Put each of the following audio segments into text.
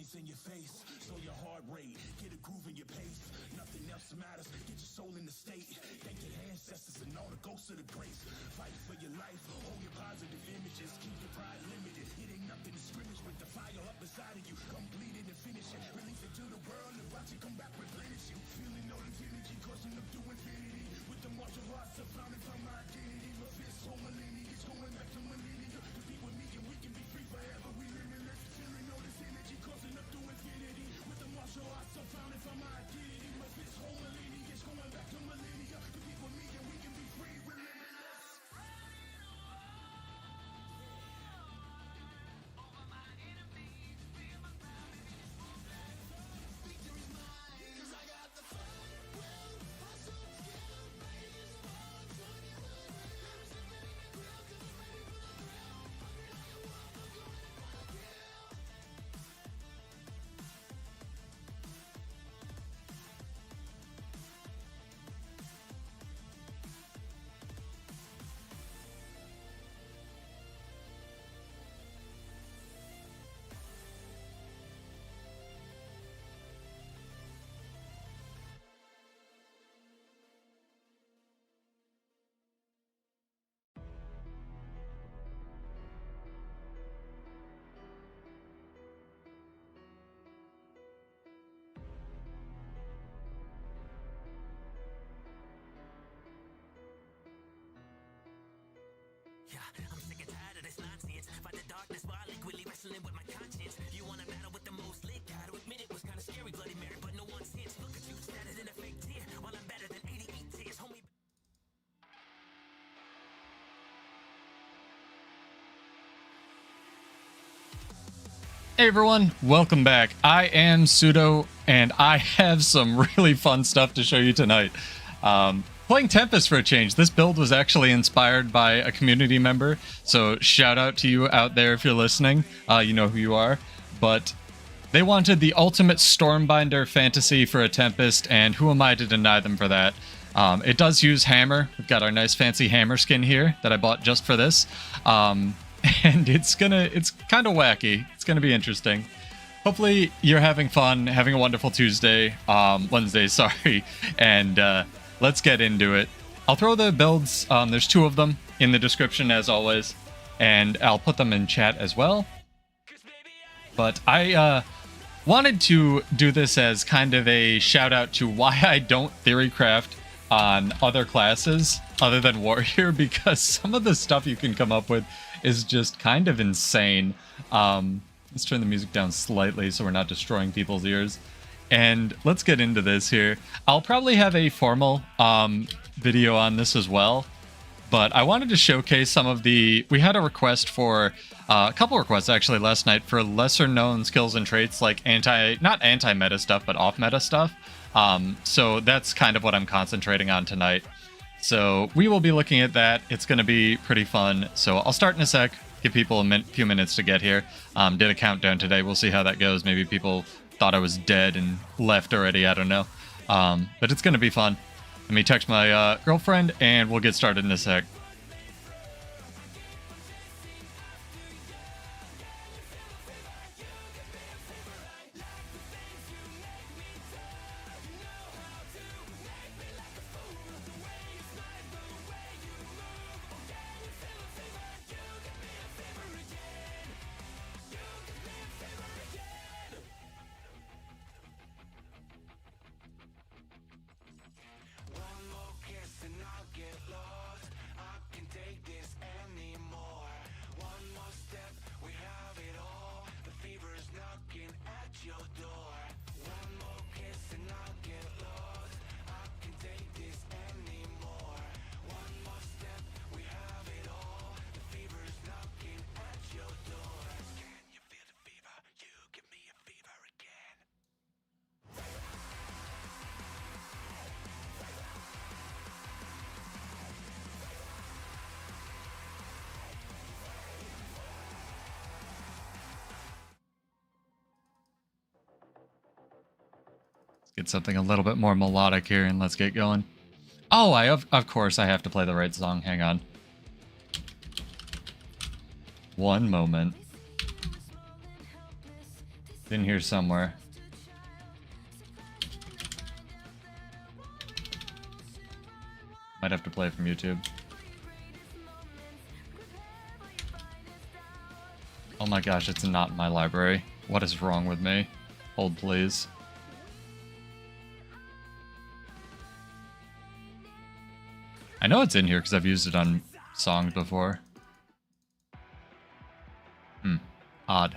Demons in your face, slow your heart rate, get a groove in your pace. Nothing else matters, get your soul in the state. Thank your ancestors and all the ghosts of the grace. Fight for your life, hold your positive images, keep your pride limited. It ain't nothing to scrimmage with the fire up inside of you. Complete it and finish it, release it to the world and watch it come back, replenish you. Feeling all this energy coursing up to infinity. With the martial arts surrounded from my identity. My fist home millennia, it's going back to millennia. To be with me and we can be free forever, we limitless. Feeling all this energy coursing up to infinity. With the martial arts surrounded from my identity. My fist home millennia, it's going back to millennia. To be with me and we can be free, we're limitless. I'm sick and tired of this nonsense. Fight the darkness while liquidly wrestling with my conscience. You wanna battle with the most lit? Gotta admit it was kinda scary, Bloody Mary, but no one sense. Look at you, status in a fake tear, while I'm better than 88 tears, homie. Hey everyone, welcome back. I am Pseudo, and I have some really fun stuff to show you tonight. Playing Tempest for a change. This build was actually inspired by a community member, so shout out to you out there if you're listening. You know who you are. But they wanted the ultimate Stormbinder fantasy for a Tempest, and who am I to deny them for that? It does use hammer. We've got our nice fancy hammer skin here that I bought just for this. And it's kind of wacky. It's gonna be interesting. Hopefully you're having fun, having a wonderful Wednesday, sorry, and let's get into it. I'll throw the builds, there's two of them, in the description as always, and I'll put them in chat as well. But I wanted to do this as kind of a shout out to why I don't theorycraft on other classes other than warrior, because some of the stuff you can come up with is just kind of insane. Let's turn the music down slightly so we're not destroying people's ears. And let's get into this here. I'll probably have a formal video on this as well, but I wanted to showcase some of the... We had a request for... a couple requests actually last night for lesser known skills and traits like not anti-meta stuff, but off-meta stuff. So that's kind of what I'm concentrating on tonight. So we will be looking at that. It's going to be pretty fun. So I'll start in a sec, give people a few minutes to get here. Did a countdown today. We'll see how that goes. Maybe people thought I was dead and left already. I don't know. But it's going to be fun. Let me text my girlfriend and we'll get started in a sec. Get something a little bit more melodic here and let's get going. Oh, of course I have to play the right song. Hang on. One moment. in here somewhere. Might have to play from YouTube. Oh my gosh, it's not in my library. What is wrong with me? Hold, please. I know it's in here because I've used it on songs before. Odd.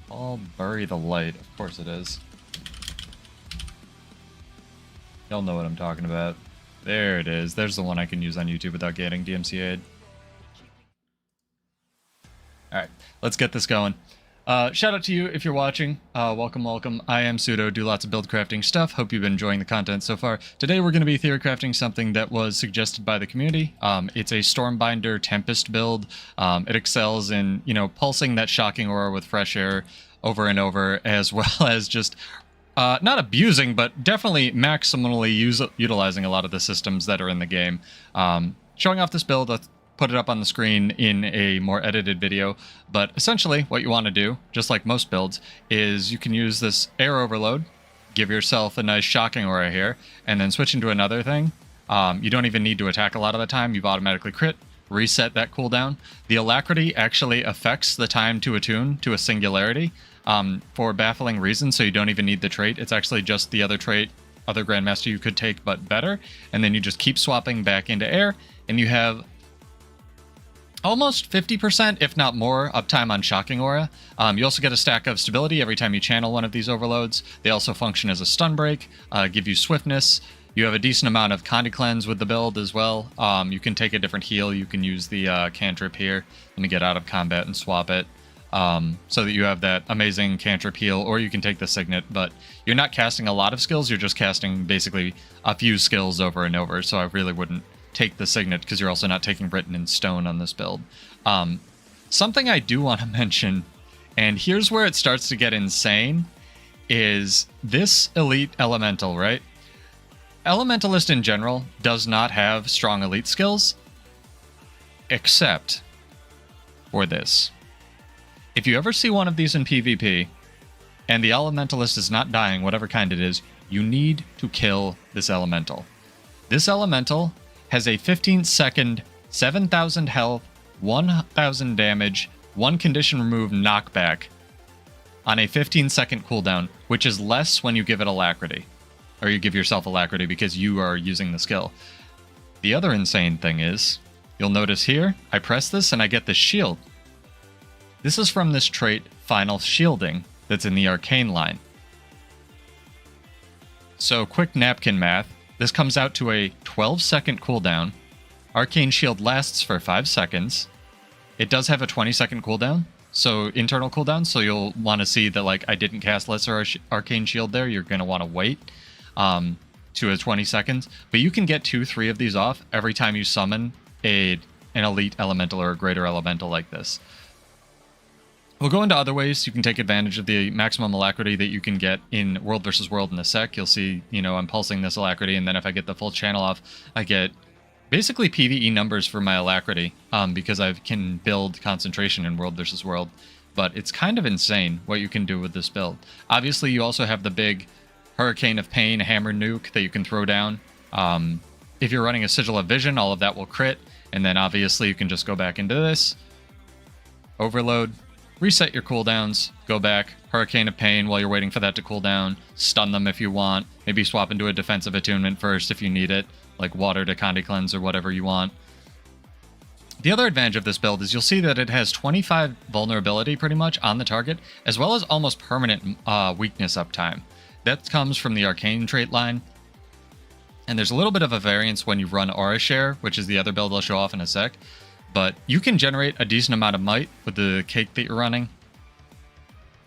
I'll bury the light. Of course it is. Y'all know what I'm talking about. There it is. There's the one I can use on YouTube without getting DMCA'd. Alright, let's get this going. Shout out to you if you're watching. Welcome, welcome. I am Pseudo, do lots of build crafting stuff. Hope you've been enjoying the content so far. Today we're going to be theory crafting something that was suggested by the community. It's a Stormbinder Tempest build. It excels in, pulsing that shocking aura with fresh air over and over, as well as just not abusing, but definitely maximally utilizing a lot of the systems that are in the game. Showing off this build, let's put it up on the screen in a more edited video, but essentially what you want to do, just like most builds, is you can use this air overload, give yourself a nice shocking aura here, and then switch into another thing. You don't even need to attack a lot of the time. You've automatically crit, reset that cooldown. The alacrity actually affects the time to attune to a singularity for baffling reasons, so you don't even need the trait. It's actually just the other trait, other Grandmaster you could take, but better. And then you just keep swapping back into air, and you have almost 50%, if not more, uptime on Shocking Aura. You also get a stack of stability every time you channel one of these overloads. They also function as a stun break, give you swiftness. You have a decent amount of Condi Cleanse with the build as well. You can take a different heal. You can use the cantrip here. Let me get out of combat and swap it. So that you have that amazing cantrip heal, or you can take the Signet, but you're not casting a lot of skills. You're just casting basically a few skills over and over, so I really wouldn't take the Signet because you're also not taking Written in Stone on this build. Something I do want to mention, and here's where it starts to get insane, is this elite elemental, right? Elementalist in general does not have strong elite skills, except for this. If you ever see one of these in PvP, and the elementalist is not dying, whatever kind it is, you need to kill this elemental. This elemental has a 15-second, 7,000 health, 1,000 damage, 1 condition remove knockback on a 15-second cooldown, which is less when you give it alacrity. Or you give yourself alacrity because you are using the skill. The other insane thing is, you'll notice here, I press this and I get this shield. This is from this trait, Final Shielding, that's in the Arcane line. So, quick napkin math. This comes out to a 12-second cooldown. Arcane Shield lasts for 5 seconds. It does have a 20-second cooldown, so internal cooldown, so you'll want to see that, like, I didn't cast Lesser Arcane Shield there. You're going to want to wait to a 20 seconds. But you can get 2-3 of these off every time you summon an elite elemental or a greater elemental like this. We'll go into other ways you can take advantage of the maximum alacrity that you can get in World vs. World in a sec. You'll see, I'm pulsing this alacrity, and then if I get the full channel off, I get basically PvE numbers for my alacrity because I can build concentration in World vs. World. But it's kind of insane what you can do with this build. Obviously, you also have the big Hurricane of Pain hammer nuke that you can throw down. If you're running a Sigil of Vision, all of that will crit, and then obviously you can just go back into this. Overload. Reset your cooldowns, go back, Hurricane of Pain while you're waiting for that to cool down, stun them if you want, maybe swap into a defensive attunement first if you need it, like water to Condi Cleanse or whatever you want. The other advantage of this build is you'll see that it has 25 vulnerability pretty much on the target, as well as almost permanent weakness uptime. That comes from the Arcane trait line, and there's a little bit of a variance when you run Aura Share, which is the other build I'll show off in a sec. But you can generate a decent amount of might with the cake that you're running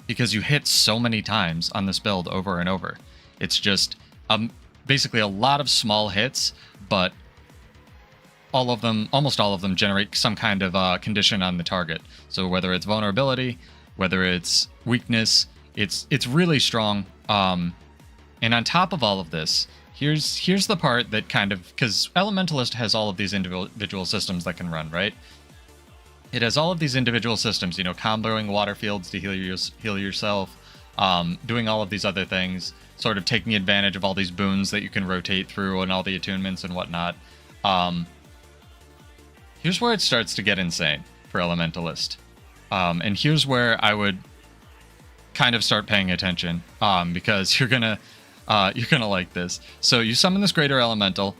because you hit so many times on this build over and over. It's just basically a lot of small hits, but almost all of them generate some kind of condition on the target. So whether it's vulnerability, whether it's weakness, it's really strong. And And on top of all of this, here's the part that kind of, because Elementalist has all of these individual systems that can run, right? It has all of these individual systems, you know, comboing water fields to heal yourself, doing all of these other things, sort of taking advantage of all these boons that you can rotate through and all the attunements and whatnot. Here's where it starts to get insane for Elementalist. And here's where I would kind of start paying attention, because you're gonna like this. So you summon this greater elemental.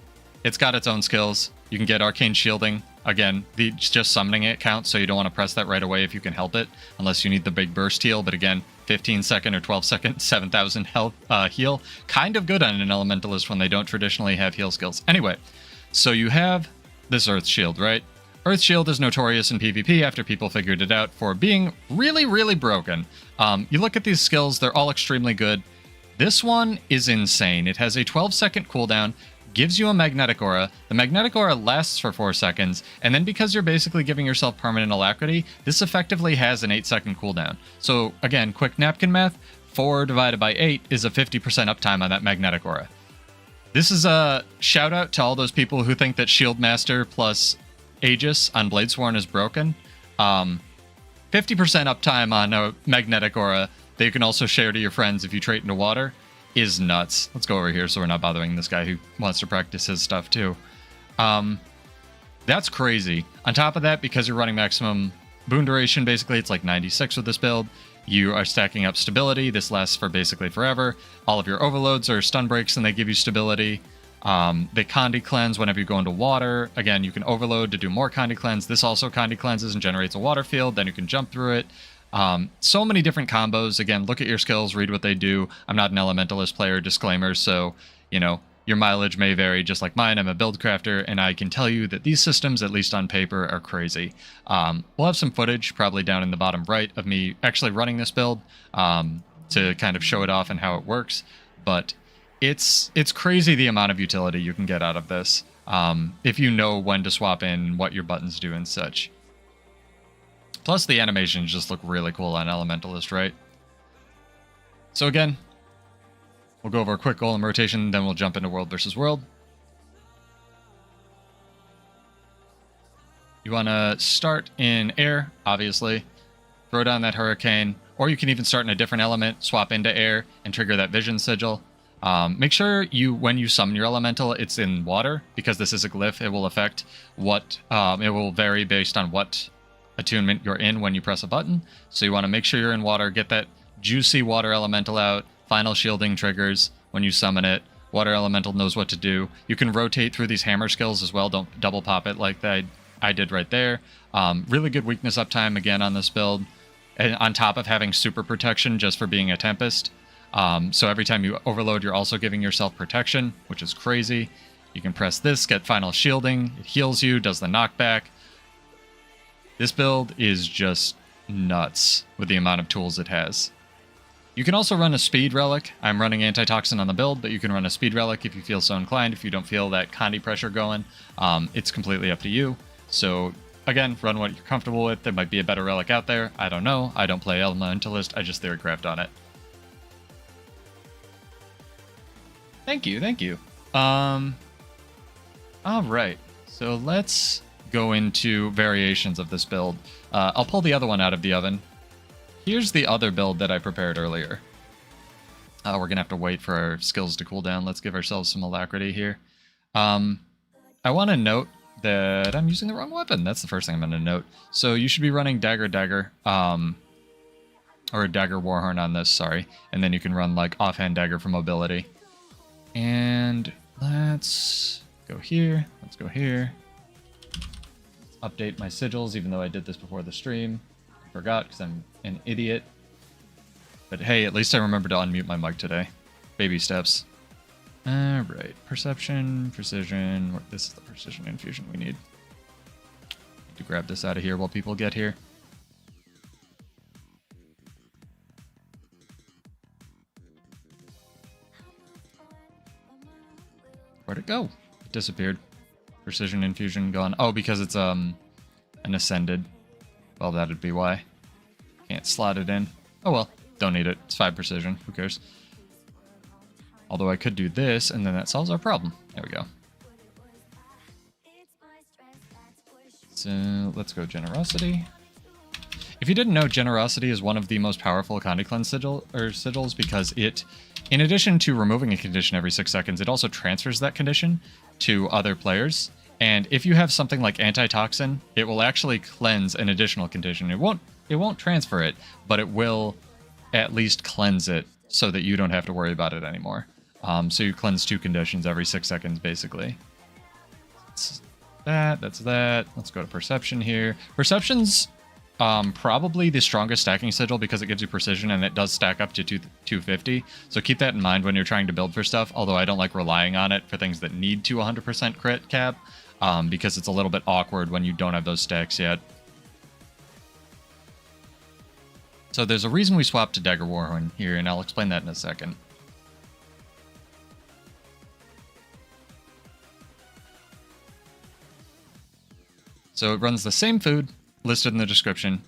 It's got its own skills. You can get arcane shielding. Again, just summoning it counts, so you don't want to press that right away if you can help it, unless you need the big burst heal. But again, 15-second or 12-second, 7,000 health heal. Kind of good on an Elementalist when they don't traditionally have heal skills. Anyway, so you have this Earth Shield, right? Earth Shield is notorious in PvP after people figured it out for being really, really broken. You look at these skills, they're all extremely good. This one is insane. It has a 12-second cooldown, gives you a magnetic aura. The magnetic aura lasts for 4 seconds, and then because you're basically giving yourself permanent alacrity, this effectively has an 8-second cooldown. So again, quick napkin math, 4 divided by 8 is a 50% uptime on that magnetic aura. This is a shout out to all those people who think that Shieldmaster plus Aegis on Bladesworn is broken. 50% uptime on a magnetic aura that you can also share to your friends if you trade into water is nuts. Let's go over here so we're not bothering this guy who wants to practice his stuff too. That's crazy. On top of that, because you're running maximum boon duration, basically it's like 96 with this build, you are stacking up stability. This lasts for basically forever. All of your overloads are stun breaks and they give you stability. They Condi cleanse whenever you go into water. Again, you can overload to do more Condi cleanse. This also Condi cleanses and generates a water field. Then you can jump through it. So many different combos. Again, look at your skills, read what they do. I'm not an Elementalist player, disclaimer, so, you know, your mileage may vary just like mine. I'm a build crafter, and I can tell you that these systems, at least on paper, are crazy. We'll have some footage, probably down in the bottom right, of me actually running this build to kind of show it off and how it works, but it's crazy the amount of utility you can get out of this, if you know when to swap in, what your buttons do and such. Plus, the animations just look really cool on Elementalist, right? So again, we'll go over a quick golem rotation, then we'll jump into world versus world. You want to start in air, obviously. Throw down that hurricane, or you can even start in a different element, swap into air, and trigger that vision sigil. Make sure when you summon your elemental, it's in water, because this is a glyph. It will affect what, it will vary based on what attunement you're in when you press a button. So you want to make sure you're in water, get that juicy water elemental out. Final shielding triggers when you summon it. Water elemental knows what to do. You can rotate through these hammer skills as well. Don't double pop it like that I did right there. Really good weakness uptime again on this build, and on top of having super protection just for being a Tempest. So every time you overload, you're also giving yourself protection, which is crazy. You can press this, get final shielding. It heals you, does the knockback. This build is just nuts with the amount of tools it has. You can also run a speed relic. I'm running antitoxin on the build, but you can run a speed relic if you feel so inclined, if you don't feel that Condi pressure going. It's completely up to you. So again, run what you're comfortable with. There might be a better relic out there. I don't know. I don't play Elementalist. I just theorycraft on it. Thank you, thank you. All right, so let's go into variations of this build. I'll pull the other one out of the oven. Here's the other build that I prepared earlier. We're gonna have to wait for our skills to cool down. Let's give ourselves some alacrity here. I want to note that I'm using the wrong weapon. That's the first thing I'm gonna note. So you should be running dagger, or a dagger warhorn on this, sorry. And then you can run like offhand dagger for mobility. And let's go here. Let's go here. Let's update my sigils, even though I did this before the stream. I forgot because I'm an idiot. But hey, at least I remembered to unmute my mic today. Baby steps. Alright. Perception, precision. This is the precision infusion we need. Need to grab this out of here while people get here. Where'd it go? It disappeared. Precision infusion gone. Oh, because it's an ascended. Well, that'd be why. Can't slot it in. Oh well, don't need it. It's 5 precision. Who cares? Although I could do this, and then that solves our problem. There we go. So let's go generosity. If you didn't know, generosity is one of the most powerful Conde Cleanse sigils because it, in addition to removing a condition every 6 seconds, it also transfers that condition to other players. And if you have something like antitoxin, it will actually cleanse an additional condition. It won't transfer it, but it will at least cleanse it so that you don't have to worry about it anymore. So you cleanse 2 conditions every 6 seconds, basically. That's that. Let's go to perception here. Perception's probably the strongest stacking sigil because it gives you precision and it does stack up to 250. So keep that in mind when you're trying to build for stuff, although I don't like relying on it for things that need to 100% crit cap because it's a little bit awkward when you don't have those stacks yet. So there's a reason we swapped to Dagger Warhorn here, and I'll explain that in a second. So it runs the same food listed in the description.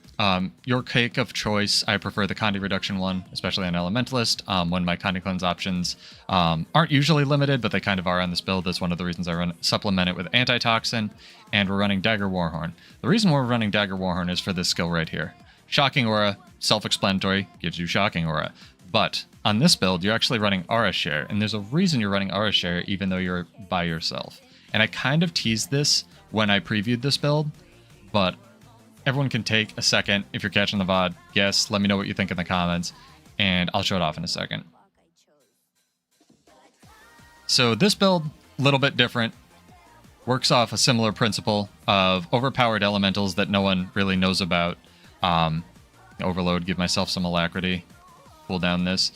Your cake of choice, I prefer the Conde reduction one, especially on Elementalist, when my Conde Cleanse options aren't usually limited, but they kind of are on this build. That's one of the reasons I supplement it with Antitoxin, and we're running Dagger Warhorn. The reason we're running Dagger Warhorn is for this skill right here. Shocking Aura, self-explanatory, gives you Shocking Aura. But on this build, you're actually running Aura Share, and there's a reason you're running Aura Share even though you're by yourself. And I kind of teased this when I previewed this build, but everyone can take a second if you're catching the VOD. Yes, let me know what you think in the comments, and I'll show it off in a second. So this build, a little bit different, works off a similar principle of overpowered elementals that no one really knows about. Overload, give myself some alacrity, cool down this.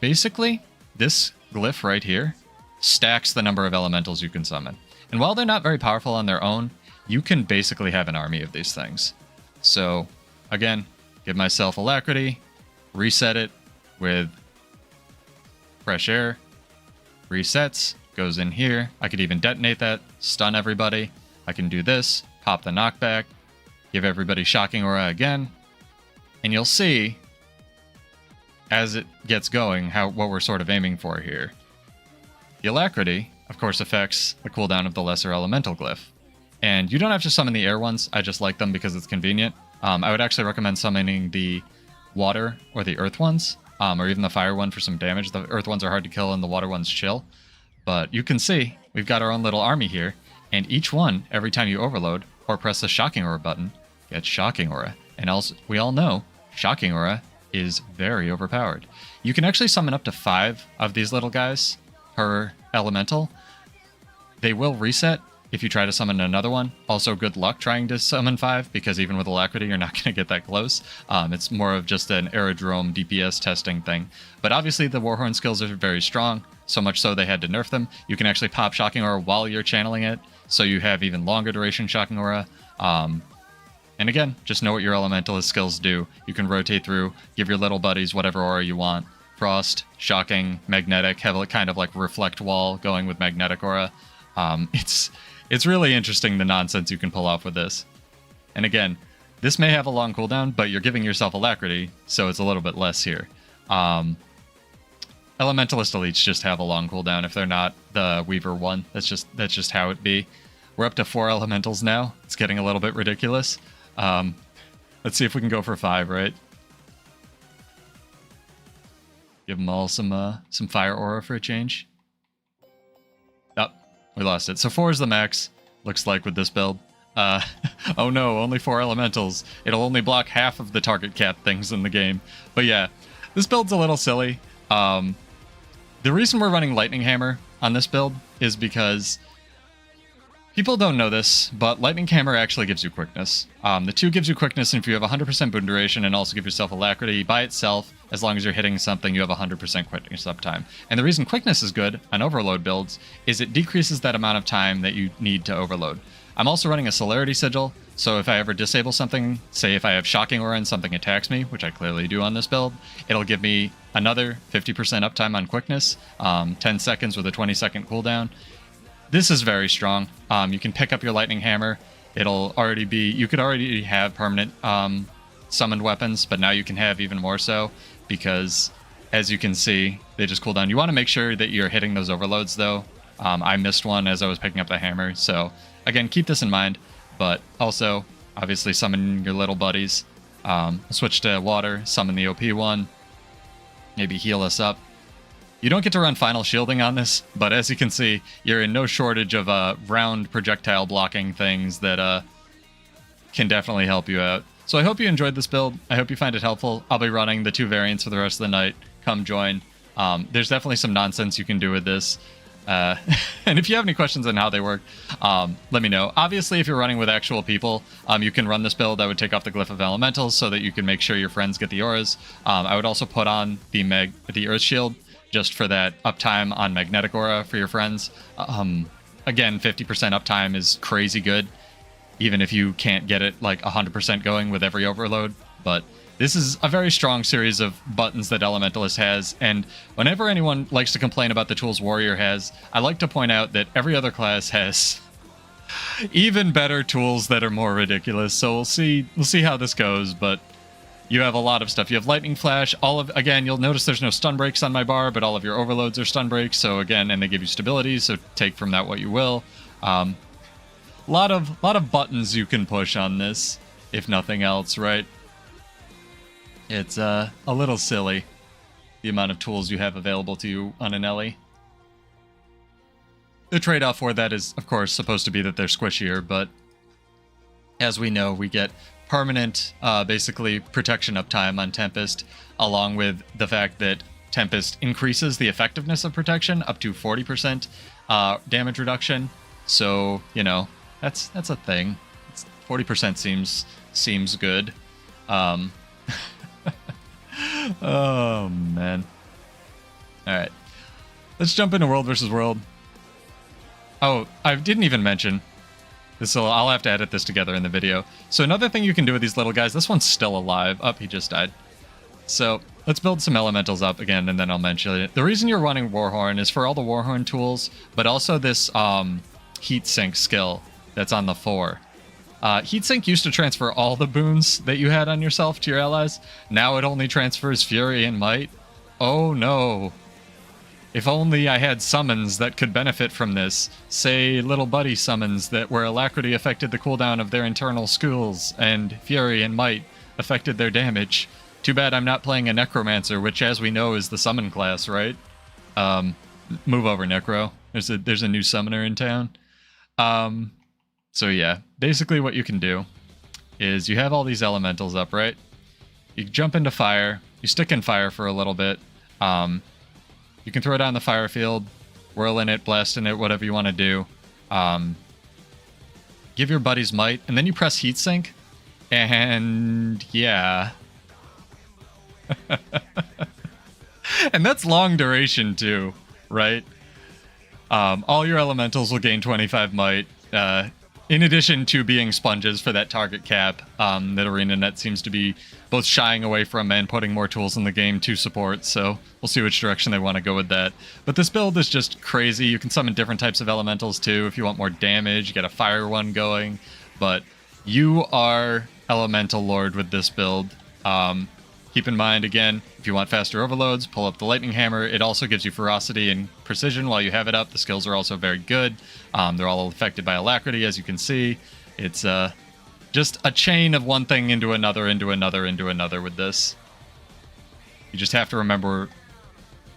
Basically, this glyph right here stacks the number of elementals you can summon. And while they're not very powerful on their own, you can basically have an army of these things. So, again, give myself alacrity, reset it with fresh air, resets, goes in here. I could even detonate that, stun everybody. I can do this, pop the knockback, give everybody Shocking Aura again, and you'll see, as it gets going, what we're sort of aiming for here. The alacrity, of course, affects the cooldown of the lesser elemental glyph. And you don't have to summon the air ones, I just like them because it's convenient. I would actually recommend summoning the water or the earth ones, or even the fire one for some damage. The earth ones are hard to kill and the water ones chill. But you can see, we've got our own little army here, and each one, every time you overload, or press the Shocking Aura button, gets Shocking Aura. And also, we all know, Shocking Aura is very overpowered. You can actually summon up to 5 of these little guys per elemental. They will reset if you try to summon another one. Also, good luck trying to summon 5, because even with alacrity, you're not going to get that close. It's more of just an aerodrome DPS testing thing. But obviously, the Warhorn skills are very strong, so much so they had to nerf them. You can actually pop Shocking Aura while you're channeling it, so you have even longer duration Shocking Aura. And again, just know what your Elementalist skills do. You can rotate through, give your little buddies whatever aura you want. Frost, Shocking, Magnetic, have a kind of like Reflect Wall going with Magnetic Aura. It's really interesting the nonsense you can pull off with this. And again, this may have a long cooldown, but you're giving yourself alacrity, so it's a little bit less here. Elementalist elites just have a long cooldown if they're not the Weaver one. That's just how it be. We're up to 4 elementals now. It's getting a little bit ridiculous. Let's see if we can go for 5, right? Give them all some fire aura for a change. Oh, we lost it. So 4 is the max, looks like, with this build. Oh no, only 4 elementals. It'll only block half of the target cap things in the game. But yeah, this build's a little silly. The reason we're running Lightning Hammer on this build is because people don't know this, but Lightning Hammer actually gives you quickness. The 2 gives you quickness if you have 100% boon duration, and also give yourself alacrity by itself. As long as you're hitting something, you have 100% quickness uptime. And the reason quickness is good on overload builds is it decreases that amount of time that you need to overload. I'm also running a Celerity Sigil, so if I ever disable something, say if I have Shocking Aura and something attacks me, which I clearly do on this build, it'll give me another 50% uptime on quickness, 10 seconds with a 20-second cooldown. This is very strong. You can pick up your Lightning Hammer. It'll already be... You could already have permanent summoned weapons, but now you can have even more so, because as you can see, they just cool down. You want to make sure that you're hitting those overloads, though. I missed one as I was picking up the hammer. So, again, keep this in mind. But also, obviously, summon your little buddies. Switch to water, summon the OP one. Maybe heal us up. You don't get to run final shielding on this, but as you can see, you're in no shortage of round projectile blocking things that can definitely help you out. So I hope you enjoyed this build. I hope you find it helpful. I'll be running the 2 variants for the rest of the night. Come join. There's definitely some nonsense you can do with this. And if you have any questions on how they work, let me know. Obviously, if you're running with actual people, you can run this build. I would take off the Glyph of Elementals so that you can make sure your friends get the auras. I would also put on the Earth Shield just for that uptime on Magnetic Aura for your friends. Again, 50% uptime is crazy good, even if you can't get it like 100% going with every overload. But this is a very strong series of buttons that Elementalist has, and whenever anyone likes to complain about the tools Warrior has, I like to point out that every other class has even better tools that are more ridiculous. So we'll see how this goes, but you have a lot of stuff. You have Lightning Flash. Again, you'll notice there's no stun breaks on my bar, but all of your overloads are stun breaks. So again, and they give you stability, so take from that what you will. Lot of buttons you can push on this, if nothing else, right? It's a little silly, the amount of tools you have available to you on an Ellie. The trade-off for that is, of course, supposed to be that they're squishier, but as we know, we get permanent, basically, protection uptime on Tempest, along with the fact that Tempest increases the effectiveness of protection up to 40% damage reduction. So, you know, that's a thing. 40% seems good. Oh, man. Alright. Let's jump into World versus World. Oh, I didn't even mention... I'll have to edit this together in the video. So another thing you can do with these little guys... This one's still alive. Oh, he just died. So, let's build some elementals up again, and then I'll mention it. The reason you're running Warhorn is for all the Warhorn tools, but also this heat sink skill that's on the 4. Heatsink used to transfer all the boons that you had on yourself to your allies. Now it only transfers Fury and Might. Oh no. If only I had summons that could benefit from this. Say, little buddy summons where Alacrity affected the cooldown of their internal schools, and Fury and Might affected their damage. Too bad I'm not playing a Necromancer, which, as we know, is the summon class, right? Move over, Necro. There's a new summoner in town. So yeah, basically what you can do is you have all these elementals up, right? You jump into fire, you stick in fire for a little bit. You can throw it on the fire field, whirl in it, blast in it, whatever you want to do. Give your buddies might, and then you press heatsink, and yeah. And that's long duration too, right? All your elementals will gain 25 might, in addition to being sponges for that target cap that arenanet seems to be both shying away from and putting more tools in the game to support, so we'll see which direction they want to go with that. But this build is just crazy. You can summon different types of elementals too. If you want more damage, you get a fire one going, but you are Elemental Lord with this build. Keep in mind, again, if you want faster overloads, pull up the Lightning Hammer. It also gives you ferocity and precision while you have it up. The skills are also very good. They're all affected by Alacrity, as you can see. It's just a chain of one thing into another, into another, into another with this. You just have to remember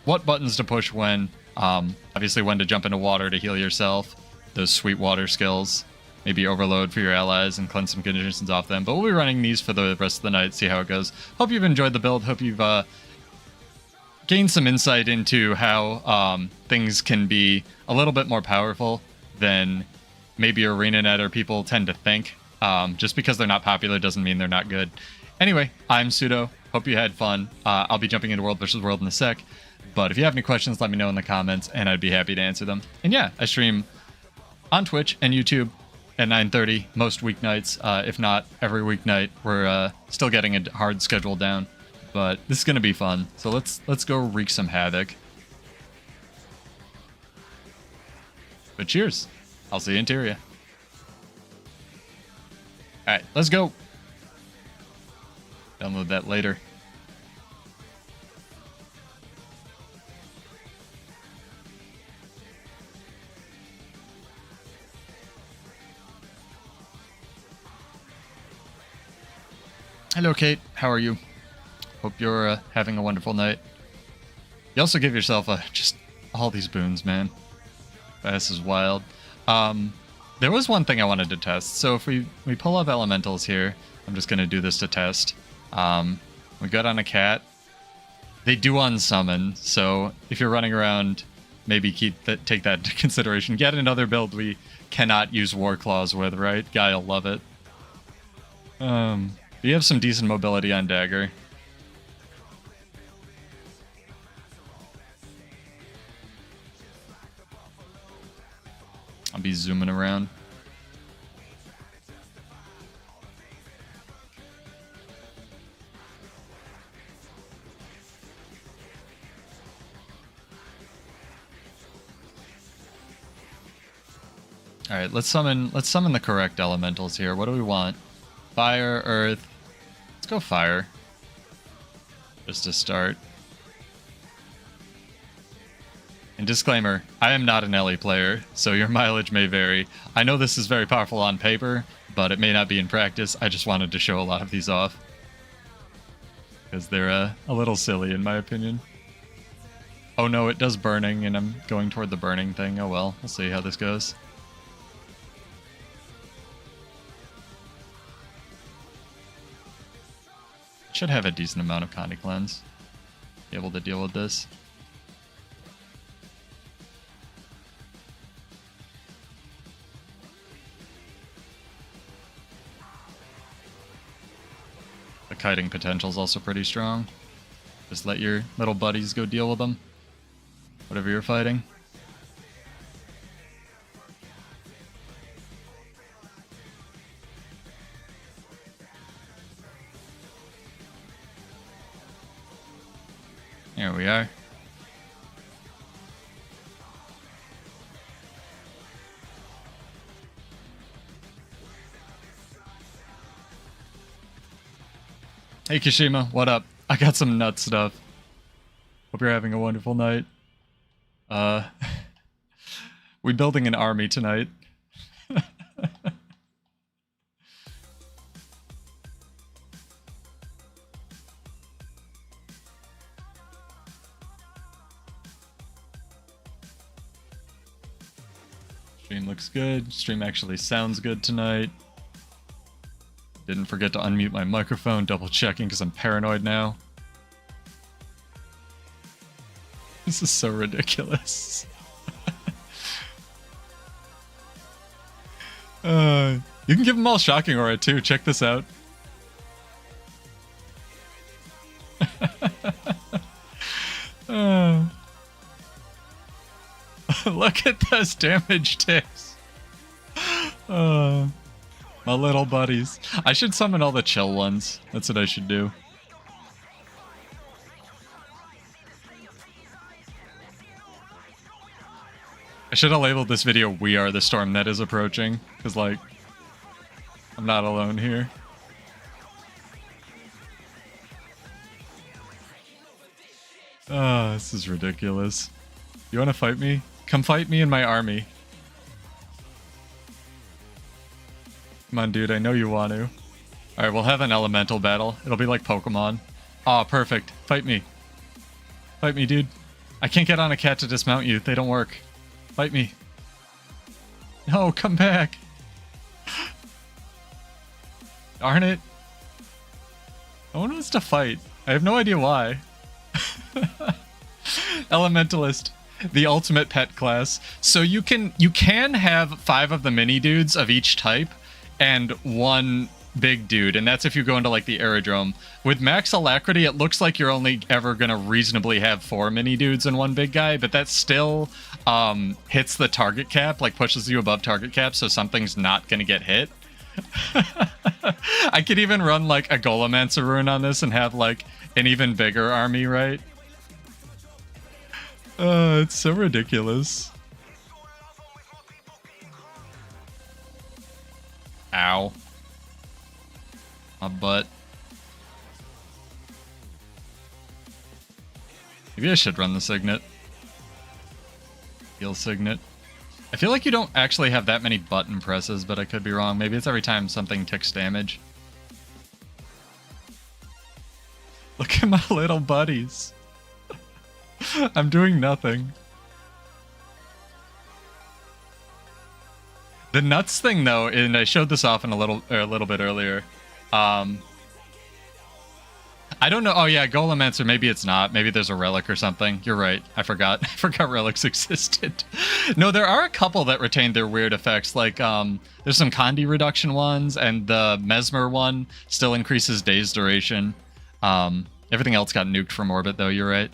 what buttons to push when. Obviously, when to jump into water to heal yourself. Those sweet water skills. Maybe overload for your allies and cleanse some conditions off them. But we'll be running these for the rest of the night, see how it goes. Hope you've enjoyed the build. Hope you've gained some insight into how things can be a little bit more powerful than maybe arenanet or people tend to think. Just because they're not popular doesn't mean they're not good. Anyway, I'm Pseudo. Hope you had fun. I'll be jumping into World vs. World in a sec. But if you have any questions, let me know in the comments, and I'd be happy to answer them. And yeah, I stream on Twitch and YouTube at 9:30 most weeknights, if not every weeknight. We're still getting a hard schedule down, but this is gonna be fun. So let's go wreak some havoc. But cheers! I'll see you in Tyria. All right, let's go. Download that later. Hello, Kate. How are you? Hope you're having a wonderful night. You also give yourself just all these boons, man. This is wild. There was one thing I wanted to test. So if we pull up elementals here, I'm just going to do this to test. We got on a cat. They do unsummon, so if you're running around, maybe take that into consideration. Get another build we cannot use War Claws with, right? Guy'll love it. You have some decent mobility on Dagger. I'll be zooming around. All right, let's summon the correct elementals here. What do we want? Fire, earth. Let's go fire. Just to start. And disclaimer, I am not an Ellie player, so your mileage may vary. I know this is very powerful on paper, but it may not be in practice. I just wanted to show a lot of these off. Because they're a little silly, in my opinion. Oh no, it does burning, and I'm going toward the burning thing. Oh well, we'll see how this goes. Should have a decent amount of Condy Cleanse. Be able to deal with this. The kiting potential is also pretty strong. Just let your little buddies go deal with them. Whatever you're fighting. There we are. Hey Kishima, what up? I got some nut stuff. Hope you're having a wonderful night. We building an army tonight. Stream looks good. Stream actually sounds good tonight. Didn't forget to unmute my microphone, double checking because I'm paranoid now. This is so ridiculous. You can give them all Shocking Aura too. Check this out. Look at those damage ticks. My little buddies. I should summon all the chill ones. That's what I should do. I should have labeled this video "We Are the Storm That Is Approaching," because, like, I'm not alone here. This is ridiculous. You want to fight me? Come fight me in my army. Come on, dude. I know you want to. Alright, we'll have an elemental battle. It'll be like Pokemon. Aw, perfect. Fight me. Fight me, dude. I can't get on a cat to dismount you. They don't work. Fight me. No, come back. Darn it. No one wants to fight. I have no idea why. Elementalist. The ultimate pet class. So you can have 5 of the mini dudes of each type and 1 big dude, and that's if you go into like the aerodrome. With max alacrity, it looks like you're only ever gonna reasonably have 4 mini dudes and 1 big guy, but that still hits the target cap, like pushes you above target cap, so something's not gonna get hit. I could even run like a Golemancer rune on this and have like an even bigger army, right? It's so ridiculous. Ow. My butt. Maybe I should run the Signet. Heal Signet. I feel like you don't actually have that many button presses, but I could be wrong. Maybe it's every time something ticks damage. Look at my little buddies. I'm doing nothing. The nuts thing, though, and I showed this off in a little bit earlier. I don't know. Oh yeah, Golemancer. Maybe it's not. Maybe there's a relic or something. You're right. I forgot. I forgot relics existed. No, there are a couple that retain their weird effects. Like there's some Condi reduction ones, and the Mesmer one still increases days duration. Everything else got nuked from orbit, though. You're right.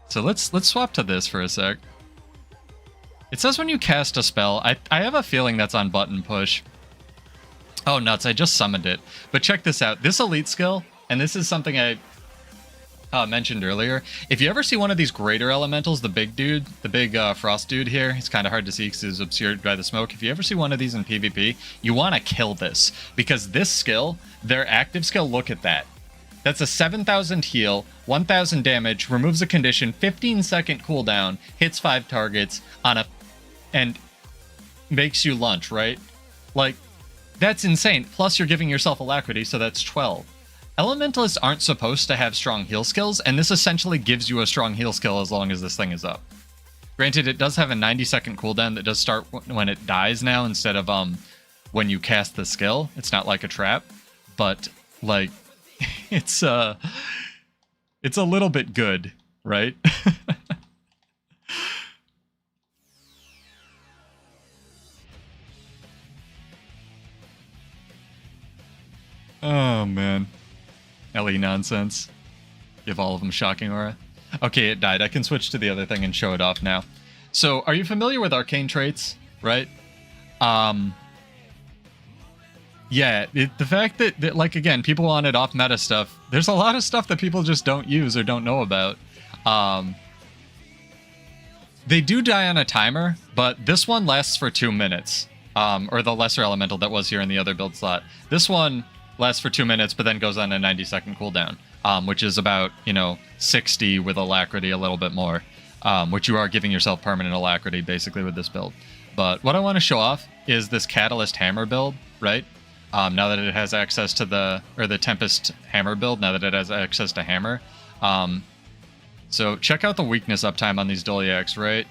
So let's swap to this for a sec. It says when you cast a spell. I have a feeling that's on button push. Oh nuts! I just summoned it. But check this out. This elite skill. And this is something I mentioned earlier. If you ever see one of these greater elementals, the big dude, the big frost dude here, he's kind of hard to see because he's obscured by the smoke. If you ever see one of these in PvP, you want to kill this. Because this skill, their active skill, look at that. That's a 7,000 heal, 1,000 damage, removes a condition, 15-second cooldown, hits 5 targets, and makes you lunch, right? Like, that's insane. Plus, you're giving yourself alacrity, so that's 12. Elementalists aren't supposed to have strong heal skills, and this essentially gives you a strong heal skill as long as this thing is up. Granted, it does have a 90-second cooldown that does start when it dies now instead of when you cast the skill. It's not like a trap, but like it's a little bit good, right? Oh man. LE nonsense. Give all of them shocking aura. Okay, it died. I can switch to the other thing and show it off now. So, are you familiar with arcane traits, right? Yeah, the fact that, like, again, people wanted off-meta stuff, there's a lot of stuff that people just don't use or don't know about. They do die on a timer, but this one lasts for 2 minutes. Or the lesser elemental that was here in the other build slot. This one lasts for 2 minutes, but then goes on a 90-second cooldown, which is about, 60 with alacrity, a little bit more, which you are giving yourself permanent alacrity, basically, with this build. But what I want to show off is this Catalyst Hammer build, right? Now that it has access to the Tempest Hammer build, now that it has access to Hammer. So check out the weakness uptime on these Doliacs, right?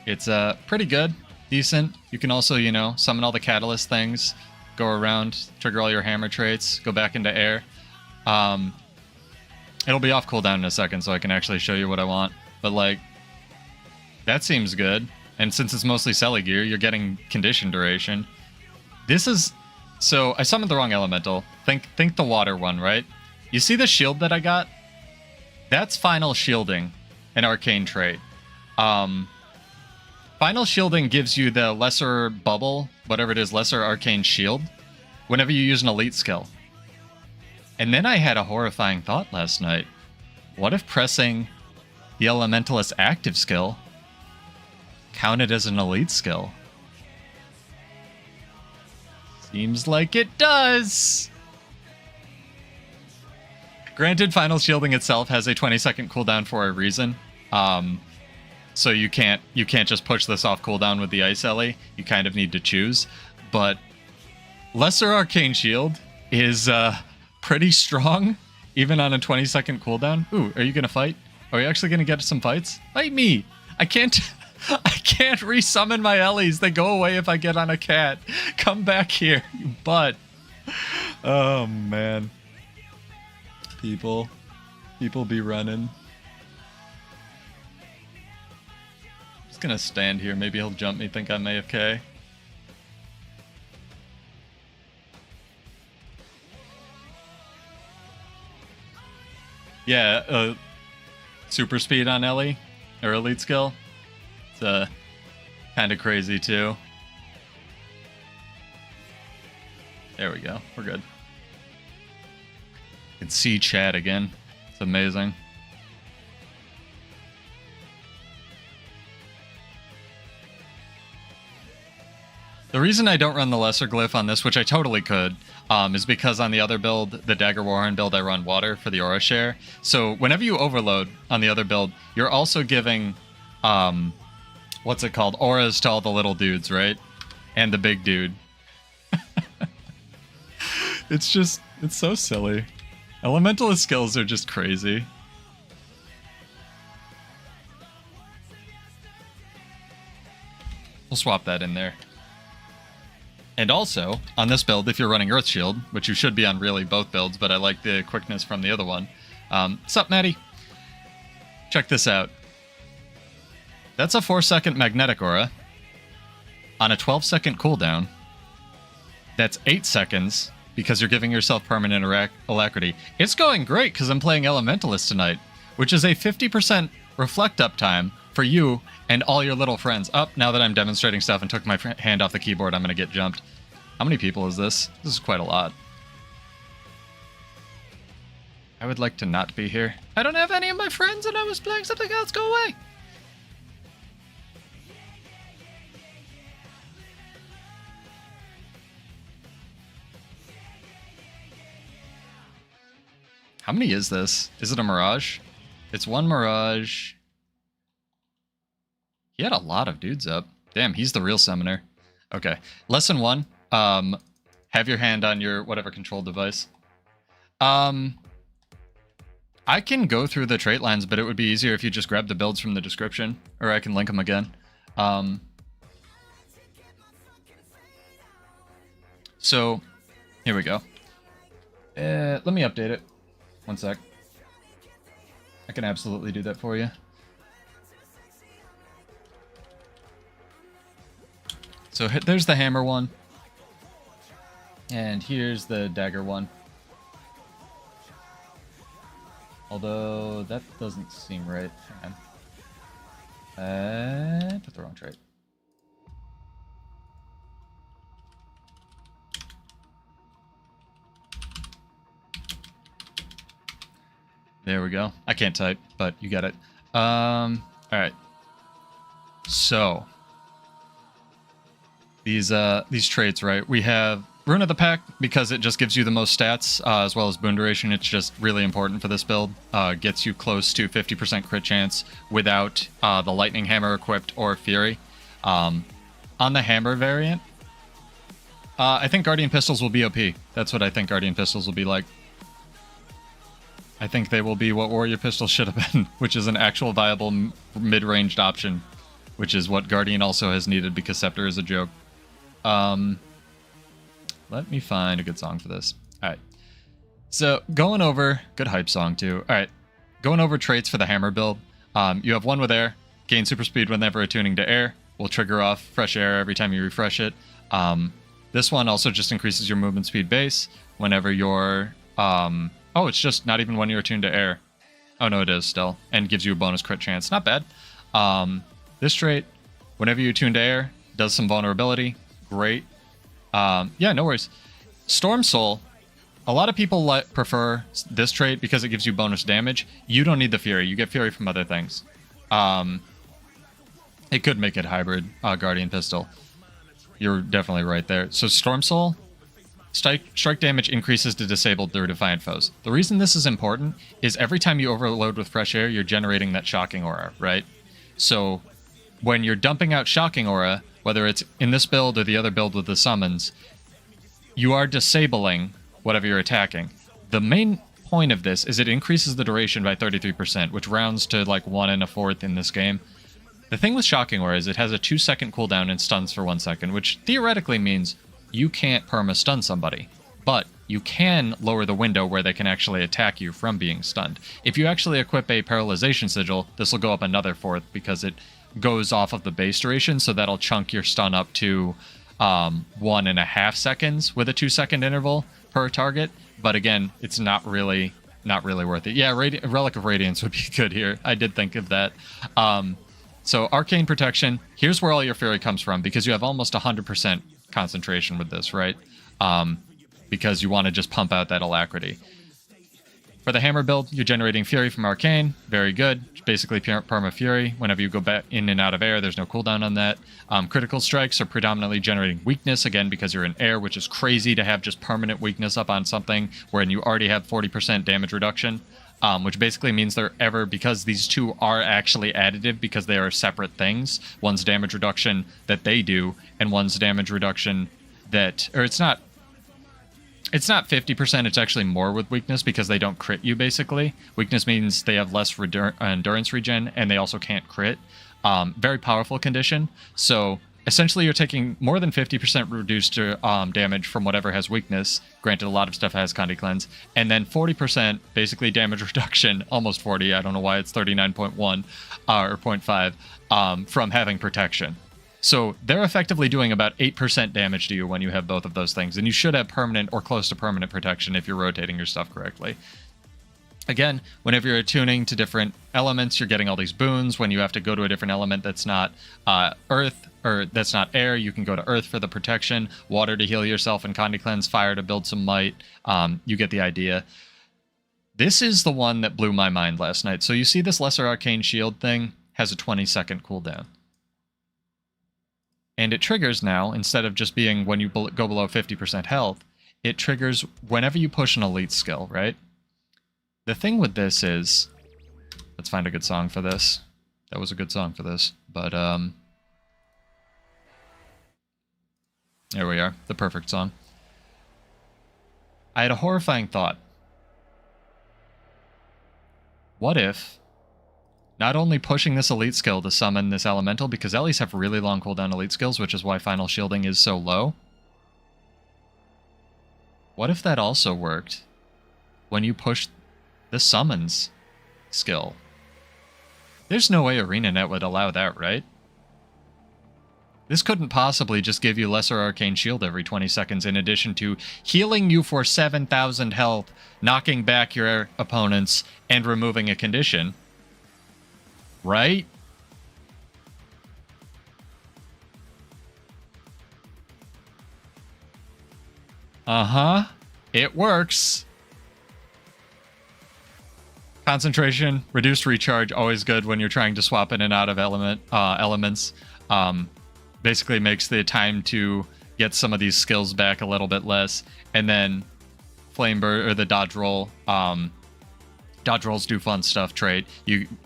It's pretty good, decent. You can also, summon all the Catalyst things, go around, trigger all your hammer traits, go back into air. It'll be off cooldown in a second, so I can actually show you what I want. But, like, that seems good. And since it's mostly Selly gear, you're getting condition duration. This is... So, I summoned the wrong elemental. Think the water one, right? You see the shield that I got? That's final shielding, an arcane trait. Final shielding gives you the lesser bubble, whatever it is, lesser arcane shield, whenever you use an elite skill. And then I had a horrifying thought last night. What if pressing the elementalist active skill counted as an elite skill? Seems like it does! Granted, final shielding itself has a 20-second cooldown for a reason. So you can't just push this off cooldown with the Ice Ellie. You kind of need to choose. But Lesser Arcane Shield is pretty strong, even on a 20-second cooldown. Ooh, are you going to fight? Are you actually going to get some fights? Fight me! I can't resummon my Ellies. They go away if I get on a cat. Come back here, you butt. Oh, man. People be running. Gonna stand here. Maybe he'll jump me, think I'm AFK. Yeah, super speed on Ellie, or elite skill. It's kind of crazy too. There we go. We're good. You can see chat again. It's amazing. The reason I don't run the lesser glyph on this, which I totally could, is because on the other build, the Dagger Warhorn build, I run water for the aura share. So whenever you overload on the other build, you're also giving, what's it called, auras to all the little dudes, right? And the big dude. It's so silly. Elementalist skills are just crazy. We'll swap that in there. And also, on this build, if you're running Earth Shield, which you should be on really both builds, but I like the quickness from the other one. Sup, Maddie? Check this out. That's a 4-second magnetic aura on a 12-second cooldown. That's 8 seconds because you're giving yourself permanent alacrity. It's going great because I'm playing Elementalist tonight, which is a 50% reflect up time for you and all your little friends. Now that I'm demonstrating stuff and took my hand off the keyboard, I'm going to get jumped. How many people is this? This is quite a lot. I would like to not be here. I don't have any of my friends and I was playing something else. Go away. How many is this? Is it a Mirage? It's one Mirage. He had a lot of dudes up. Damn, he's the real summoner. Okay. Lesson 1. Have your hand on your whatever control device. I can go through the trait lines, but it would be easier if you just grab the builds from the description, or I can link them again. So, here we go. Let me update it. One sec. I can absolutely do that for you. So there's the hammer one. And here's the dagger one. Although, that doesn't seem right. Hang on. Put the wrong trait. There we go. I can't type, but you get it. Alright. So, these traits, right? We have Rune of the Pack, because it just gives you the most stats, as well as boon duration. It's just really important for this build. Gets you close to 50% crit chance without the Lightning Hammer equipped or Fury. On the Hammer variant, I think Guardian Pistols will be OP. That's what I think Guardian Pistols will be like. I think they will be what Warrior Pistol should have been, which is an actual viable mid-ranged option, which is what Guardian also has needed because Scepter is a joke. Let me find a good song for this. Alright. So, going over... Good hype song, too. Alright. Going over traits for the Hammer build. You have one with air. Gain super speed whenever attuning to air. Will trigger off fresh air every time you refresh it. This one also just increases your movement speed base whenever you're... Oh, it's just not even when you're attuned to air. Oh, no, it is still. And gives you a bonus crit chance. Not bad. This trait, whenever you attune to air, does some vulnerability. Great. Yeah, no worries. Storm Soul. A lot of people prefer this trait because it gives you bonus damage. You don't need the Fury. You get Fury from other things. It could make it hybrid Guardian Pistol. You're definitely right there. So Storm Soul... Strike damage increases to disabled through Defiant foes. The reason this is important is every time you overload with fresh air, you're generating that shocking aura, right? So when you're dumping out shocking aura, whether it's in this build or the other build with the summons, you are disabling whatever you're attacking. The main point of this is it increases the duration by 33%, which rounds to like 1 1/4 in this game. The thing with shocking aura is it has a 2-second cooldown and stuns for 1 second, which theoretically means you can't perma-stun somebody, but you can lower the window where they can actually attack you from being stunned. If you actually equip a Paralyzation Sigil, this will go up another 4th because it goes off of the base duration, so that'll chunk your stun up to 1.5 seconds with a 2-second interval per target. But again, it's not really worth it. Yeah, Relic of Radiance would be good here. I did think of that. So Arcane Protection, here's where all your Fury comes from, because you have almost 100% concentration with this, right? Because you want to just pump out that alacrity. For the Hammer build, you're generating Fury from Arcane. Very good. Basically perma Fury. Whenever you go back in and out of air, there's no cooldown on that. Critical strikes are predominantly generating weakness, again, because you're in air, which is crazy to have just permanent weakness up on something wherein you already have 40% damage reduction. Which basically means because these two are actually additive because they are separate things. One's damage reduction that they do, and one's damage reduction that, or it's not, It's not 50%, it's actually more with weakness because they don't crit you, basically. Weakness means they have less endurance regen, and they also can't crit. Very powerful condition. So essentially you're taking more than 50% reduced damage from whatever has weakness. Granted, a lot of stuff has Candy Cleanse. And then 40% basically damage reduction, almost 40, I don't know why it's 39.1 or 0.5, from having protection. So they're effectively doing about 8% damage to you when you have both of those things. And you should have permanent or close to permanent protection if you're rotating your stuff correctly. Again, whenever you're attuning to different elements, you're getting all these boons. When you have to go to a different element that's not earth, or that's not air, you can go to earth for the protection, water to heal yourself and Candy Cleanse, fire to build some might. You get the idea. This is the one that blew my mind last night. So you see this Lesser Arcane Shield thing has a 20-second cooldown. And it triggers now, instead of just being when you go below 50% health, it triggers whenever you push an elite skill, right? The thing with this is, let's find a good song for this. That was a good song for this, but there we are, the perfect song. I had a horrifying thought. What if not only pushing this elite skill to summon this elemental, because Ellies have really long cooldown elite skills, which is why final shielding is so low. What if that also worked when you push the summons skill? There's no way arenanet would allow that, right? This couldn't possibly just give you Lesser Arcane Shield every 20 seconds in addition to healing you for 7,000 health, knocking back your opponents, and removing a condition. Right? Uh-huh. It works. Concentration, reduced recharge, always good when you're trying to swap in and out of elements. Basically makes the time to get some of these skills back a little bit less. And then Flame Bird, or the dodge roll. Dodge rolls do fun stuff trait.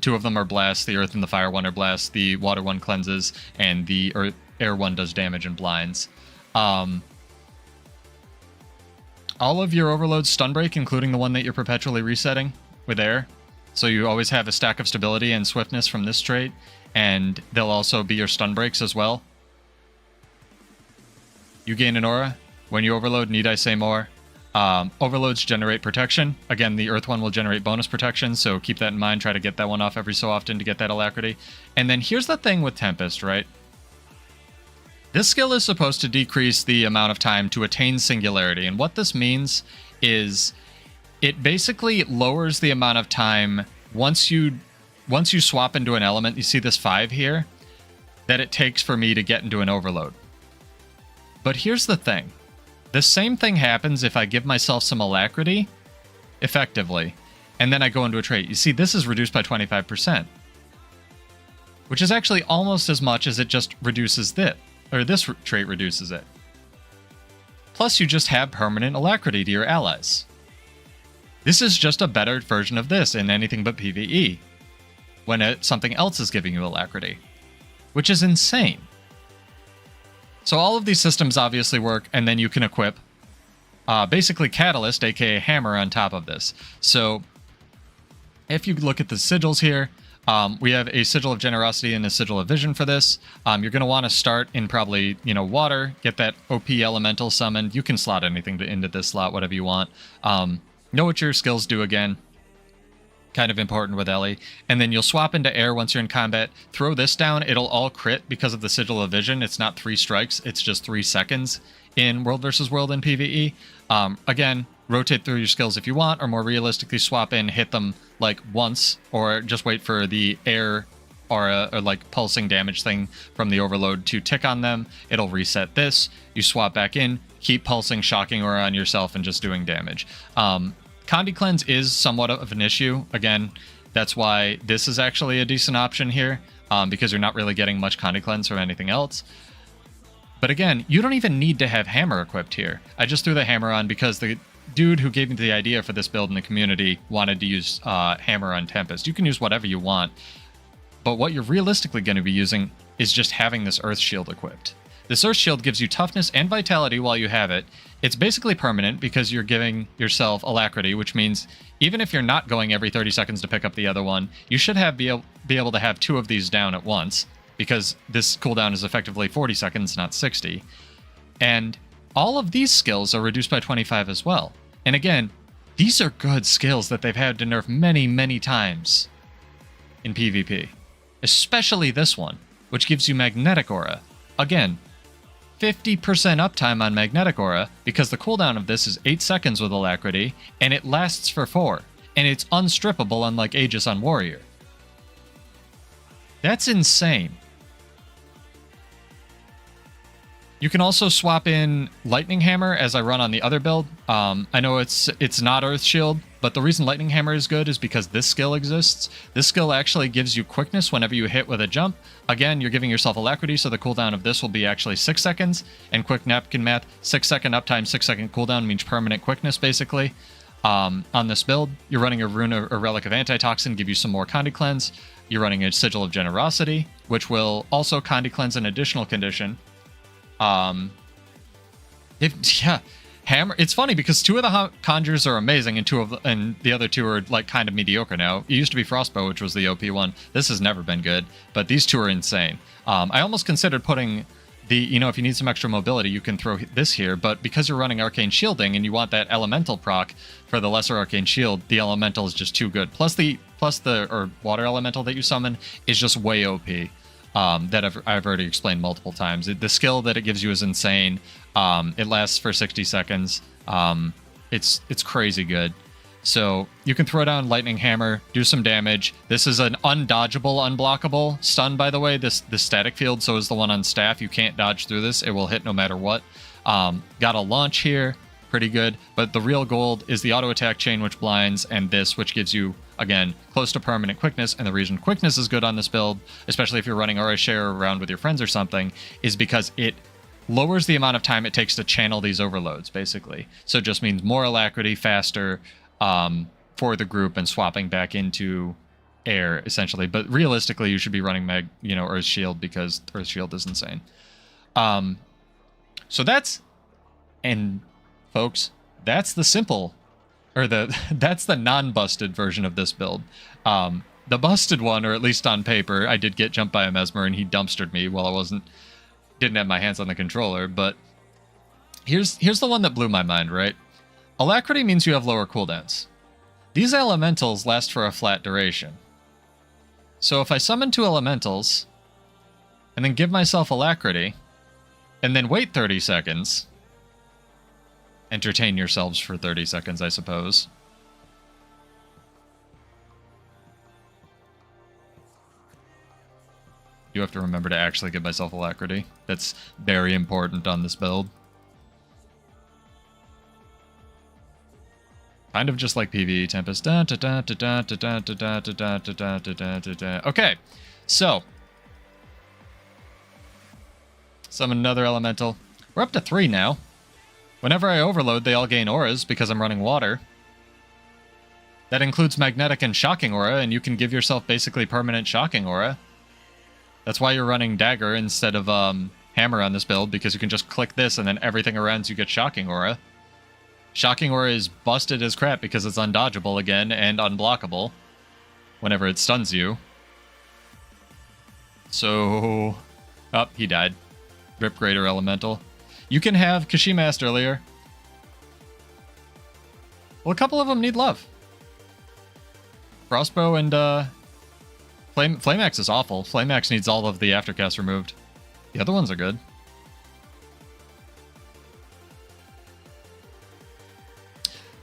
Two of them are blasts. The earth and the fire one are blasts. The water one cleanses, and the air one does damage and blinds. All of your overloads stun break, including the one that you're perpetually resetting with air. So you always have a stack of stability and swiftness from this trait, and they'll also be your stun breaks as well. You gain an aura. When you overload, need I say more? Overloads generate protection. Again, the earth one will generate bonus protection, so keep that in mind. Try to get that one off every so often to get that alacrity. And then here's the thing with Tempest, right? This skill is supposed to decrease the amount of time to attain singularity, and what this means is it basically lowers the amount of time once you swap into an element. You see this 5 here that it takes for me to get into an overload. But here's the thing. The same thing happens if I give myself some alacrity, effectively, and then I go into a trait. You see, this is reduced by 25%, which is actually almost as much as it just reduces this, or this trait reduces it. Plus, you just have permanent alacrity to your allies. This is just a better version of this in anything but PvE, when something else is giving you alacrity, which is insane. So all of these systems obviously work, and then you can equip basically Catalyst, aka Hammer, on top of this. So if you look at the sigils here, we have a Sigil of Generosity and a Sigil of Vision for this. You're going to want to start in probably, water, get that OP elemental summoned. You can slot anything into this slot, whatever you want. Know what your skills do again. Kind of important with Ellie. And then you'll swap into air once you're in combat. Throw this down. It'll all crit because of the Sigil of Vision. It's not 3 strikes. It's just 3 seconds in World versus World in PvE. Again, rotate through your skills if you want, or more realistically swap in, hit them like once, or just wait for the air or like pulsing damage thing from the overload to tick on them. It'll reset this. You swap back in, keep pulsing shocking aura on yourself and just doing damage. Candy Cleanse is somewhat of an issue. Again, that's why this is actually a decent option here, because you're not really getting much Candy Cleanse or anything else. But again, you don't even need to have Hammer equipped here. I just threw the Hammer on because the dude who gave me the idea for this build in the community wanted to use Hammer on Tempest. You can use whatever you want, but what you're realistically going to be using is just having this Earth Shield equipped. This Earth Shield gives you toughness and vitality while you have it. It's basically permanent because you're giving yourself alacrity, which means even if you're not going every 30 seconds to pick up the other one, you should be able to have 2 of these down at once, because this cooldown is effectively 40 seconds, not 60. And all of these skills are reduced by 25 as well. And again, these are good skills that they've had to nerf many, many times in PvP. Especially this one, which gives you magnetic aura. Again, 50% uptime on magnetic aura, because the cooldown of this is 8 seconds with alacrity, and it lasts for 4. And it's unstrippable, unlike Aegis on Warrior. That's insane. You can also swap in Lightning Hammer as I run on the other build. I know it's not Earth Shield, but the reason Lightning Hammer is good is because this skill exists. This skill actually gives you quickness whenever you hit with a jump. Again, you're giving yourself alacrity, so the cooldown of this will be actually 6 seconds. And quick napkin math, 6-second uptime, 6-second cooldown means permanent quickness, basically. On this build, you're running a Rune or Relic of Antitoxin, give you some more Condi Cleanse. You're running a Sigil of Generosity, which will also Condi Cleanse an additional condition. Hammer. It's funny because 2 of the conjures are amazing, and the other 2 are like kind of mediocre now. It used to be Frostbow, which was the OP one. This has never been good, but these 2 are insane. I almost considered putting if you need some extra mobility, you can throw this here, but because you're running Arcane Shielding and you want that Elemental proc for the Lesser Arcane Shield, the Elemental is just too good. Plus the Water Elemental that you summon is just way OP. That I've already explained multiple times. The skill that it gives you is insane. It lasts for 60 seconds. It's crazy good. So you can throw down Lightning Hammer, do some damage. This is an undodgeable, unblockable stun, by the way. This static field, so is the one on staff. You can't dodge through this. It will hit no matter what. Got a launch here. Pretty good. But the real gold is the auto attack chain, which blinds, and this, which gives you, again, close to permanent quickness. And the reason quickness is good on this build, especially if you're running Aura Share around with your friends or something, is because it lowers the amount of time it takes to channel these overloads, basically. So it just means more alacrity, faster for the group, and swapping back into air, essentially. But realistically, you should be running Earth Shield, because Earth Shield is insane. So that's... And folks, that's the simple... that's the non-busted version of this build. The busted one, or at least on paper, I did get jumped by a Mesmer and he dumpstered me while I didn't have my hands on the controller. But here's the one that blew my mind, right? Alacrity means you have lower cooldowns. These elementals last for a flat duration. So if I summon 2 elementals, and then give myself alacrity, and then wait 30 seconds... Entertain yourselves for 30 seconds, I suppose. You have to remember to actually give myself alacrity. That's very important on this build. Kind of just like PvE Tempest. Okay, so summon another elemental. We're up to 3 now. Whenever I overload, they all gain auras because I'm running water. That includes magnetic and shocking aura, and you can give yourself basically permanent shocking aura. That's why you're running dagger instead of hammer on this build, because you can just click this and then everything around you gets shocking aura. Shocking aura is busted as crap because it's undodgeable again and unblockable whenever it stuns you. So... Oh, he died. Rip Greater Elemental. You can have Kashima asked earlier. Well, a couple of them need love. Crossbow and Flame Axe is awful. Flame Axe needs all of the aftercast removed. The other ones are good.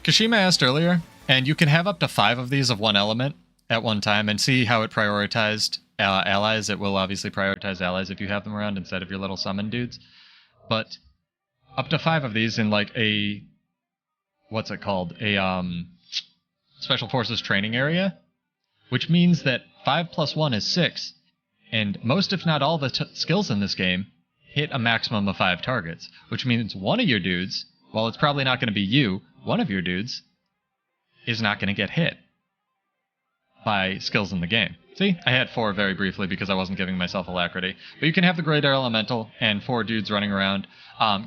Kashima asked earlier, and you can have up to 5 of these of one element at one time and see how it prioritized allies. It will obviously prioritize allies if you have them around instead of your little summon dudes. But up to 5 of these in like a, what's it called? A special forces training area, which means that 5 plus 1 is 6, and most if not all the skills in this game hit a maximum of 5 targets, which means one of your dudes, while it's probably not going to be you, one of your dudes is not going to get hit. by skills in the game. See, I had 4 very briefly because I wasn't giving myself alacrity. But you can have the Greater Elemental and 4 dudes running around.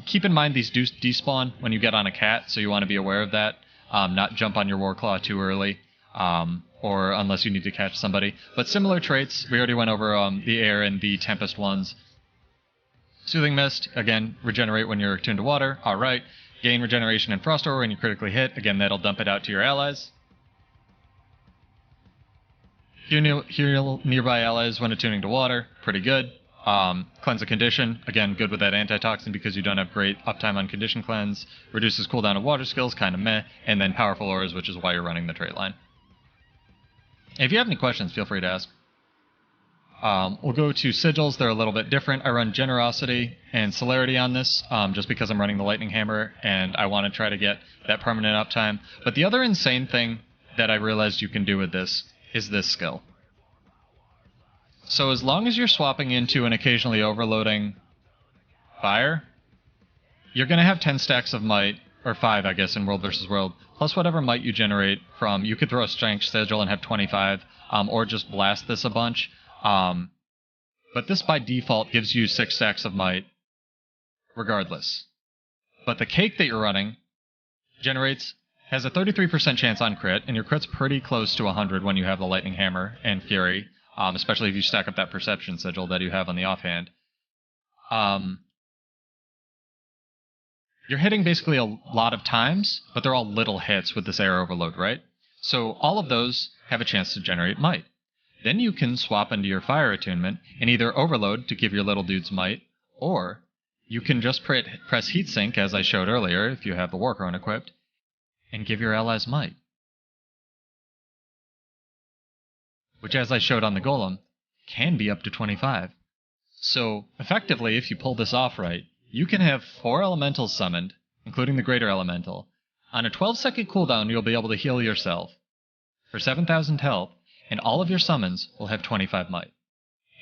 Keep in mind these do despawn when you get on a cat, so you want to be aware of that. Not jump on your Warclaw too early, or unless you need to catch somebody. But similar traits, we already went over the air and the Tempest ones. Soothing Mist, again, regenerate when you're attuned to water. Alright. Gain regeneration and Frost Aura when you critically hit. Again, that'll dump it out to your allies. Heal nearby allies when attuning to water. Pretty good. Cleanse a condition. Again, good with that antitoxin because you don't have great uptime on condition cleanse. Reduces cooldown of water skills, kind of meh. And then powerful auras, which is why you're running the trait line. If you have any questions, feel free to ask. We'll go to sigils. They're a little bit different. I run generosity and celerity on this just because I'm running the lightning hammer and I want to try to get that permanent uptime. But the other insane thing that I realized you can do with this is this skill. So as long as you're swapping into and occasionally overloading fire, you're going to have 10 stacks of might, or 5 I guess in World vs. World, plus whatever might you generate from, you could throw a strength sigil and have 25, or just blast this a bunch. But this by default gives you 6 stacks of might, regardless. But the cake that you're running has a 33% chance on crit, and your crit's pretty close to 100 when you have the Lightning Hammer and Fury, especially if you stack up that Perception Sigil that you have on the offhand. You're hitting basically a lot of times, but they're all little hits with this Air Overload, right? So all of those have a chance to generate might. Then you can swap into your Fire Attunement and either overload to give your little dudes might, or you can just press Heatsink, as I showed earlier, if you have the War Crone equipped, and give your allies might. Which, as I showed on the Golem, can be up to 25. So, effectively, if you pull this off right, you can have 4 elementals summoned, including the Greater Elemental. On a 12-second cooldown, you'll be able to heal yourself for 7,000 health, and all of your summons will have 25 might.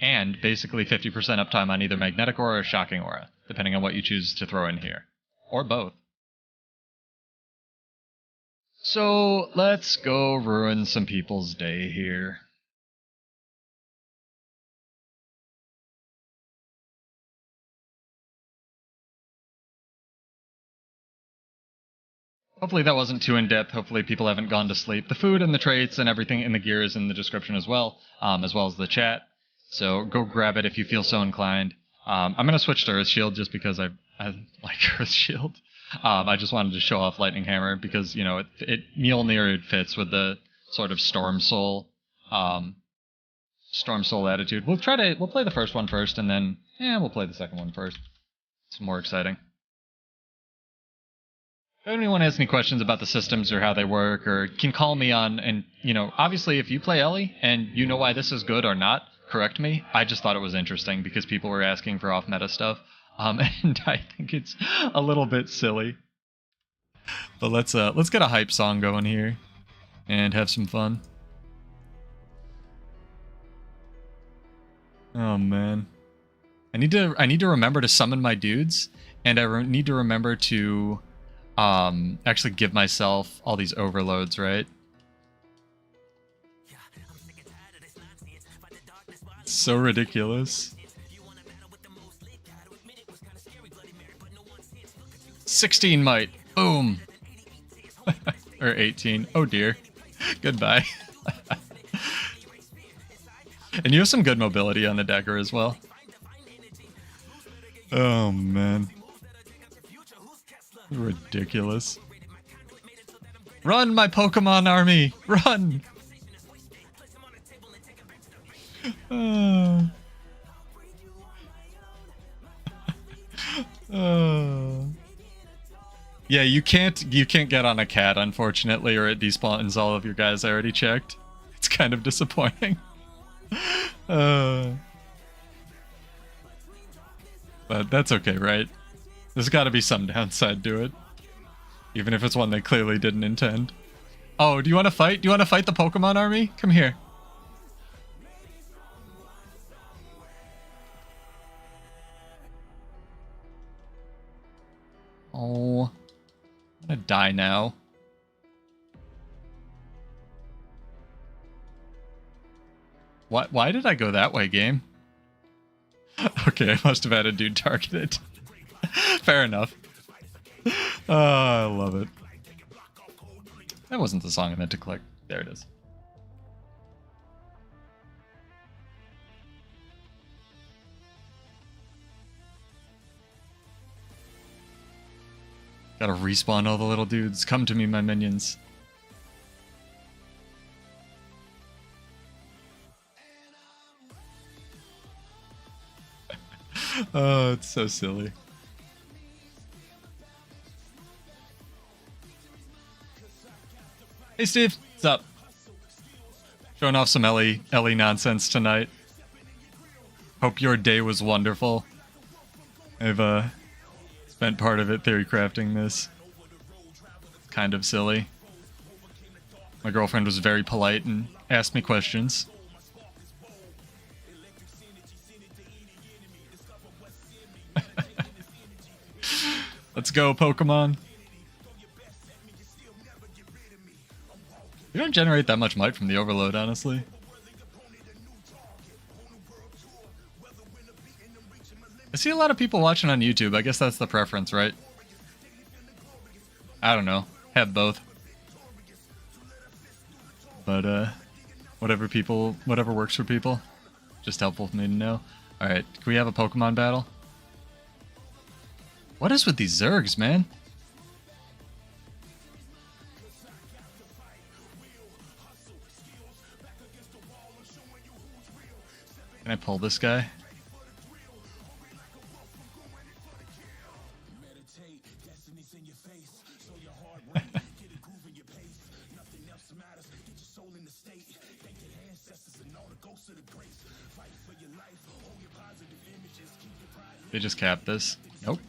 And basically 50% uptime on either Magnetic Aura or Shocking Aura, depending on what you choose to throw in here. Or both. So, let's go ruin some people's day here. Hopefully that wasn't too in-depth. Hopefully people haven't gone to sleep. The food and the traits and everything in the gear is in the description as well as the chat. So go grab it if you feel so inclined. I'm going to switch to Earth Shield just because I like Earth Shield. I just wanted to show off Lightning Hammer because, you know, Mjolnir fits with the sort of Storm Soul attitude. We'll play the first one first and then, we'll play the second one first. It's more exciting. If anyone has any questions about the systems or how they work, or can call me on, and, you know, obviously if you play Ellie and you know why this is good or not, correct me. I just thought it was interesting because people were asking for off-meta stuff, and I think it's a little bit silly. But let's get a hype song going here and have some fun. Oh man, I need to remember to summon my dudes, and I need to remember to actually give myself all these overloads, right? It's so ridiculous. 16 might. Boom. Or 18. Oh dear. Goodbye. And you have some good mobility on the dagger as well. Oh man. Ridiculous. Run, my Pokemon army! Run! Yeah, you can't get on a cat, unfortunately, or it despawns all of your guys. I already checked. It's kind of disappointing. But that's okay, right? There's got to be some downside to it. Even if it's one they clearly didn't intend. Oh, do you want to fight? Do you want to fight the Pokemon army? Come here. Oh. I'm gonna die now. Why did I go that way, game? Okay, I must have had a dude targeted. Fair enough. Oh, I love it. That wasn't the song I meant to click. There it is. Gotta respawn all the little dudes. Come to me, my minions. Oh, it's so silly. Hey, Steve. What's up? Showing off some Ellie nonsense tonight. Hope your day was wonderful. I've spent part of it theory crafting this. Kind of silly. My girlfriend was very polite and asked me questions. Let's go, Pokemon. You don't generate that much might from the overload, honestly. I see a lot of people watching on YouTube. I guess that's the preference, right? I don't know. Have both. But, whatever works for people. Just helpful for me to know. Alright, can we have a Pokemon battle? What is with these Zergs, man? Can I pull this guy? They just capped this. Nope.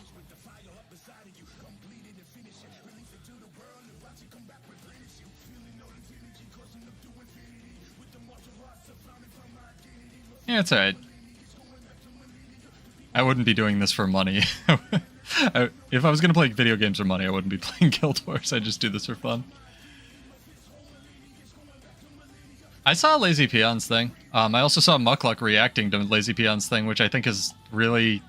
Yeah, it's alright. I wouldn't be doing this for money. If I was going to play video games for money, I wouldn't be playing Guild Wars. I just do this for fun. I saw LazyPeon's thing. I also saw Muckluck reacting to LazyPeon's thing, which I think is really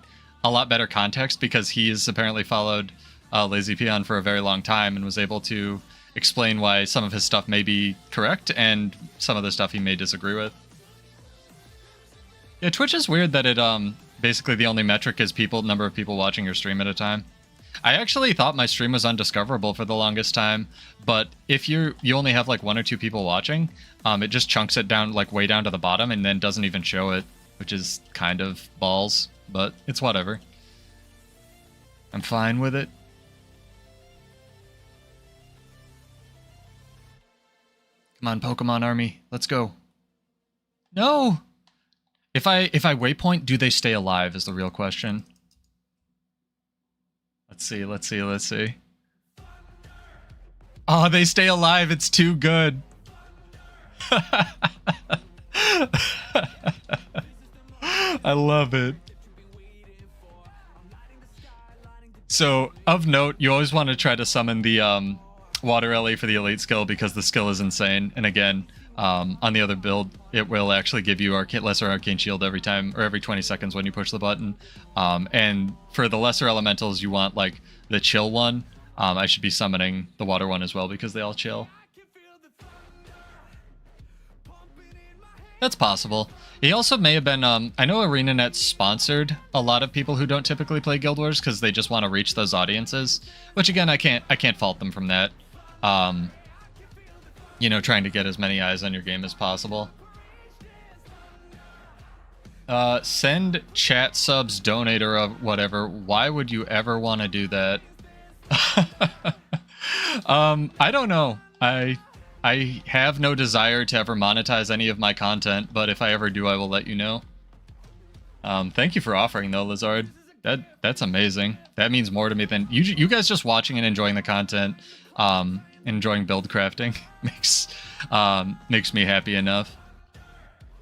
a lot better context because he's apparently followed LazyPeon for a very long time and was able to explain why some of his stuff may be correct and some of the stuff he may disagree with. Yeah, Twitch is weird that it basically the only metric is number of people watching your stream at a time. I actually thought my stream was undiscoverable for the longest time, but if you only have like 1 or 2 people watching, it just chunks it down like way down to the bottom and then doesn't even show it, which is kind of balls, but it's whatever. I'm fine with it. Come on, Pokemon Army, let's go. No! If I waypoint, do they stay alive is the real question. Let's see. Oh, they stay alive. It's too good. I love it. So, of note, you always want to try to summon the Water Ellie for the elite skill because the skill is insane. And again, on the other build, it will actually give you lesser arcane shield every time or every 20 seconds when you push the button. And for the lesser elementals, you want like the chill one. I should be summoning the water one as well because they all chill. That's possible. He also may have been, I know arenanet sponsored a lot of people who don't typically play Guild Wars because they just want to reach those audiences, which again, I can't fault them from that. You know, trying to get as many eyes on your game as possible. Send chat subs, donate, or whatever. Why would you ever want to do that? I don't know. I have no desire to ever monetize any of my content, but if I ever do, I will let you know. Thank you for offering, though, Lizard. That's amazing. That means more to me than you guys just watching and enjoying the content. Enjoying build crafting makes me happy enough.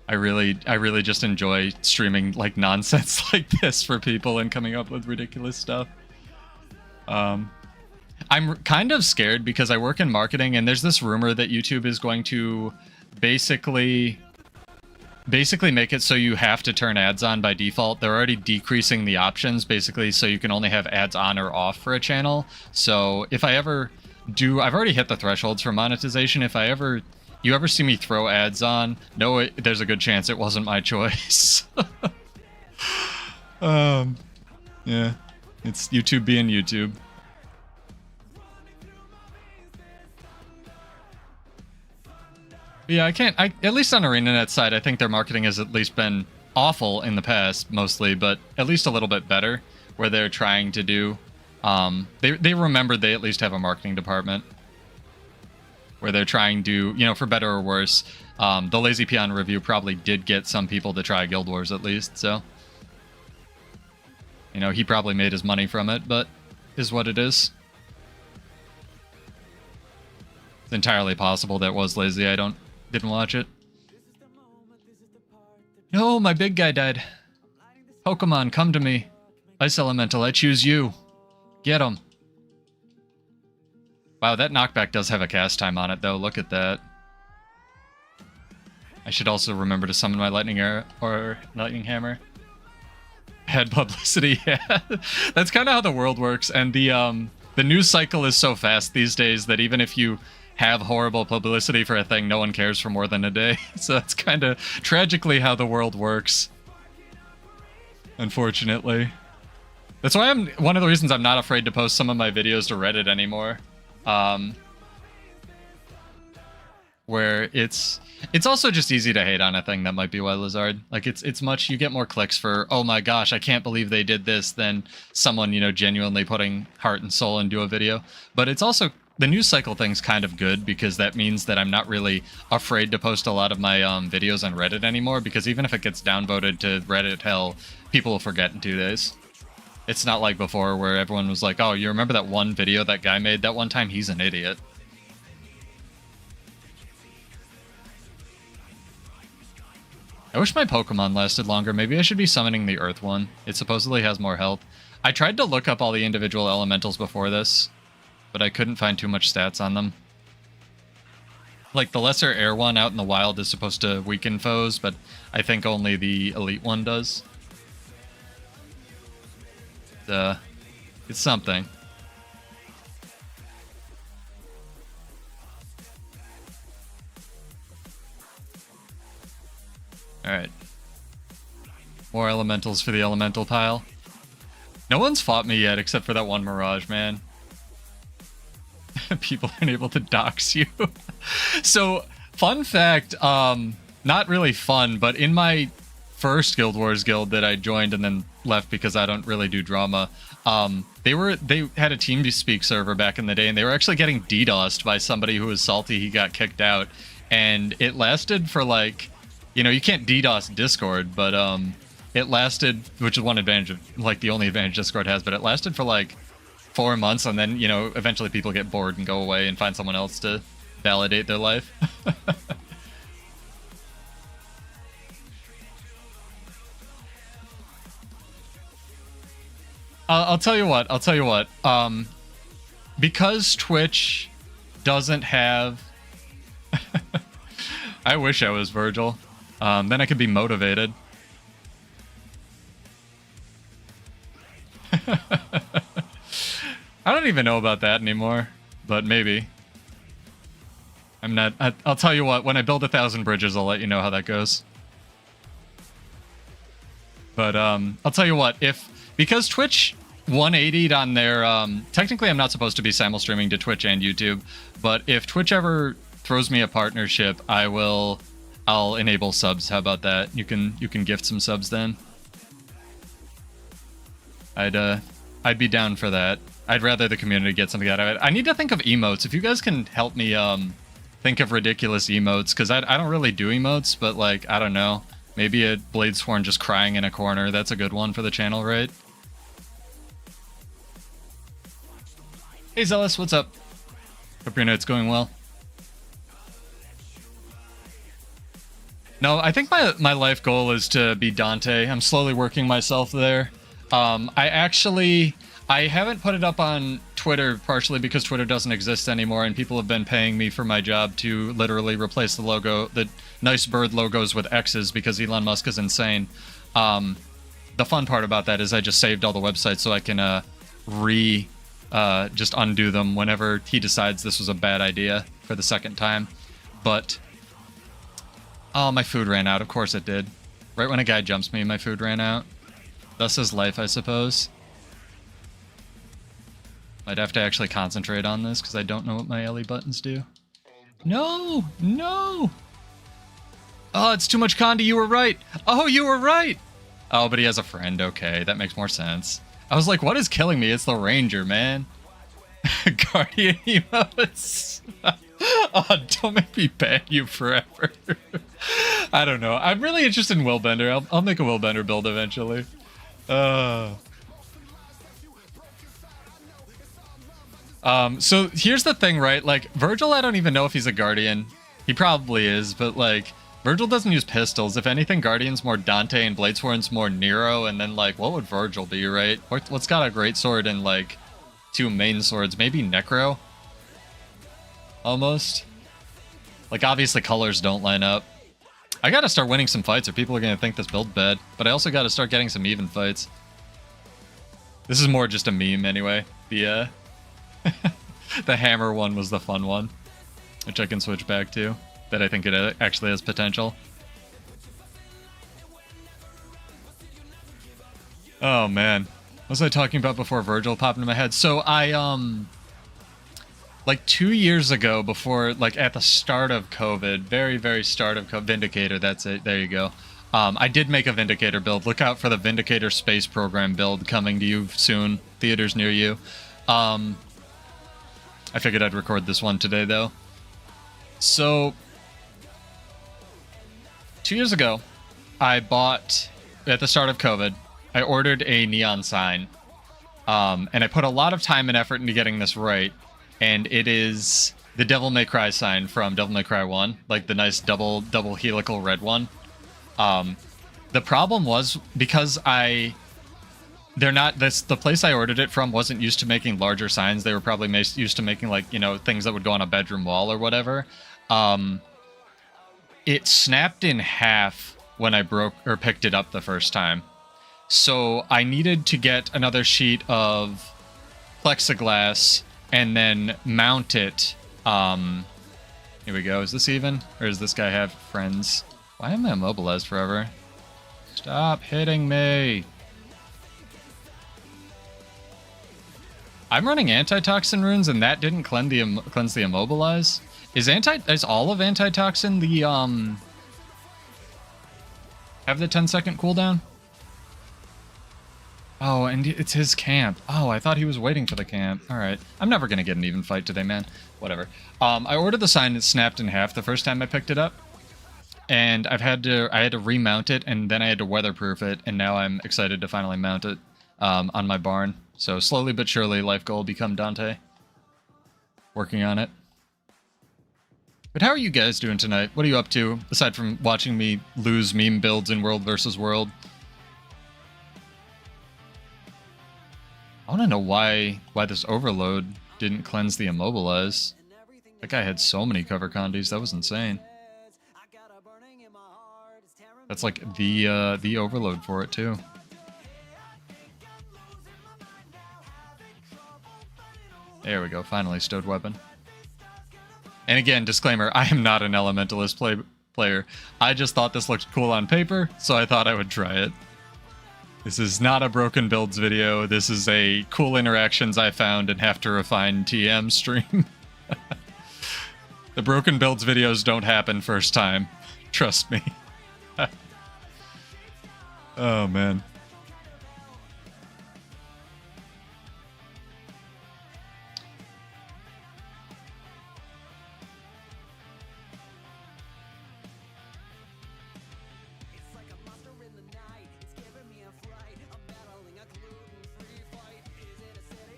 I really just enjoy streaming like nonsense like this for people and coming up with ridiculous stuff. I'm kind of scared because I work in marketing and there's this rumor that YouTube is going to basically basically make it so you have to turn ads on by default. They're already decreasing the options, basically, so you can only have ads on or off for a channel. So if I ever do, I've already hit the thresholds for monetization. If you ever see me throw ads on, there's a good chance it wasn't my choice. Yeah, it's YouTube being YouTube. Yeah, at least on arenanet side, I think their marketing has at least been awful in the past, mostly, but at least a little bit better, where they're trying to do, they remembered they at least have a marketing department, where they're trying to, you know, for better or worse, the thelazypeon review probably did get some people to try Guild Wars at least, so, you know, he probably made his money from it, but is what it is. It's entirely possible that was lazy. Didn't watch it. No, my big guy died. Pokemon, come to me. Ice Elemental, I choose you. Get him. Wow, that knockback does have a cast time on it, though. Look at that. I should also remember to summon my lightning hammer. Bad publicity, yeah. That's kind of how the world works, and the news cycle is so fast these days that even if you have horrible publicity for a thing, no one cares for more than a day. So that's kind of tragically how the world works. Unfortunately. That's why one of the reasons I'm not afraid to post some of my videos to Reddit anymore. Where it's also just easy to hate on a thing that might be why Lizard. Like you get more clicks for, oh my gosh, I can't believe they did this, than someone, you know, genuinely putting heart and soul into a video. But it's also, the news cycle thing's kind of good, because that means that I'm not really afraid to post a lot of my videos on Reddit anymore, because even if it gets downvoted to Reddit hell, people will forget in 2 days. It's not like before where everyone was like, oh, you remember that one video that guy made that one time? He's an idiot. I wish my Pokemon lasted longer. Maybe I should be summoning the Earth one. It supposedly has more health. I tried to look up all the individual elementals before this, but I couldn't find too much stats on them. Like, the lesser air one out in the wild is supposed to weaken foes, but I think only the elite one does. It's something. Alright. More elementals for the elemental pile. No one's fought me yet except for that one Mirage, man. People aren't able to dox you. So, fun fact, not really fun, but in my first Guild Wars guild that I joined and then left because I don't really do drama, they had a TeamSpeak server back in the day, and they were actually getting DDoSed by somebody who was salty he got kicked out, and it lasted for like, you know, you can't DDoS Discord, but it lasted, which is one advantage of, like, the only advantage Discord has, but it lasted for like 4 months, and then, you know, eventually people get bored and go away and find someone else to validate their life. I'll tell you what. Because Twitch doesn't have... I wish I was Virgil. Then I could be motivated. I don't even know about that anymore, but maybe. I'm not... I'll tell you what, when I build 1,000 bridges, I'll let you know how that goes. But, I'll tell you what, because Twitch 180'd on their... technically, I'm not supposed to be simul-streaming to Twitch and YouTube, but if Twitch ever throws me a partnership, I'll enable subs. How about that? You can gift some subs then. I'd be down for that. I'd rather the community get something out of it. I need to think of emotes. If you guys can help me think of ridiculous emotes, because I don't really do emotes, but, like, I don't know. Maybe a Bladesworn just crying in a corner. That's a good one for the channel, right? Hey Zealous, what's up? Hope your night's going well. No, I think my life goal is to be Dante. I'm slowly working myself there. I haven't put it up on Twitter, partially because Twitter doesn't exist anymore, and people have been paying me for my job to literally replace the logo, the nice bird logos with X's because Elon Musk is insane. The fun part about that is I just saved all the websites so I can just undo them whenever he decides this was a bad idea for the second time. But oh, my food ran out. Of course it did. Right when a guy jumps me, my food ran out. Thus is life, I suppose. I'd have to actually concentrate on this because I don't know what my LE buttons do. No! No! Oh, it's too much Condi. You were right. Oh, you were right. Oh, but he has a friend. Okay, that makes more sense. I was like, what is killing me? It's the Ranger, man. Guardian emotes. Oh, don't make me ban you forever. I don't know. I'm really interested in Willbender. I'll make a Willbender build eventually. So here's the thing, right? Like, Virgil, I don't even know if he's a Guardian. He probably is, but like, Virgil doesn't use pistols. If anything, Guardian's more Dante and Bladesworn's more Nero, and then like, what would Virgil be, right? What's got a great sword and like 2 main swords? Maybe Necro? Almost. Like, obviously colors don't line up. I gotta start winning some fights or people are gonna think this build's bad, but I also gotta start getting some even fights. This is more just a meme anyway. The the hammer one was the fun one, which I can switch back to, that I think it actually has potential. Oh man, what was I talking about before Virgil popped into my head? So I like 2 years ago, before, like at the start of COVID, very start of COVID, Vindicator, that's it, there you go. I did make a Vindicator build. Look out for the Vindicator space program build coming to you soon, theaters near you. I figured I'd record this one today though. So 2 years ago, I bought, at the start of COVID, I ordered a neon sign. And I put a lot of time and effort into getting this right. And it is the Devil May Cry sign from Devil May Cry 1, like the nice double helical red one. The problem was, because the place I ordered it from wasn't used to making larger signs. They were probably used to making, like, you know, things that would go on a bedroom wall or whatever. It snapped in half when I picked it up the first time. So I needed to get another sheet of plexiglass and then mount it. Here we go. Is this even? Or does this guy have friends? Why am I immobilized forever? Stop hitting me. I'm running antitoxin runes and that didn't cleanse the immobilize? Is all of antitoxin the have the 10-second cooldown? Oh, and it's his camp. Oh, I thought he was waiting for the camp. All right. I'm never going to get an even fight today, man. Whatever. I ordered the sign. It snapped in half the first time I picked it up. And I had to remount it, and then I had to weatherproof it, and now I'm excited to finally mount it on my barn. So slowly but surely, life goal, become Dante. Working on it. But how are you guys doing tonight? What are you up to, aside from watching me lose meme builds in World vs. World? I want to know why this overload didn't cleanse the immobilize. That guy had so many cover condis, that was insane. That's like the overload for it too. There we go, finally stowed weapon. And again, disclaimer, I am not an elementalist player. I just thought this looked cool on paper, so I thought I would try it. This is not a broken builds video. This is a cool interactions I found and have to refine TM stream. The broken builds videos don't happen first time. Trust me. Oh, man.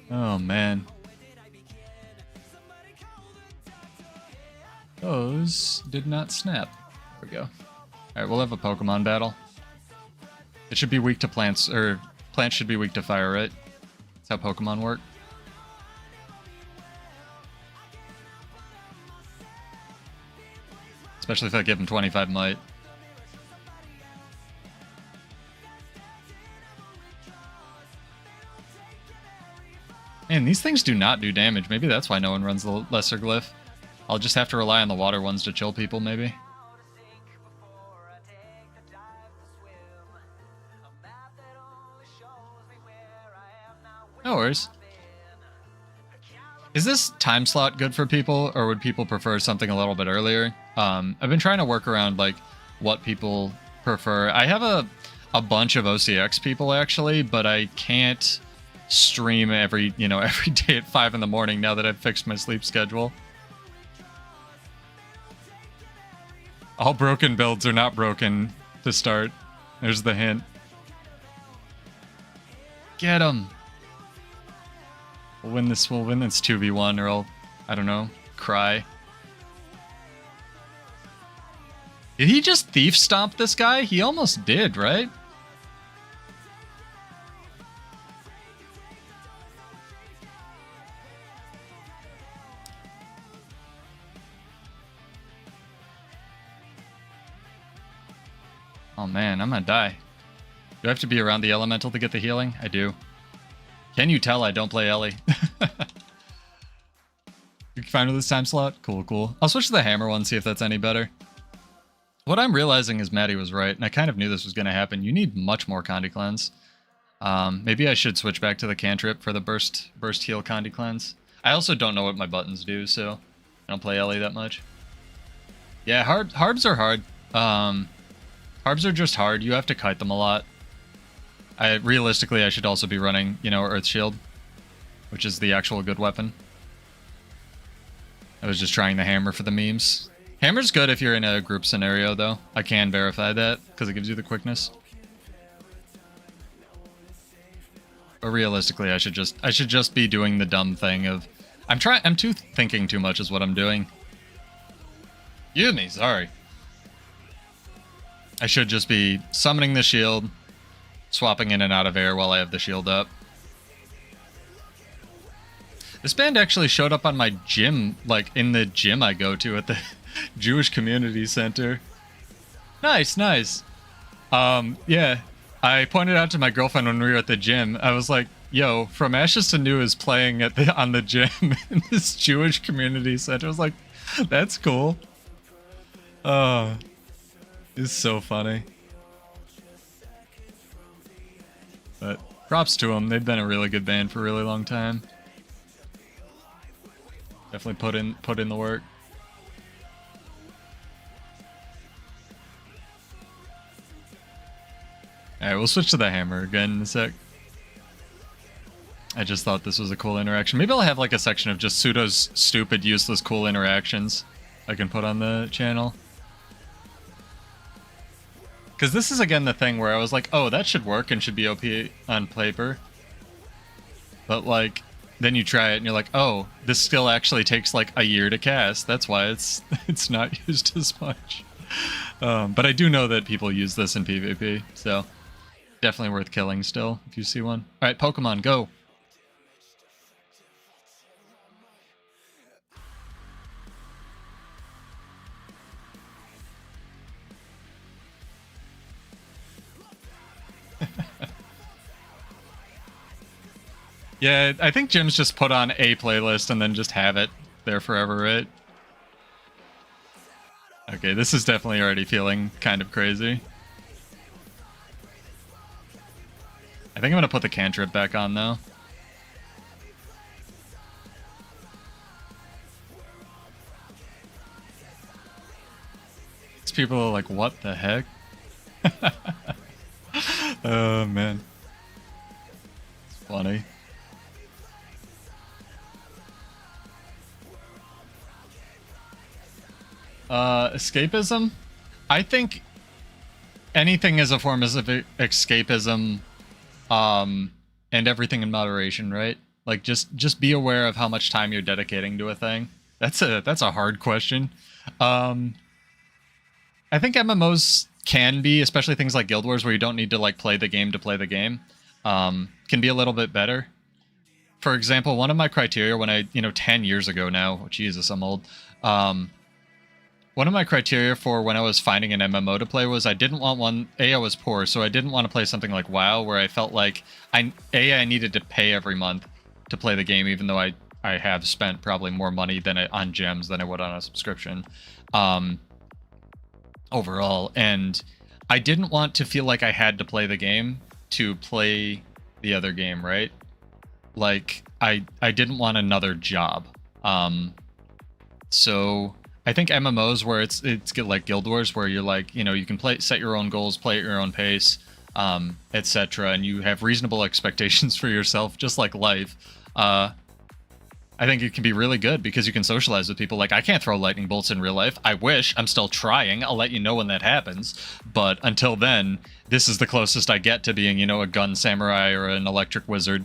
Oh, man. Those did not snap. There we go. Alright, we'll have a Pokemon battle. It should be weak to plants, or plants should be weak to fire, right? That's how Pokemon work. Especially if I give him 25 might. Man, these things do not do damage. Maybe that's why no one runs the lesser glyph. I'll just have to rely on the water ones to chill people, maybe. No worries. Is this time slot good for people, or would people prefer something a little bit earlier? I've been trying to work around like what people prefer. I have a bunch of OCX people actually, but I can't stream every day at 5 in the morning now that I've fixed my sleep schedule. All broken builds are not broken to start. There's the hint. Get him. We'll win this 2v1, or I'll, I don't know, cry. Did he just thief stomp this guy? He almost did, right? Oh man, I'm gonna die. Do I have to be around the elemental to get the healing? I do. Can you tell I don't play Ellie? You fine with this time slot? Cool, cool. I'll switch to the hammer one, see if that's any better. What I'm realizing is Maddie was right, and I kind of knew this was going to happen. You need much more Condi Cleanse. Maybe I should switch back to the cantrip for the burst heal Condi Cleanse. I also don't know what my buttons do, so I don't play Ellie that much. Yeah, harbs are hard. Harbs are just hard. You have to kite them a lot. Realistically, I should also be running, Earth Shield, which is the actual good weapon. I was just trying the hammer for the memes. Hammer's good if you're in a group scenario, though. I can verify that, because it gives you the quickness. But realistically, I should just be doing the dumb thing of... I'm thinking too much is what I'm doing. Excuse me, sorry. I should just be summoning the shield, swapping in and out of air while I have the shield up. This band actually showed up on my gym, like in the gym I go to at the Jewish Community Center. Nice, nice. Yeah, I pointed out to my girlfriend when we were at the gym. I was like, yo, From Ashes to New is playing on the gym in this Jewish Community Center. I was like, that's cool. It's so funny. But props to them. They've been a really good band for a really long time. Definitely put in the work. Alright, we'll switch to the hammer again in a sec. I just thought this was a cool interaction. Maybe I'll have like a section of just Pseudo's stupid, useless, cool interactions I can put on the channel. Because this is again the thing where I was like, oh, that should work and should be OP on paper. But like, then you try it and you're like, oh, this skill actually takes like a year to cast. That's why it's not used as much. But I do know that people use this in PvP, so definitely worth killing still if you see one. All right, Pokemon, go. Yeah, I think Jim's just put on a playlist and then just have it there forever, right? Okay, this is definitely already feeling kind of crazy. I think I'm gonna put the cantrip back on, though. These people are like, what the heck? Oh, man. It's funny. Escapism? I think anything is a form of escapism, and everything in moderation, right? Like, just be aware of how much time you're dedicating to a thing. That's a hard question. I think MMOs can be, especially things like Guild Wars, where you don't need to like play the game to play the game, can be a little bit better. For example, one of my criteria when I, 10 years ago now, Jesus, I'm old, one of my criteria for when I was finding an MMO to play was I didn't want one. I was poor, so I didn't want to play something like WoW, where I felt like I needed to pay every month to play the game, even though I have spent probably more money than on gems than I would on a subscription, overall. And I didn't want to feel like I had to play the game to play the other game, right? Like I didn't want another job. So I think MMOs where it's like Guild Wars, where you're like, you know, you can set your own goals, play at your own pace, etc., and you have reasonable expectations for yourself, just like life. I think it can be really good because you can socialize with people. Like, I can't throw lightning bolts in real life. I wish. I'm still trying. I'll let you know when that happens. But until then, this is the closest I get to being, you know, a gun samurai or an electric wizard.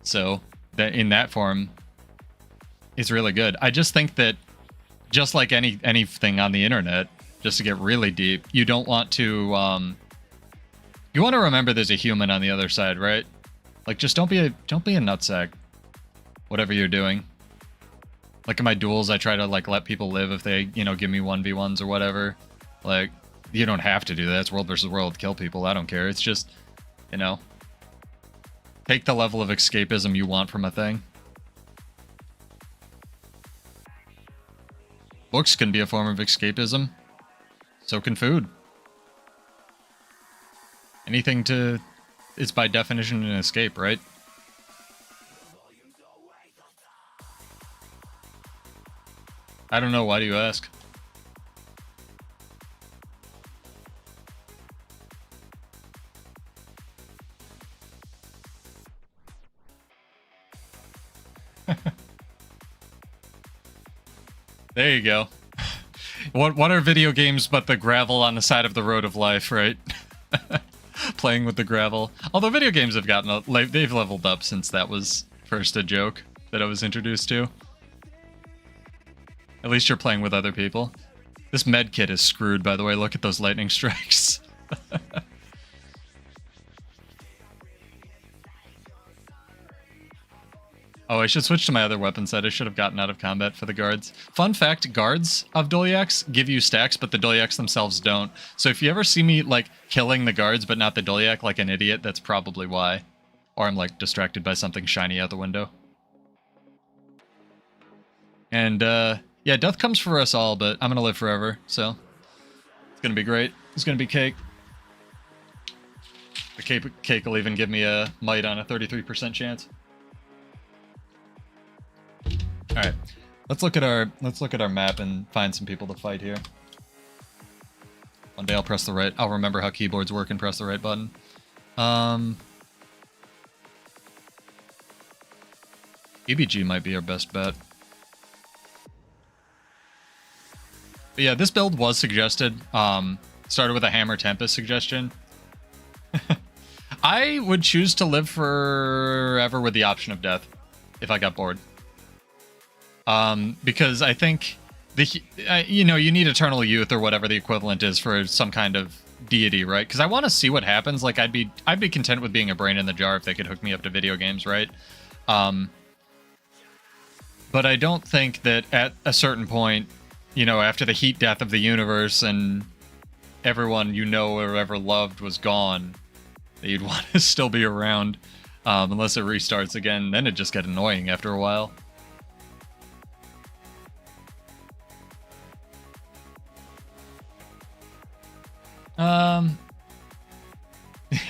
So that in that form, it's really good. I just think that, just like anything on the internet, just to get really deep, you don't want to, you want to remember there's a human on the other side, right? Like, just don't be a nutsack, whatever you're doing. Like in my duels, I try to like let people live if they, you know, give me 1v1s or whatever. Like, you don't have to do that. It's world versus world. Kill people. I don't care. It's just, you know, take the level of escapism you want from a thing. Books can be a form of escapism. So can food. Anything it's by definition an escape, right? I don't know. Why do you ask? There you go. What are video games but the gravel on the side of the road of life, right? Playing with the gravel. Although video games have they've leveled up since that was first a joke that I was introduced to. At least you're playing with other people. This med kit is screwed, by the way. Look at those lightning strikes. Oh, I should switch to my other weapon set. I should have gotten out of combat for the guards. Fun fact, guards of Doliacs give you stacks, but the Doliacs themselves don't. So if you ever see me, like, killing the guards but not the Doliac like an idiot, that's probably why. Or I'm, like, distracted by something shiny out the window. And, yeah, death comes for us all, but I'm gonna live forever, so it's gonna be great. It's gonna be cake. The cake will even give me a might on a 33% chance. All right, let's look at our map and find some people to fight here. One day I'll press the right. I'll remember how keyboards work and press the right button. EBG might be our best bet. But yeah, this build was suggested. Started with a Hammer Tempest suggestion. I would choose to live forever with the option of death if I got bored. Because I think you know, you need eternal youth or whatever the equivalent is for some kind of deity, right? Because I want to see what happens. Like, I'd be content with being a brain in the jar if they could hook me up to video games, right? But I don't think that at a certain point, you know, after the heat death of the universe and everyone you know or ever loved was gone, that you'd want to still be around, unless it restarts again. Then it'd just get annoying after a while.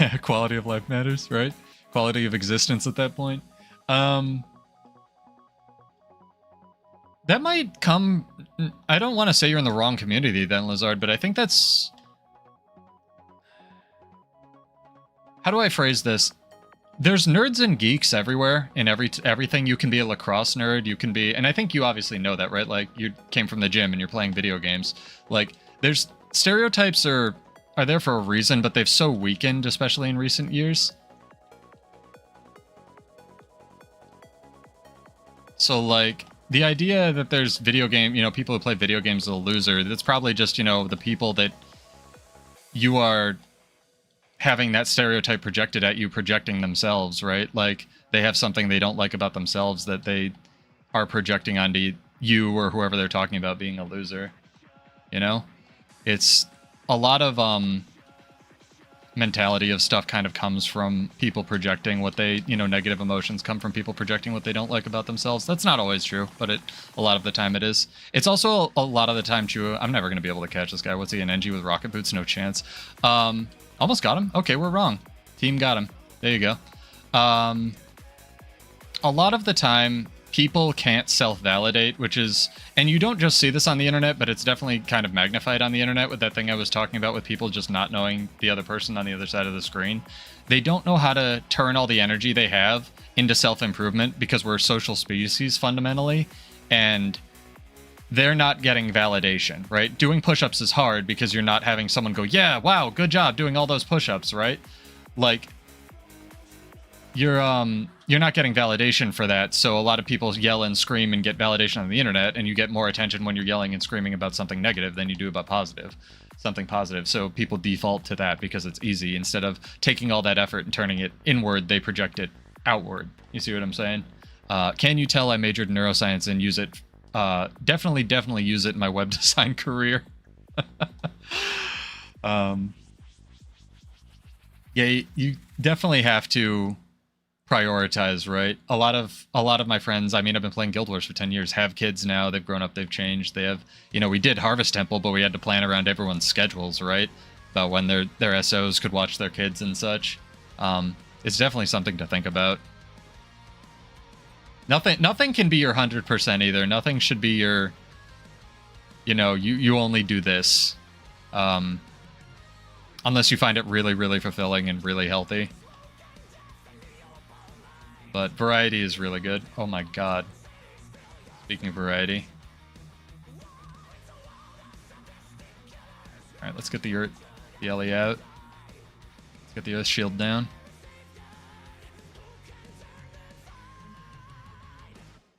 Yeah, quality of life matters, right? Quality of existence at that point. That might come... I don't want to say you're in the wrong community then, Lazard, but I think that's... How do I phrase this? There's nerds and geeks everywhere in everything. You can be a lacrosse nerd, you can be... And I think you obviously know that, right? Like, you came from the gym and you're playing video games. Like, there's... Stereotypes are there for a reason, but they've so weakened, especially in recent years. So, like... The idea that there's video game, you know, people who play video games are a loser, that's probably just, you know, the people that you are having that stereotype projected at you, projecting themselves, right? Like, they have something they don't like about themselves that they are projecting onto you or whoever they're talking about being a loser. you know? It's a lot of mentality of stuff kind of comes from people projecting what they, you know, negative emotions come from people projecting what they don't like about themselves. That's not always true, but a lot of the time it is. It's also a lot of the time true. I'm never going to be able to catch this guy. What's he, an NG with rocket boots? No chance. Almost got him. Okay, we're wrong. Team got him. There you go. A lot of the time, people can't self-validate, which is, and you don't just see this on the internet, but it's definitely kind of magnified on the internet with that thing I was talking about with people just not knowing the other person on the other side of the screen. They don't know how to turn all the energy they have into self-improvement because we're a social species fundamentally, and they're not getting validation, right? Doing push-ups is hard because you're not having someone go, yeah, wow, good job doing all those push-ups, right? Like, you're not getting validation for that, so a lot of people yell and scream and get validation on the internet, and you get more attention when you're yelling and screaming about something negative than you do about something positive. So people default to that because it's easy. Instead of taking all that effort and turning it inward, they project it outward. You see what I'm saying? Can you tell I majored in neuroscience and use it? Definitely use it in my web design career. Yeah, you definitely have to prioritize, right? A lot of my friends, I mean, I've been playing Guild Wars for 10 years, have kids now, they've grown up, they've changed, they have, you know, we did Harvest Temple, but we had to plan around everyone's schedules, right? About when their SOs could watch their kids and such. It's definitely something to think about. Nothing can be your 100% either. Nothing should be your, you know, you only do this. Unless you find it really, really fulfilling and really healthy. But variety is really good. Oh my god. Speaking of variety. Alright, let's get the Ellie out. Let's get the Earth Shield down.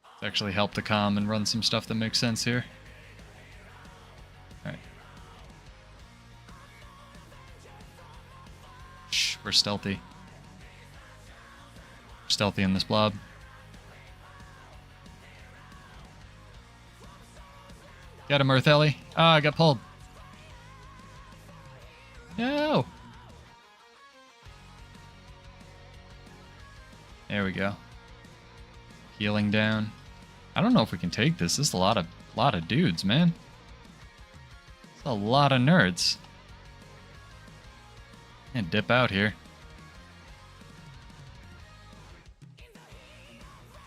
Let's actually help the comm and run some stuff that makes sense here. Alright. Shh, we're stealthy. Stealthy in this blob. Got him, Earth Ellie. Ah, I got pulled. No! There we go. Healing down. I don't know if we can take this. This is a lot of dudes, man. It's a lot of nerds. And dip out here.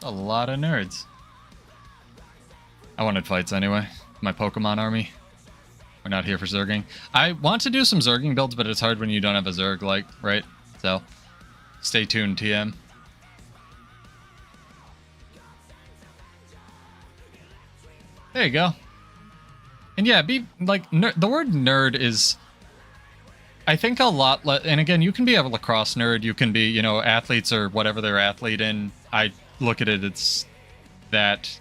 A lot of nerds. I wanted fights anyway. My Pokemon army. We're not here for Zerging. I want to do some Zerging builds, but it's hard when you don't have a Zerg, like, right? So, stay tuned, TM. There you go. And yeah, be like, the word nerd is, I think, a lot, and again, you can be a lacrosse nerd, you can be, you know, athletes or whatever they're athlete in. I look at it, it's that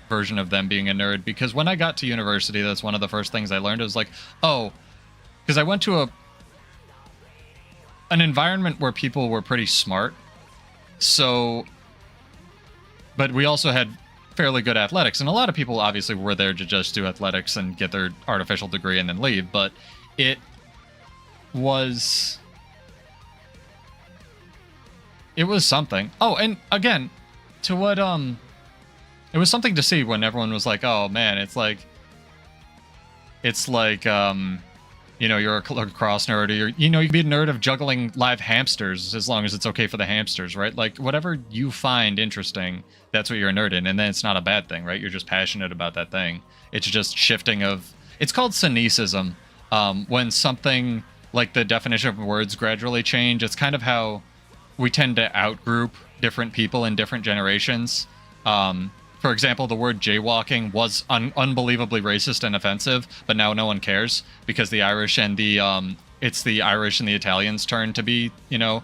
version of them being a nerd, because when I got to university, that's one of the first things I learned. It was like, oh, because I went to an environment where people were pretty smart, so, but we also had fairly good athletics, and a lot of people obviously were there to just do athletics and get their artificial degree and then leave, but it was something. Oh, and again, to what, it was something to see when everyone was like, oh man, it's like, you know, you're a lacrosse nerd, or you know, you can be a nerd of juggling live hamsters as long as it's okay for the hamsters, right? Like, whatever you find interesting, that's what you're a nerd in, and then it's not a bad thing, right? You're just passionate about that thing. It's just shifting of, it's called cynicism. When something, like the definition of words gradually change, it's kind of how we tend to outgroup different people in different generations. For example, the word jaywalking was unbelievably racist and offensive, but now no one cares because the Irish and it's the Irish and the Italians' turn to be, you know,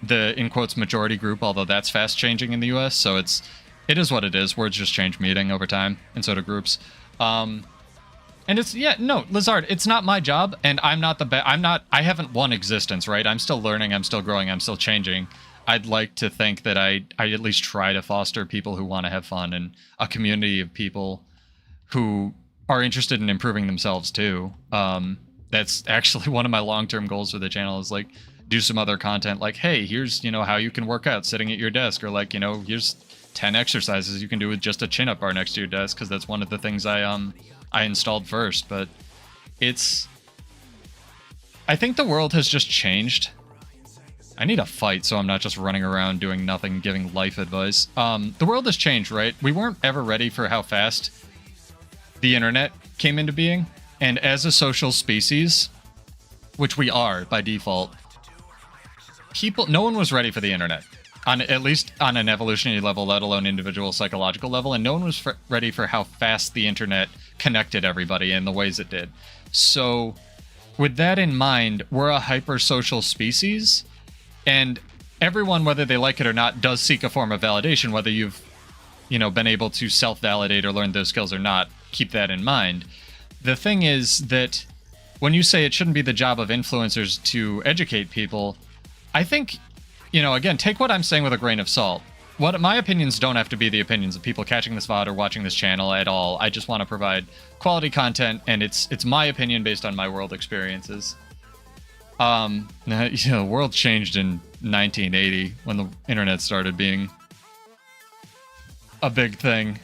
the, in quotes, majority group, although that's fast changing in the US, so it is what it is. Words just change meaning over time, and so do groups. And it's, yeah, no, Lizard, it's not my job, and I'm not I haven't won existence, right? I'm still learning, I'm still growing, I'm still changing. I'd like to think that I at least try to foster people who want to have fun and a community of people who are interested in improving themselves too. That's actually one of my long-term goals for the channel, is like do some other content like, hey, here's, how you can work out sitting at your desk, or like, here's 10 exercises you can do with just a chin-up bar next to your desk, because that's one of the things I installed first. But I think the world has just changed. I need a fight so I'm not just running around doing nothing, giving life advice. The world has changed, right? We weren't ever ready for how fast the internet came into being. And as a social species, which we are by default, no one was ready for the internet, at least on an evolutionary level, let alone individual psychological level. And no one was ready for how fast the internet connected everybody in the ways it did. So with that in mind, we're a hyper-social species, and everyone, whether they like it or not, does seek a form of validation, whether you've, been able to self-validate or learn those skills or not. Keep that in mind. The thing is that when you say it shouldn't be the job of influencers to educate people, I think, again, take what I'm saying with a grain of salt. My opinions don't have to be the opinions of people catching this VOD or watching this channel at all. I just want to provide quality content, and it's my opinion based on my world experiences. The world changed in 1980 when the internet started being a big thing.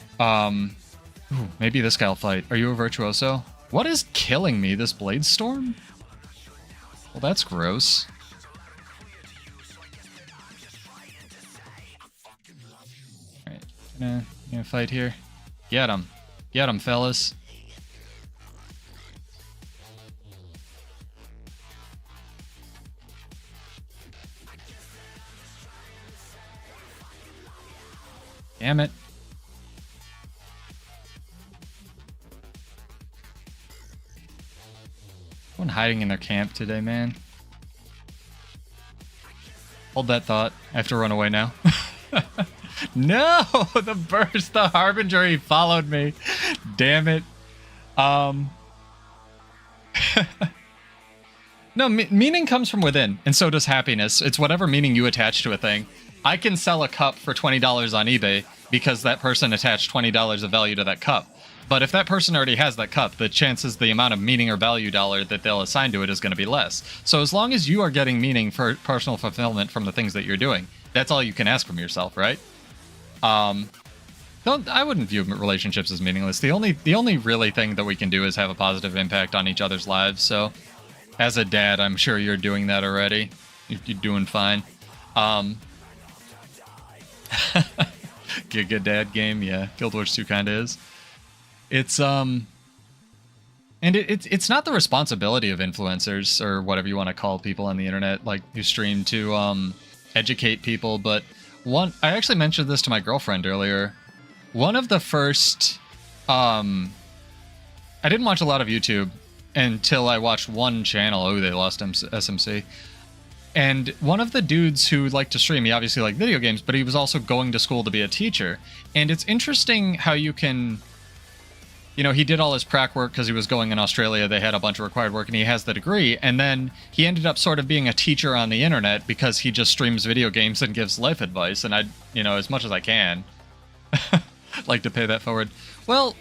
Maybe this guy will fight. Are you a virtuoso? What is killing me? This blade storm? Well, that's gross. Alright, gonna fight here. Get him. Get him, fellas. Damn it. Someone hiding in their camp today, man. Hold that thought. I have to run away now. No! The burst, the harbinger, he followed me. Damn it. No, meaning comes from within, and so does happiness. It's whatever meaning you attach to a thing. I can sell a cup for $20 on eBay because that person attached $20 of value to that cup. But if that person already has that cup, the chances, the amount of meaning or value dollar that they'll assign to it is going to be less. So as long as you are getting meaning for personal fulfillment from the things that you're doing, that's all you can ask from yourself, right? I wouldn't view relationships as meaningless. The only really thing that we can do is have a positive impact on each other's lives. So as a dad, I'm sure you're doing that already. You're doing fine. Giga Dad game, yeah. Guild Wars 2 kind of is. It's and it's not the responsibility of influencers or whatever you want to call people on the internet, like who stream, to educate people. But I actually mentioned this to my girlfriend earlier. One of the first, I didn't watch a lot of YouTube until I watched one channel. Oh, they lost SMC. And one of the dudes who liked to stream, he obviously liked video games, but he was also going to school to be a teacher. And it's interesting how you can, he did all his prac work because he was going in Australia. They had a bunch of required work, and he has the degree. And then he ended up sort of being a teacher on the internet because he just streams video games and gives life advice. And I, as much as I can, like to pay that forward. Well,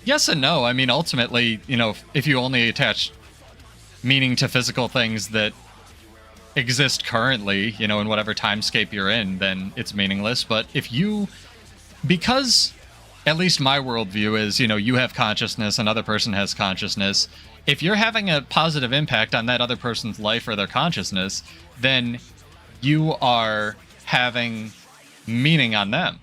yes and no. I mean, ultimately, if you only attach meaning to physical things that exist currently, in whatever timescape you're in, then it's meaningless. But because at least my worldview is, you have consciousness, another person has consciousness. If you're having a positive impact on that other person's life or their consciousness, then you are having meaning on them,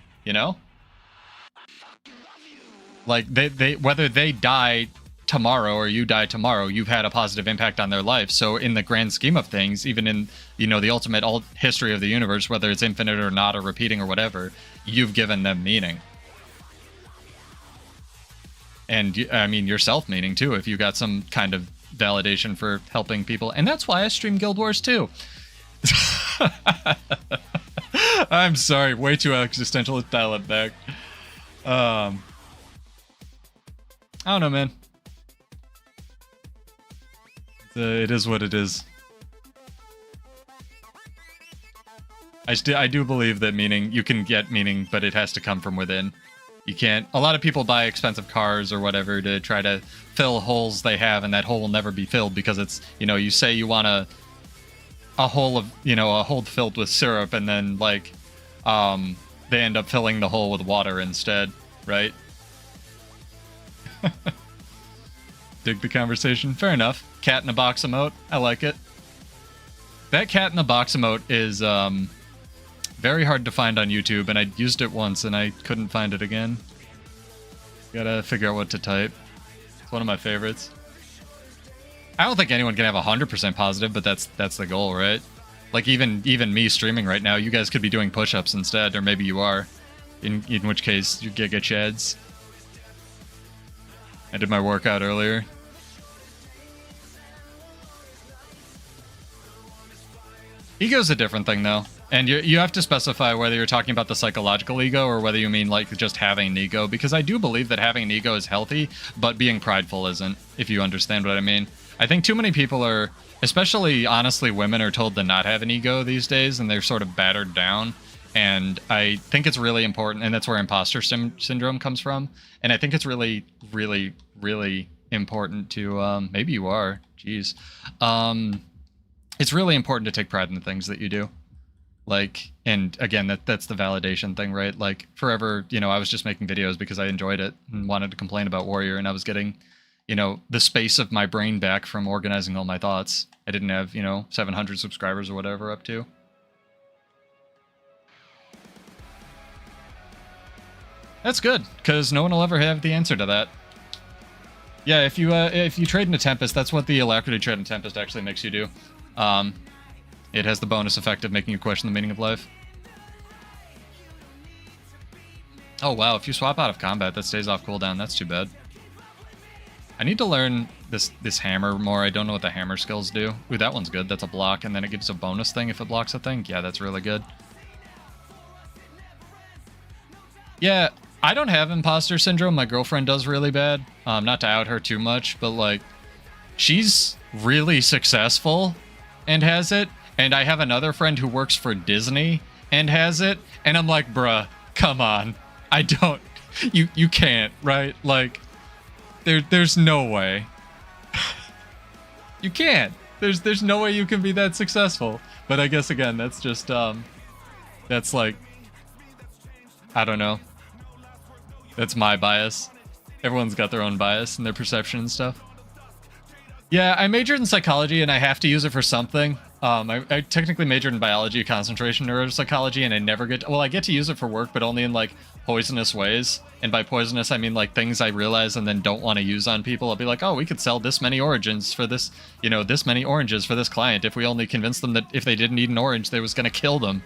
Like, they whether they die tomorrow or you die tomorrow, you've had a positive impact on their life. So in the grand scheme of things, even in, the ultimate history of the universe, whether it's infinite or not, or repeating or whatever, you've given them meaning. And, I mean, yourself meaning, too, if you got some kind of validation for helping people. And that's why I stream Guild Wars, too. I'm sorry, way too existential. Let's dial it back. I don't know, man. It is what it is. I do believe that you can get meaning, but it has to come from within. You can't. A lot of people buy expensive cars or whatever to try to fill holes they have, and that hole will never be filled because it's, you know, you say you want a hole of, you know, a hole filled with syrup, and then like they end up filling the hole with water instead, right? Dig the conversation. Fair enough. Cat in a box emote. I like it. That cat in a box emote is very hard to find on YouTube, and I used it once and I couldn't find it again. Gotta figure out what to type. It's one of my favorites. I don't think anyone can have 100% positive, but that's the goal, right? Like even me streaming right now, you guys could be doing push-ups instead, or maybe you are. In which case, you get chads. I did my workout earlier. Ego's a different thing, though. And you have to specify whether you're talking about the psychological ego or whether you mean like just having an ego, because I do believe that having an ego is healthy, but being prideful isn't, if you understand what I mean. I think too many people are, especially honestly women, are told to not have an ego these days, and they're sort of battered down. And I think it's really important, and that's where imposter syndrome comes from. And I think it's really, really, really important to, maybe you are, jeez. It's really important to take pride in the things that you do. Like, and again, that's the validation thing, right? Like, forever, you know, I was just making videos because I enjoyed it and wanted to complain about Warrior, and I was getting, you know, the space of my brain back from organizing all my thoughts. I didn't have, you know, 700 subscribers or whatever up to. That's good, because no one will ever have the answer to that. Yeah, if you trade in a Tempest, that's what the Alacrity trade in Tempest actually makes you do. It has the bonus effect of making you question the meaning of life. Oh wow, if you swap out of combat, that stays off cooldown. That's too bad. I need to learn this hammer more. I don't know what the hammer skills do. Ooh, that one's good. That's a block, and then it gives a bonus thing if it blocks a thing. Yeah, that's really good. Yeah, I don't have imposter syndrome. My girlfriend does really bad. Not to out her too much, but like, she's really successful and has it. And I have another friend who works for Disney and has it. And I'm like, bruh, come on. I don't, you can't, right? Like, there's no way. You can't. There's no way you can be that successful. But I guess, again, that's just, that's like, I don't know. That's my bias. Everyone's got their own bias and their perception and stuff. Yeah, I majored in psychology and I have to use it for something. I technically majored in biology, concentration, neuropsychology, and I never get... Well, I get to use it for work, but only in, like, poisonous ways. And by poisonous, I mean, like, things I realize and then don't want to use on people. I'll be like, oh, we could sell this many origins for this, you know, this many oranges for this client if we only convinced them that if they didn't eat an orange, they was going to kill them.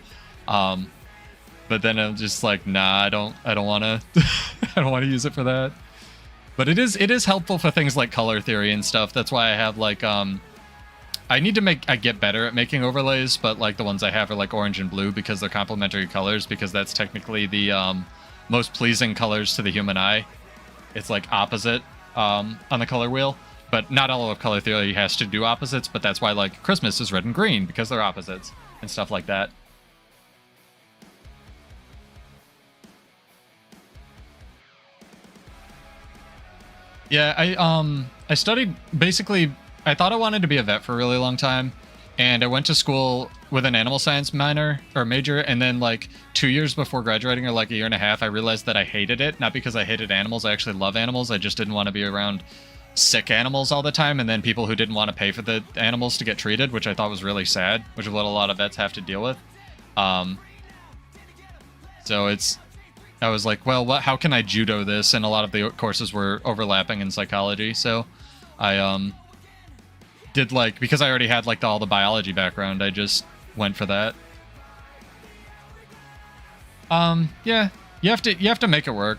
But then I'm just like, nah, I don't want to... I don't want to use it for that. But it is helpful for things like color theory and stuff. That's why I have, like, I need to get better at making overlays, but like the ones I have are like orange and blue because they're complementary colors, because that's technically the most pleasing colors to the human eye. It's like opposite on the color wheel, but not all of color theory has to do opposites, but that's why like Christmas is red and green because they're opposites and stuff like that. Yeah, I studied basically... I thought I wanted to be a vet for a really long time, and I went to school with an animal science minor or major, and then like 2 years before graduating, or like a year and a half, I realized that I hated it. Not because I hated animals, I actually love animals. I just didn't want to be around sick animals all the time, and then people who didn't want to pay for the animals to get treated, which I thought was really sad, which is what a lot of vets have to deal with. So I was like, well, how can I judo this? And a lot of the courses were overlapping in psychology, so I did like, because I already had like all the biology background, I just went for that. Yeah, you have to make it work,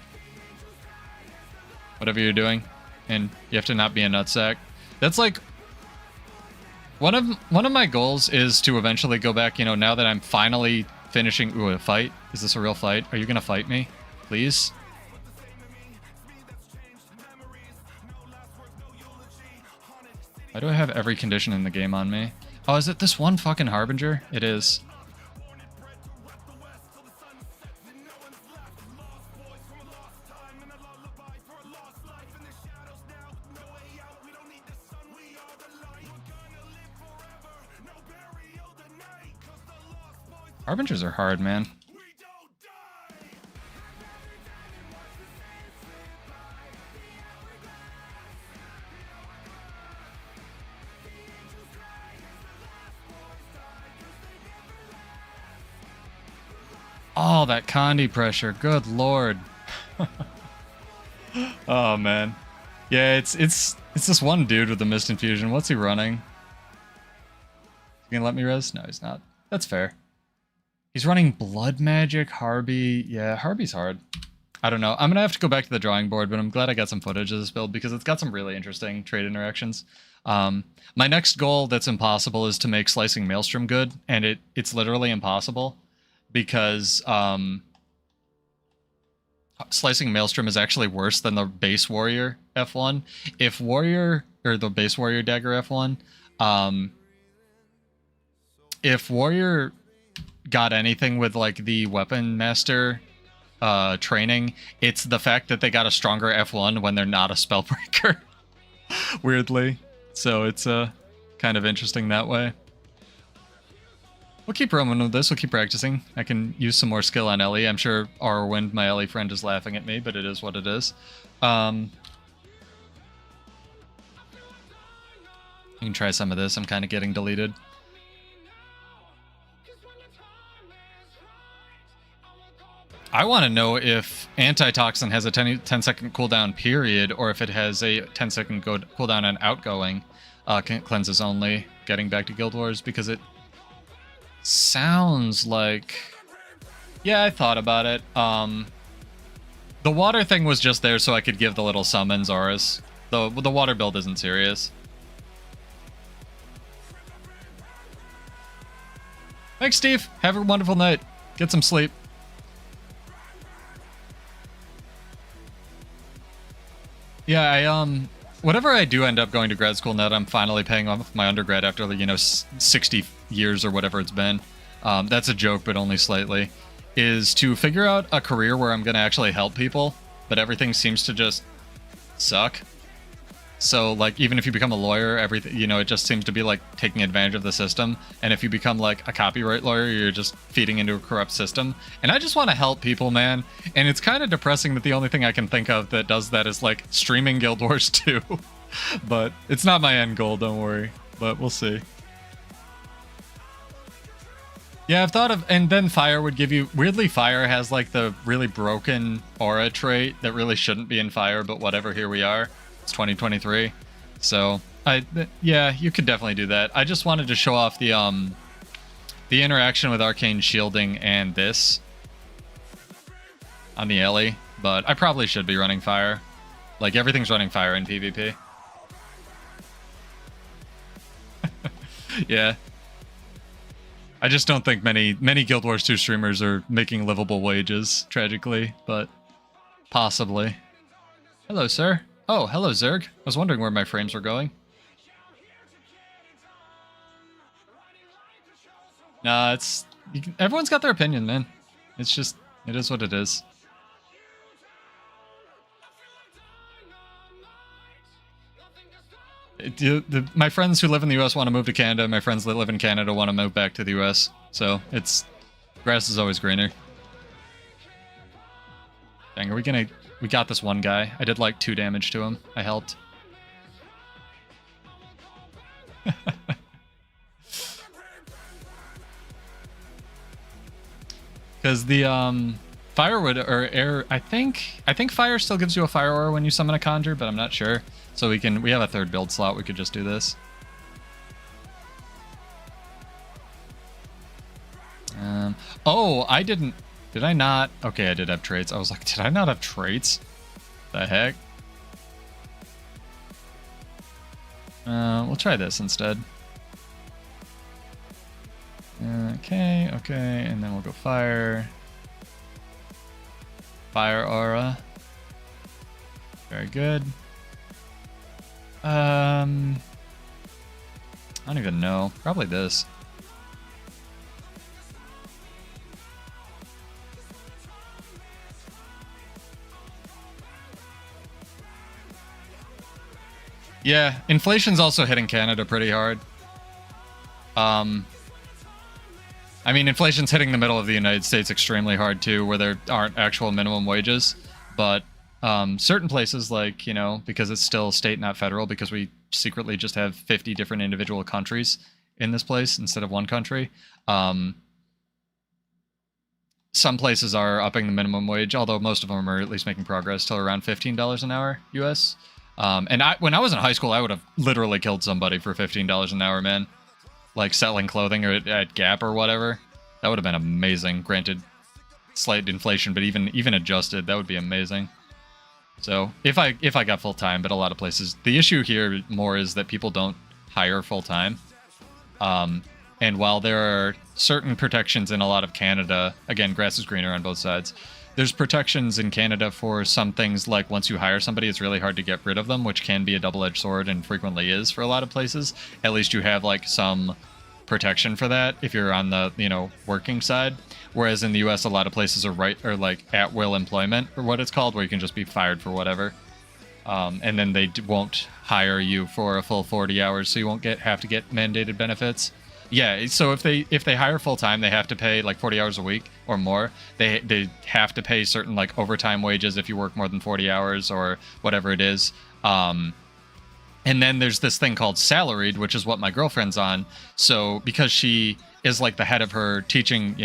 whatever you're doing, and you have to not be a nutsack. That's like one of my goals is to eventually go back, you know, now that I'm finally finishing... Ooh, a fight? Is this a real fight? Are you gonna fight me? Please? Why do I have every condition in the game on me? Oh, is it this one fucking Harbinger? It is. Harbingers are hard, man. Oh, that Condi pressure. Good lord. Oh, man. Yeah, it's this one dude with the Mist Infusion. What's he running? You gonna let me res? No, he's not. That's fair. He's running Blood Magic, Harby. Yeah, Harby's hard. I don't know. I'm gonna have to go back to the drawing board, but I'm glad I got some footage of this build because it's got some really interesting trade interactions. My next goal that's impossible is to make Slicing Maelstrom good, and it's literally impossible because Slicing Maelstrom is actually worse than the base Warrior F1. If Warrior, or the base Warrior Dagger F1, if Warrior got anything with like the Weapon Master training, it's the fact that they got a stronger F1 when they're not a Spellbreaker. Weirdly. So it's kind of interesting that way. We'll keep rolling with this. We'll keep practicing. I can use some more skill on Ellie. I'm sure Arwind, my Ellie friend, is laughing at me, but it is what it is. You can try some of this. I'm kind of getting deleted. I want to know if Antitoxin has a 10-second cooldown period, or if it has a 10-second cooldown on outgoing cleanses only, getting back to Guild Wars, because it sounds like... Yeah, I thought about it. The water thing was just there so I could give the little summons auras. The water build isn't serious. Thanks, Steve. Have a wonderful night. Get some sleep. Yeah, whatever I do end up going to grad school now that I'm finally paying off my undergrad after, 60 years or whatever it's been. That's a joke, but only slightly. Is to figure out a career where I'm going to actually help people, but everything seems to just suck. So, even if you become a lawyer, everything, it just seems to be, taking advantage of the system. And if you become, a copyright lawyer, you're just feeding into a corrupt system. And I just want to help people, man. And it's kind of depressing that the only thing I can think of that does that is, streaming Guild Wars 2. But it's not my end goal, don't worry. But we'll see. Yeah, I've thought of... And then Fire would give you... Weirdly, Fire has, the really broken aura trait that really shouldn't be in Fire, but whatever, here we are. 2023, so yeah, you could definitely do that. I just wanted to show off the interaction with arcane shielding and this on the Ellie, but I probably should be running Fire. Everything's running Fire in PvP. Yeah, I just don't think many Guild Wars 2 streamers are making livable wages, tragically, but possibly. Hello, sir. Oh, hello, Zerg. I was wondering where my frames were going. Nah, everyone's got their opinion, man. It's just, it is what it is. My friends who live in the US want to move to Canada. My friends that live in Canada want to move back to the US. So, grass is always greener. Dang, are we gonna... We got this one guy. I did 2 damage to him. I helped. Because the firewood or air, I think fire still gives you a fire aura when you summon a conjure, but I'm not sure. So we have a third build slot. We could just do this. Oh, I didn't. Did I not? Okay, I did have traits. I was like, did I not have traits? The heck? We'll try this instead. Okay, and then we'll go fire. Fire aura. Very good. I don't even know. Probably this. Yeah, inflation's also hitting Canada pretty hard. I mean, inflation's hitting the middle of the United States extremely hard too, where there aren't actual minimum wages. But certain places, like, you know, because it's still state, not federal, because we secretly just have 50 different individual countries in this place instead of one country. Some places are upping the minimum wage, although most of them are at least making progress till around $15 an hour US. And when I was in high school, I would have literally killed somebody for $15 an hour, man. Like selling clothing at Gap or whatever. That would have been amazing. Granted, slight inflation, but even adjusted, that would be amazing. So if I got full time, but a lot of places, the issue here more is that people don't hire full time. And while there are certain protections in a lot of Canada, again, grass is greener on both sides. There's protections in Canada for some things, like once you hire somebody, it's really hard to get rid of them, which can be a double-edged sword and frequently is for a lot of places. At least you have like some protection for that if you're on the, you know, working side. Whereas in the US, a lot of places are like at-will employment, or what it's called, where you can just be fired for whatever. And then they won't hire you for a full 40 hours, so you won't have to get mandated benefits. Yeah, so if they hire full time, they have to pay like 40 hours a week or more. They have to pay certain like overtime wages if you work more than 40 hours or whatever it is. And then there's this thing called salaried, which is what my girlfriend's on. So because she is like the head of her teaching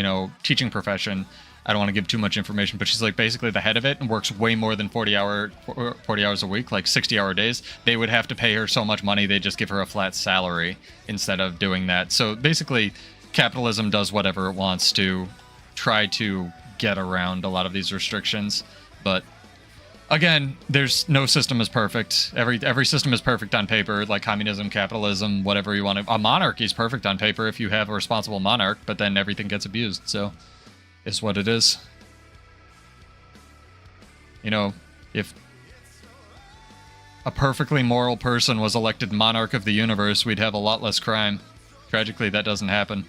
profession, I don't want to give too much information, but she's like basically the head of it and works way more than 40 hours a week, like 60-hour days. They would have to pay her so much money, they just give her a flat salary instead of doing that. So basically, capitalism does whatever it wants to try to get around a lot of these restrictions. But again, there's no system is perfect. Every system is perfect on paper, like communism, capitalism, whatever you want to. A monarchy is perfect on paper if you have a responsible monarch, but then everything gets abused. So is what it is. You know, if a perfectly moral person was elected monarch of the universe, we'd have a lot less crime. Tragically, that doesn't happen.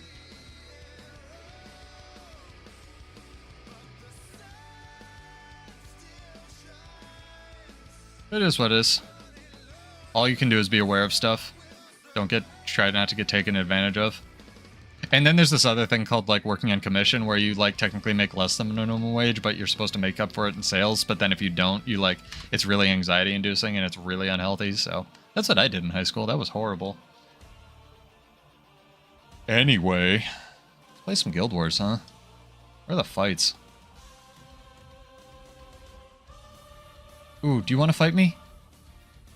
It is what it is. All you can do is be aware of stuff. Try not to get taken advantage of. And then there's this other thing called like working on commission, where you like technically make less than minimum wage, but you're supposed to make up for it in sales. But then if you don't, you like, it's really anxiety inducing and it's really unhealthy. So that's what I did in high school. That was horrible. Anyway, let's play some Guild Wars, huh? Where are the fights? Ooh, do you want to fight me? Do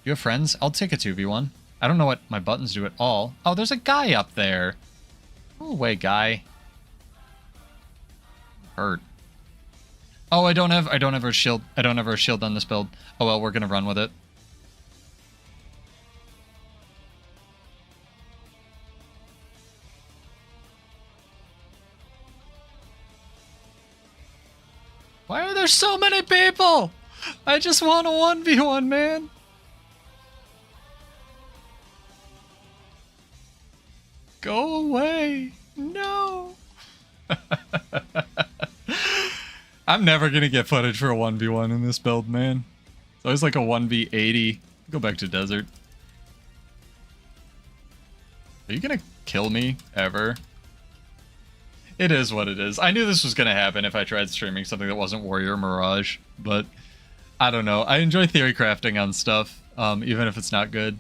you have friends? I'll take a 2v1. I don't know what my buttons do at all. Oh, there's a guy up there. Go away, guy. Hurt. Oh, I don't have a shield. I don't have a shield on this build. Oh well, we're gonna run with it. Why are there so many people? I just want a 1v1, man. Go away. No. I'm never going to get footage for a 1v1 in this build, man. It's always like a 1v80. Go back to desert. Are you going to kill me ever? It is what it is. I knew this was going to happen if I tried streaming something that wasn't Warrior Mirage, but I don't know. I enjoy theory crafting on stuff, even if it's not good.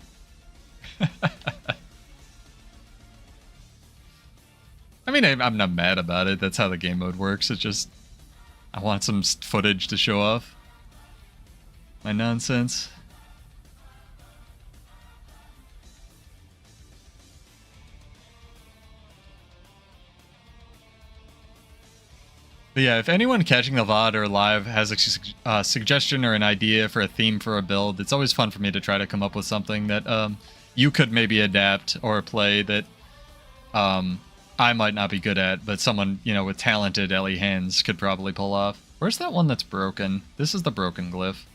I mean, I'm not mad about it. That's how the game mode works. It's just, I want some footage to show off my nonsense. But yeah, if anyone catching the VOD or live has a suggestion or an idea for a theme for a build, it's always fun for me to try to come up with something that you could maybe adapt or play that I might not be good at, but someone, you know, with talented LE hands could probably pull off. Where's that one that's broken? This is the broken glyph.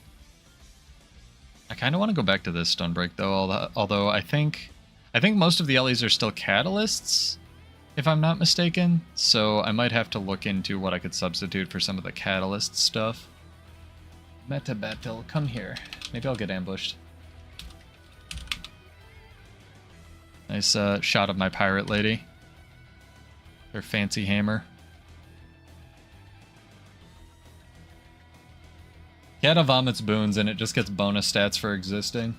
I kind of want to go back to this Stonebreak though, although I think most of the LEs are still catalysts, if I'm not mistaken, so I might have to look into what I could substitute for some of the catalyst stuff. Meta battle, come here. Maybe I'll get ambushed. Nice shot of my pirate lady. Their fancy hammer. Cantha vomits boons and it just gets bonus stats for existing.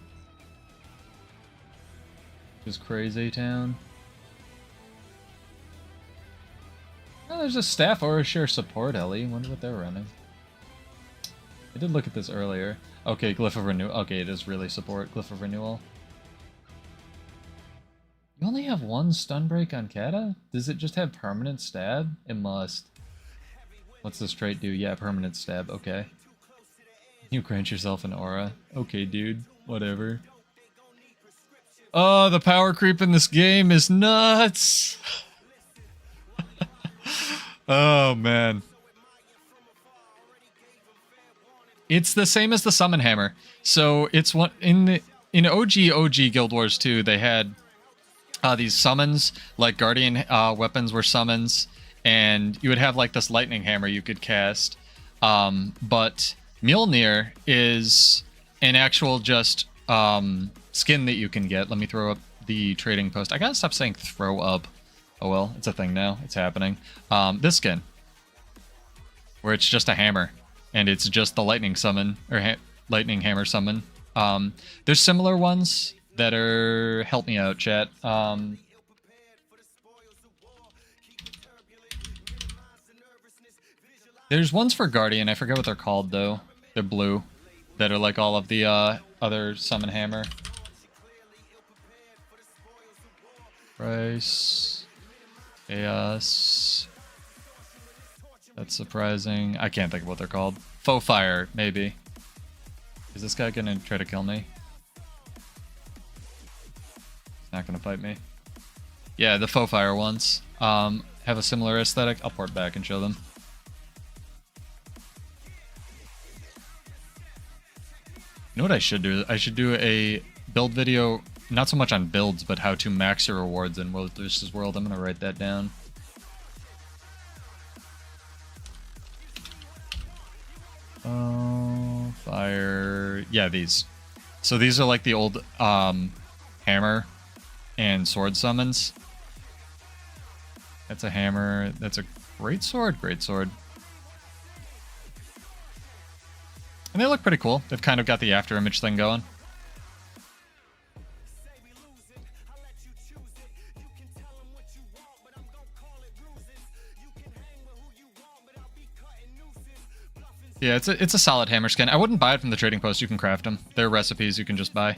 Just crazy town. Oh, there's a staff or a sheer support, Ellie. Wonder what they're running. I did look at this earlier. Okay, Glyph of Renewal. Okay, it is really support. Glyph of Renewal. You only have one stun break on Cantha? Does it just have permanent stab? It must. What's this trait do? Yeah, permanent stab. Okay. You grant yourself an aura. Okay, dude. Whatever. Oh, the power creep in this game is nuts! Oh, man. It's the same as the summon hammer. So it's one in OG Guild Wars 2, they had these summons, like guardian weapons were summons, and you would have like this lightning hammer you could cast. But Mjolnir is an actual just skin that you can get. Let me throw up the trading post. I gotta stop saying throw up. Oh well, it's a thing now. It's happening. This skin, where it's just a hammer, and it's just the lightning summon, or lightning hammer summon. There's similar ones that are... Help me out, chat. There's ones for Guardian. I forget what they're called, though. They're blue. That are like all of the other summon hammer. Price. Chaos. That's surprising. I can't think of what they're called. Faux Fire, maybe. Is this guy gonna try to kill me? He's not gonna fight me. Yeah, the Faux Fire ones have a similar aesthetic. I'll port back and show them. You know what I should do? I should do a build video, not so much on builds, but how to max your rewards in World vs. World. I'm gonna write that down. Oh, fire. Yeah, these. So these are like the old hammer and sword summons. That's a hammer. That's a great sword. Great sword. And they look pretty cool. They've kind of got the after image thing going. Yeah, it's a solid hammer skin. I wouldn't buy it from the trading post. You can craft them. They're recipes you can just buy.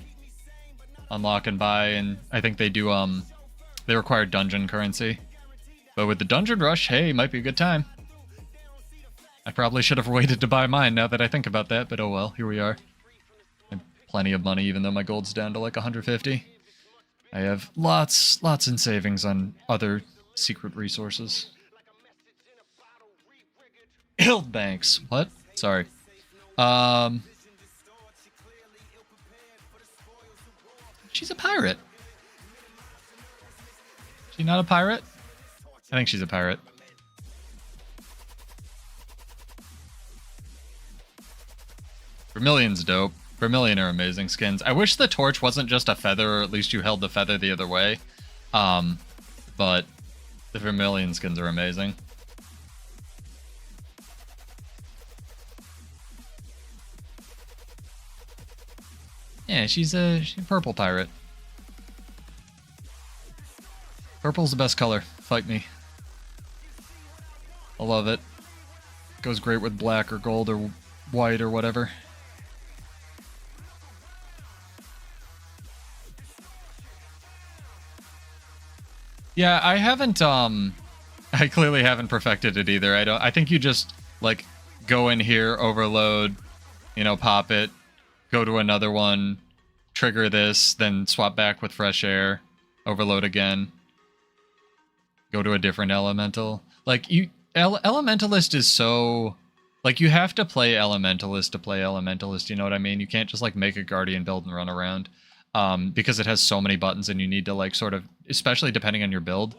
Unlock and buy, and I think they do, they require dungeon currency. But with the dungeon rush, hey, might be a good time. I probably should have waited to buy mine now that I think about that, but oh well, here we are. I have plenty of money, even though my gold's down to like 150. I have lots in savings on other secret resources. Guild banks. What? Sorry. She's a pirate. She not a pirate? I think she's a pirate. Vermilion's dope. Vermilion are amazing skins. I wish the torch wasn't just a feather, or at least you held the feather the other way. But the Vermilion skins are amazing. Yeah, she's a purple pirate. Purple's the best color. Fight me. I love it. Goes great with black or gold or white or whatever. Yeah, I haven't, I clearly haven't perfected it either. I think you just, like, go in here, overload, you know, pop it, go to another one, trigger this, then swap back with fresh air, overload again, go to a different elemental. Like, elementalist is so, like, you have to play elementalist to play elementalist, you know what I mean? You can't just, like, make a guardian build and run around. Because it has so many buttons and you need to like sort of, especially depending on your build,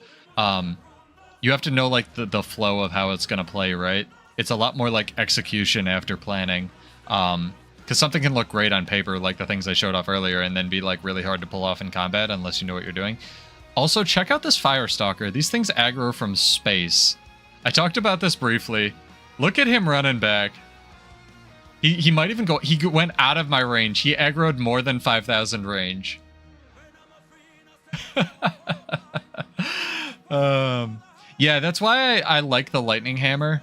you have to know like the flow of how it's going to play, right? It's a lot more like execution after planning. Because something can look great on paper, like the things I showed off earlier, and then be like really hard to pull off in combat unless you know what you're doing. Also, check out this Firestalker. These things aggro from space. I talked about this briefly. Look at him running back. He might even go... He went out of my range. He aggroed more than 5,000 range. Yeah, that's why I like the lightning hammer.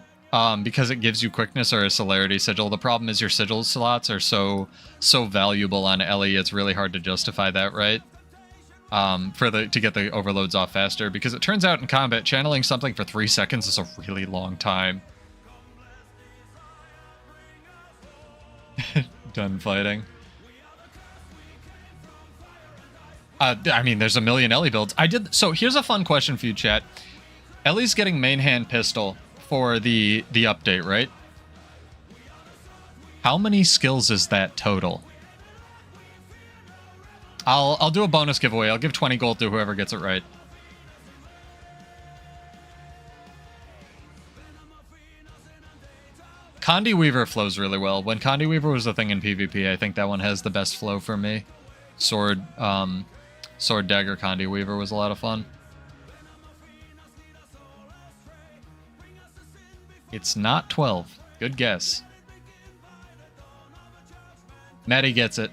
Because it gives you quickness or a celerity sigil. The problem is your sigil slots are so valuable on Ellie, it's really hard to justify that, right? To get the overloads off faster, because it turns out in combat, channeling something for 3 seconds is a really long time. Done fighting. I mean, there's a million Ellie builds. So here's a fun question for you, chat. Ellie's getting main hand pistol for the update, right? How many skills is that total? I'll do a bonus giveaway. I'll give 20 gold to whoever gets it right. Condi Weaver flows really well. When Condi Weaver was a thing in PvP, I think that one has the best flow for me. Sword Dagger Condi Weaver was a lot of fun. It's not 12. Good guess. Maddie gets it.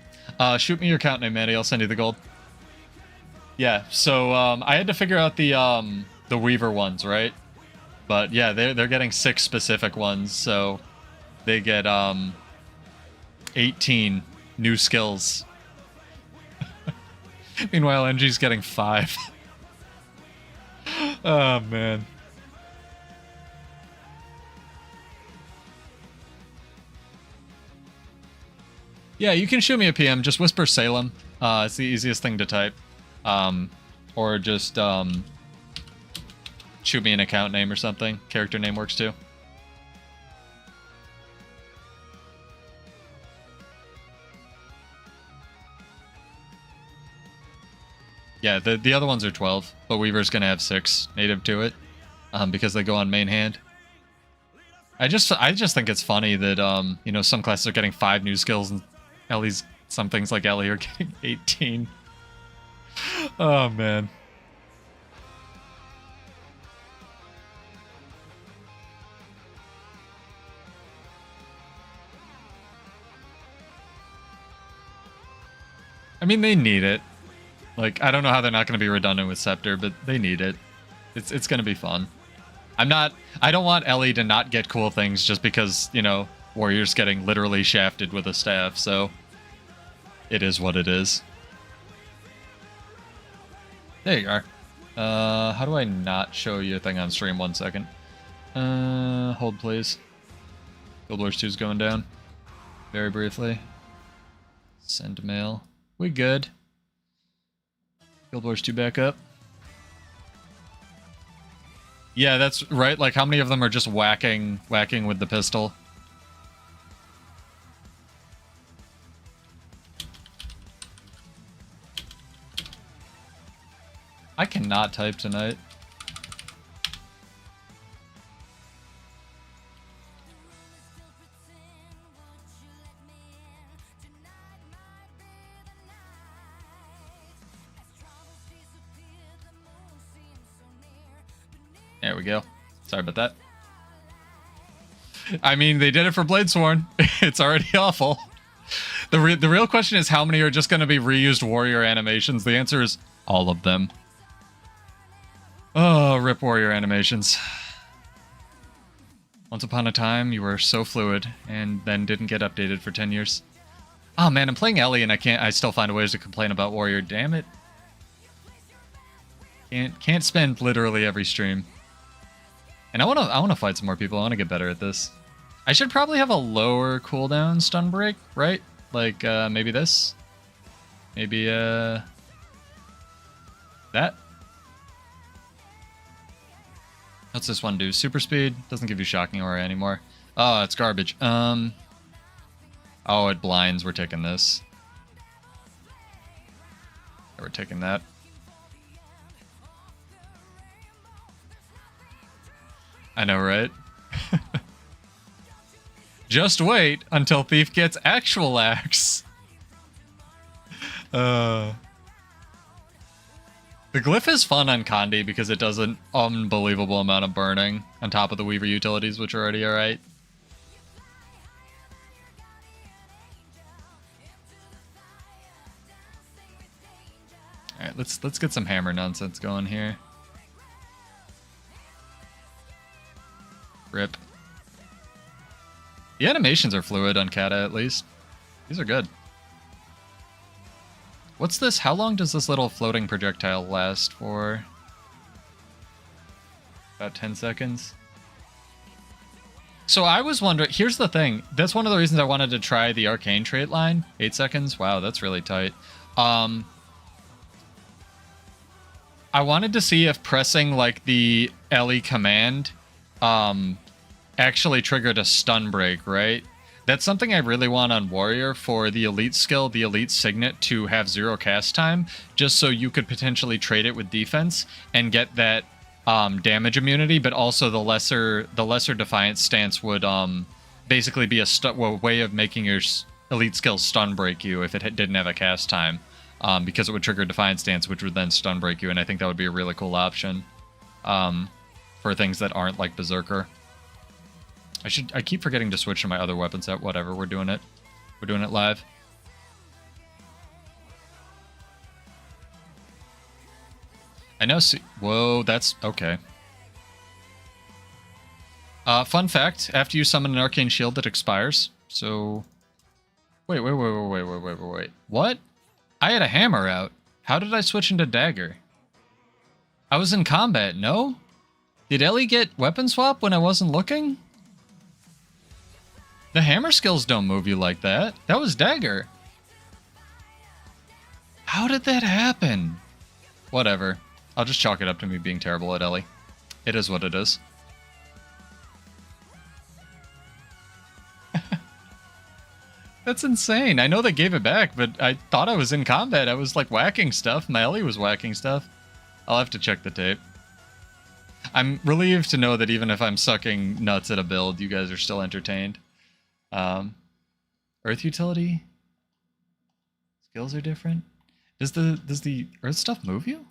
Shoot me your account name, Maddie. I'll send you the gold. Yeah, so I had to figure out the Weaver ones, right? But yeah, they're getting 6 specific ones, so they get 18 new skills. Meanwhile, NG's getting 5. Oh, man. Yeah, you can shoot me a PM. Just whisper Salem. It's the easiest thing to type. Or just shoot me an account name or something. Character name works too. Yeah, the other ones are 12, but Weaver's gonna have 6 native to it, because they go on main hand. I just think it's funny that you know, some classes are getting 5 new skills and some things like Ellie are getting 18. Oh man. I mean, they need it. Like, I don't know how they're not going to be redundant with Scepter, but they need it. It's going to be fun. I don't want Ellie to not get cool things just because, you know, Warrior's getting literally shafted with a staff, so it is what it is. There you are. How do I not show you a thing on stream? 1 second. Hold please. Guild Wars 2 is going down. Very briefly. Send mail. We good. Guild Wars 2 back up. Yeah, that's right. Like, how many of them are just whacking with the pistol? I cannot type tonight. There we go. Sorry about that. I mean, they did it for Bladesworn. It's already awful. The real question is how many are just going to be reused warrior animations? The answer is all of them. Oh, rip warrior animations. Once upon a time, you were so fluid, and then didn't get updated for 10 years. Oh man, I'm playing Ellie, and I still find ways to complain about warrior. Damn it. Can't spend literally every stream. And I wanna fight some more people. I wanna get better at this. I should probably have a lower cooldown stun break, right? Like maybe this? Maybe that? What's this one do? Super speed? Doesn't give you shocking aura anymore. Oh, it's garbage. Oh, it blinds. We're taking this. We're taking that. I know, right? Just wait until Thief gets actual axe. The glyph is fun on Condi because it does an unbelievable amount of burning on top of the Weaver utilities, which are already alright. Alright, let's get some hammer nonsense going here. Rip. The animations are fluid on Kata, at least. These are good. What's this? How long does this little floating projectile last for? About 10 seconds. So I was wondering, here's the thing. That's one of the reasons I wanted to try the arcane trait line. 8 seconds? Wow, that's really tight. I wanted to see if pressing like the LE command actually triggered a stun break, right? That's something I really want on Warrior for the elite skill, the elite signet, to have 0 cast time, just so you could potentially trade it with defense and get that damage immunity, but also the lesser defiance stance would basically be a way of making your elite skill stun break you if it didn't have a cast time, because it would trigger defiance stance, which would then stun break you, and I think that would be a really cool option for things that aren't like Berserker. I keep forgetting to switch to my other weapon set. Whatever, we're doing it. We're doing it live. I know. Whoa, that's okay. Fun fact: after you summon an arcane shield, that expires. So, wait. What? I had a hammer out. How did I switch into dagger? I was in combat. No? Did Ellie get weapon swap when I wasn't looking? The hammer skills don't move you like that. That was dagger. How did that happen? Whatever. I'll just chalk it up to me being terrible at Ellie. It is what it is. That's insane. I know they gave it back, but I thought I was in combat. I was like whacking stuff. My Ellie was whacking stuff. I'll have to check the tape. I'm relieved to know that even if I'm sucking nuts at a build, you guys are still entertained. Earth utility? Skills are different? Does the earth stuff move you?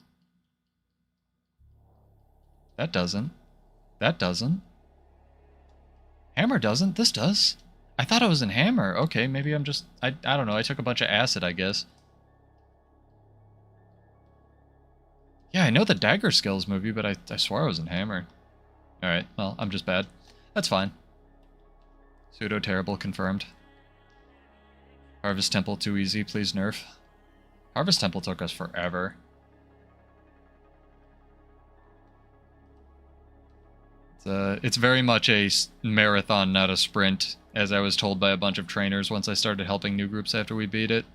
That doesn't. That doesn't. Hammer doesn't. This does. I thought I was in hammer. Okay, maybe I'm just... I don't know. I took a bunch of acid, I guess. Yeah, I know the dagger skills move you, but I swore I was in hammer. Alright, well, I'm just bad. That's fine. Pseudo terrible confirmed. Harvest Temple too easy, please nerf. Harvest Temple took us forever. It's very much a marathon, not a sprint, as I was told by a bunch of trainers once I started helping new groups after we beat it.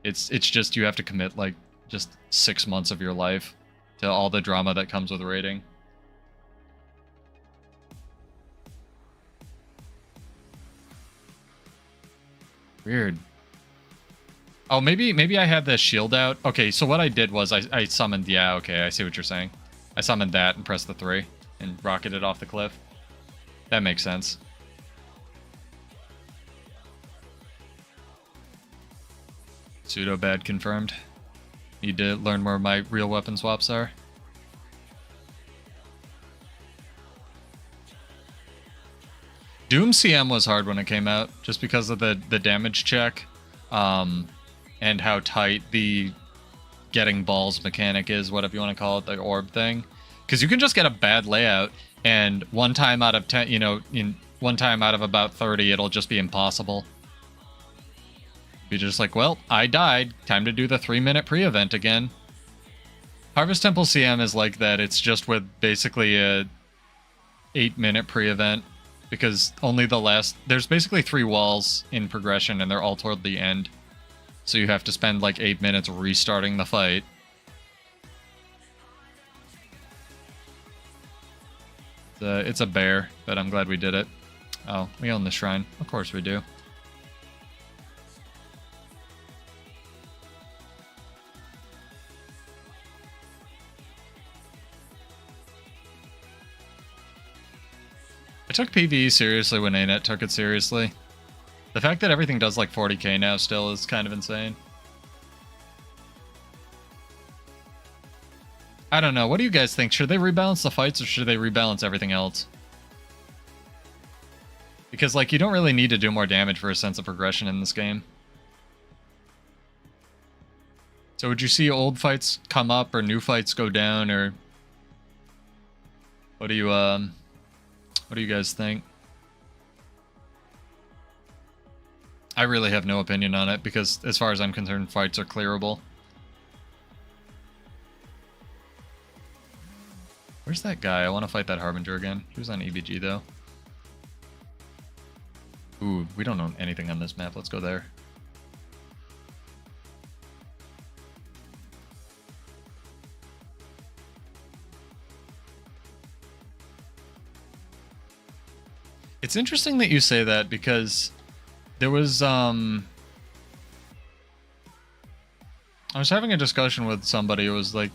It's just you have to commit like just 6 months of your life to all the drama that comes with raiding. Weird. Oh, maybe I had the shield out. Okay, so what I did was I summoned... Yeah, okay, I see what you're saying. I summoned that and pressed the 3 and rocketed off the cliff. That makes sense. Pseudo bad confirmed. Need to learn where my real weapon swaps are. Doom CM was hard when it came out, just because of the damage check, and how tight the getting balls mechanic is, whatever you want to call it, the orb thing. Because you can just get a bad layout, and one time out of 10, you know, in one time out of about 30, it'll just be impossible. Be just like, well, I died. Time to do the 3-minute pre-event again. Harvest Temple CM is like that. It's just with basically a 8-minute pre-event. Because only the last... There's basically 3 walls in progression, and they're all toward the end. So you have to spend like 8 minutes restarting the fight. It's a bear, but I'm glad we did it. Oh, we own the shrine. Of course we do. I took PvE seriously when arenanet took it seriously. The fact that everything does like 40k now still is kind of insane. I don't know. What do you guys think? Should they rebalance the fights or should they rebalance everything else? Because, like, you don't really need to do more damage for a sense of progression in this game. So would you see old fights come up or new fights go down, or what do you guys think? I really have no opinion on it because as far as I'm concerned, fights are clearable. Where's that guy? I want to fight that Harbinger again. He was on EBG though. Ooh, we don't know anything on this map. Let's go there. It's interesting that you say that because there was I was having a discussion with somebody. It was like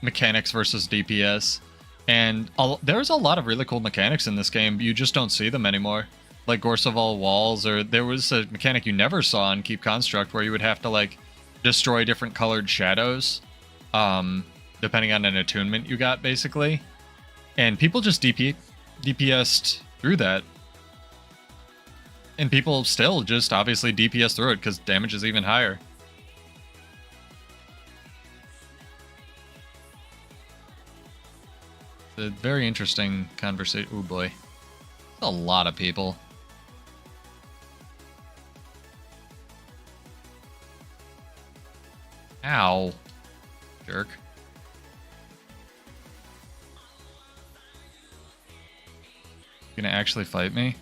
mechanics versus DPS, and there's a lot of really cool mechanics in this game. You just don't see them anymore. Like Gorseval walls, or there was a mechanic you never saw in Keep Construct where you would have to like destroy different colored shadows, depending on an attunement you got, basically. And people just DPS'd through that. And people still just obviously DPS through it because damage is even higher. It's a very interesting conversation. Oh boy. That's a lot of people. Ow. Jerk. You gonna actually fight me?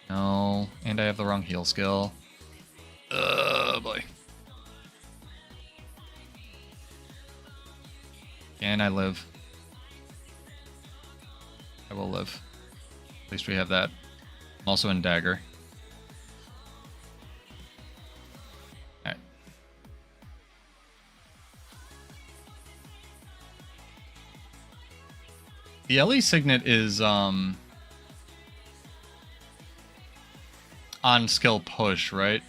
No. And I have the wrong heal skill. Boy. Can I live? I will live. At least we have that. I'm also in dagger. Alright. The LE Signet is on skill push, right?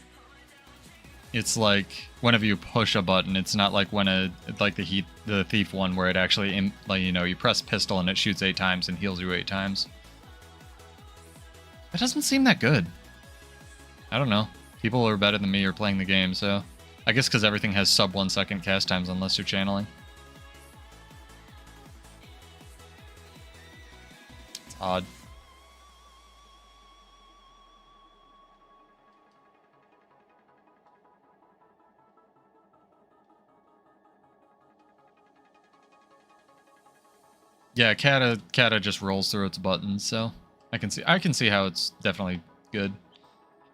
It's like whenever you push a button, it's not like when like the thief one where it actually like, you know, you press pistol and it shoots 8 times and heals you 8 times. That doesn't seem that good. I don't know. People who are better than me are playing the game, so I guess because everything has sub 1 second cast times unless you're channeling. It's odd. Yeah, Cantha just rolls through its buttons, so I can see how it's definitely good.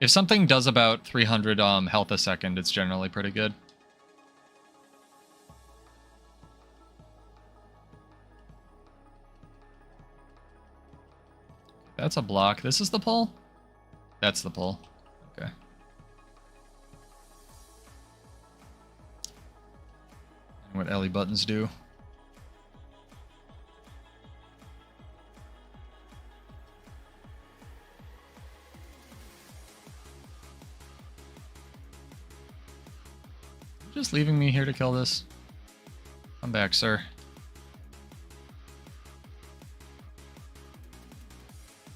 If something does about 300 health a second, it's generally pretty good. That's a block. This is the pull? That's the pull. Okay. And what LE buttons do. Just leaving me here to kill this? Come back, sir.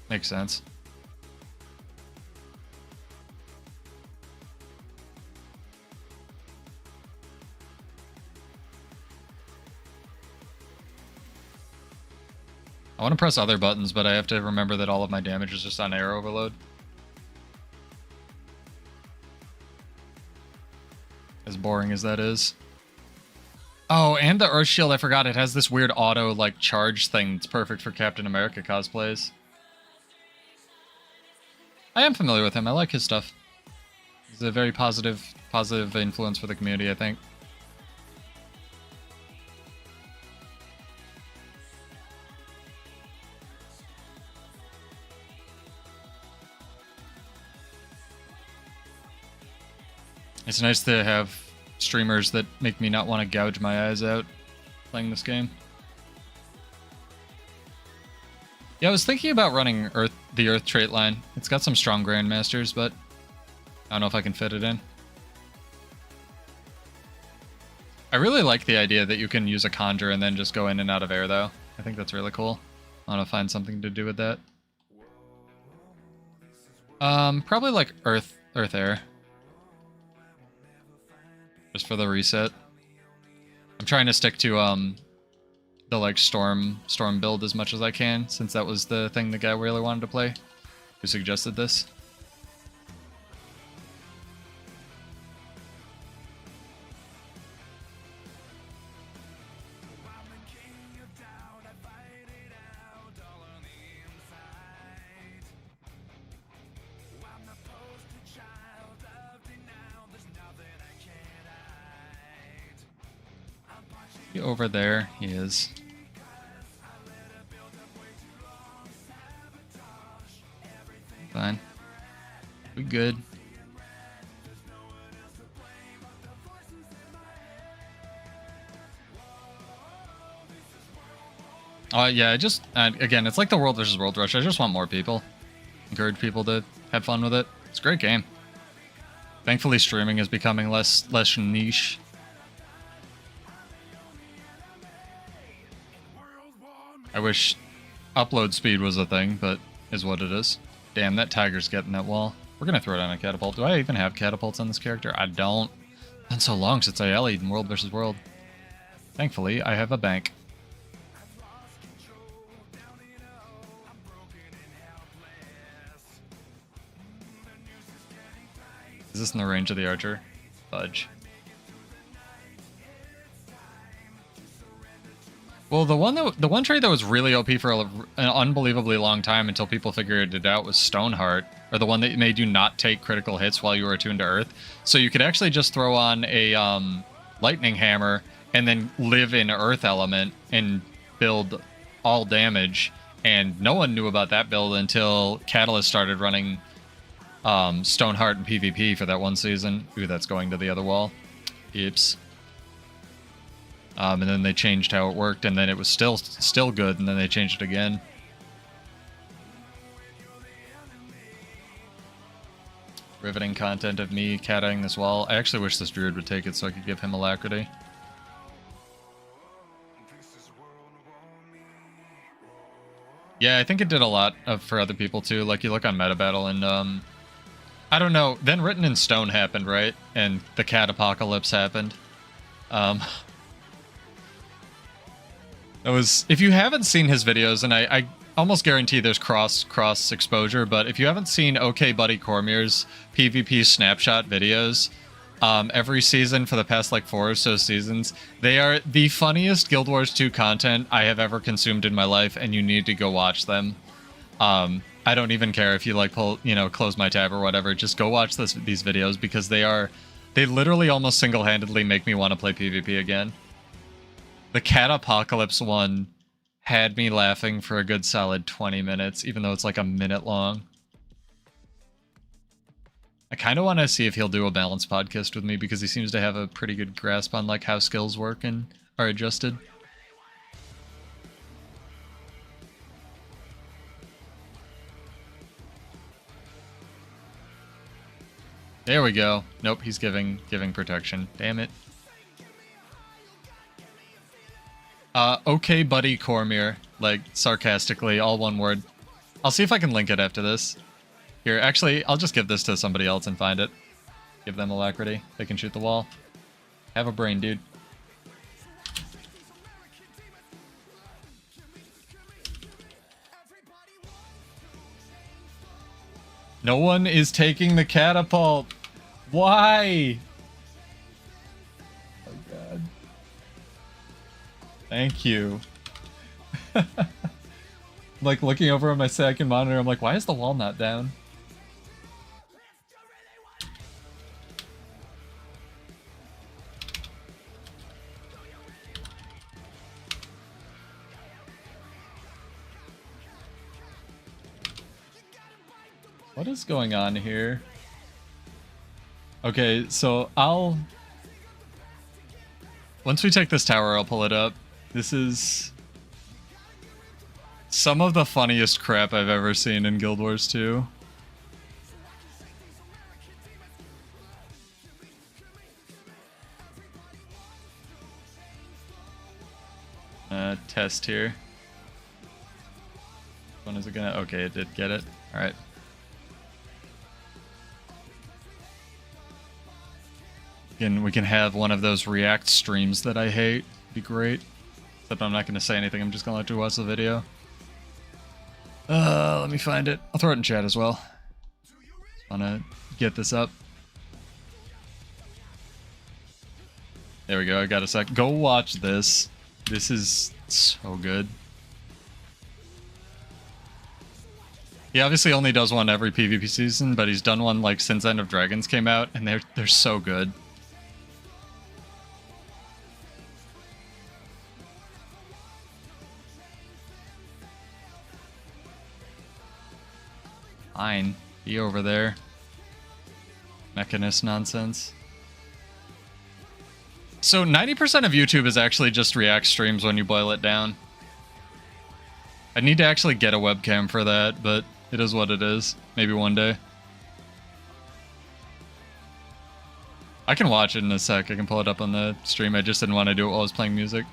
Makes sense. I want to press other buttons, but I have to remember that all of my damage is just on air overload. As boring as that is. Oh, and the Earth Shield, I forgot, it has this weird auto, like, charge thing that's perfect for Captain America cosplays. I am familiar with him. I like his stuff. He's a very positive influence for the community, I think. It's nice to have streamers that make me not want to gouge my eyes out playing this game. Yeah, I was thinking about running the Earth trait line. It's got some strong Grandmasters, but I don't know if I can fit it in. I really like the idea that you can use a conjure and then just go in and out of air, though. I think that's really cool. I want to find something to do with that. Probably like earth air. Just for the reset. I'm trying to stick to the like storm build as much as I can, since that was the thing the guy really wanted to play, who suggested this. Over there, he is. Fine. We good. Yeah, again, it's like the World versus World Rush. I just want more people. Encourage people to have fun with it. It's a great game. Thankfully, streaming is becoming less niche. I wish upload speed was a thing, but is what it is. Damn, that tiger's getting that wall. We're gonna throw it on a catapult. Do I even have catapults on this character? I don't. It's been so long since I LE'd in World vs. World. Thankfully, I have a bank. Is this in the range of the archer? Fudge. Well, the one trait that was really OP for an unbelievably long time until people figured it out was Stoneheart, or the one that made you not take critical hits while you were attuned to Earth. So you could actually just throw on a lightning hammer and then live in Earth element and build all damage. And no one knew about that build until Catalyst started running Stoneheart and PvP for that one season. Ooh, that's going to the other wall. Oops. And then they changed how it worked, and then it was still good, and then they changed it again. Riveting content of me catting this wall. I actually wish this druid would take it so I could give him alacrity. Yeah, I think it did a lot for other people too. Like, you look on meta battle and I don't know. Then Written in Stone happened, right? And the cat apocalypse happened. It was, if you haven't seen his videos, and I almost guarantee there's cross exposure, but if you haven't seen OK Buddy Cormier's PvP snapshot videos, every season for the past like 4 or so seasons, they are the funniest Guild Wars 2 content I have ever consumed in my life, and you need to go watch them. I don't even care if you like close my tab or whatever, just go watch these videos, because they literally almost single-handedly make me want to play PvP again. The Cat Apocalypse one had me laughing for a good solid 20 minutes, even though it's like a minute long. I kind of want to see if he'll do a balanced podcast with me, because he seems to have a pretty good grasp on like how skills work and are adjusted. There we go. Nope, he's giving protection. Damn it. Okay, buddy Cormier, like sarcastically, all one word. I'll see if I can link it after this. Here, actually, I'll just give this to somebody else and find it. Give them alacrity. They can shoot the wall. Have a brain, dude. No one is taking the catapult. Why? Oh god. Thank you. Like looking over on my second monitor, I'm like, why is the wall not down? What is going on here? Okay, so once we take this tower, I'll pull it up. This is some of the funniest crap I've ever seen in Guild Wars 2. Test here. When is it gonna? Okay, it did get it. All right. We can have one of those React streams that I hate. Be great. Except I'm not gonna say anything. I'm just gonna let you watch the video. Let me find it. I'll throw it in chat as well. Wanna get this up. There we go. I got a sec. Go watch this. This is so good. He obviously only does one every PvP season, but he's done one like since End of Dragons came out, and they're so good. Fine. Be over there. Mechanist nonsense. So 90% of YouTube is actually just React streams when you boil it down. I need to actually get a webcam for that, but it is what it is. Maybe one day. I can watch it in a sec. I can pull it up on the stream. I just didn't want to do it while I was playing music.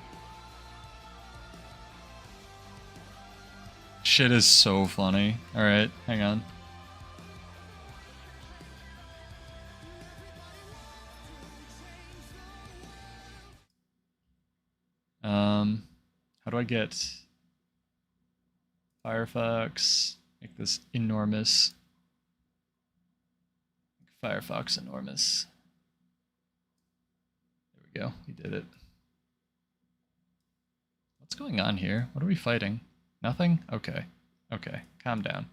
Shit is so funny. Alright, hang on. How do I get Firefox? Make this enormous. Firefox enormous. There we go. We did it. What's going on here? What are we fighting? Nothing? Okay. Okay. Calm down.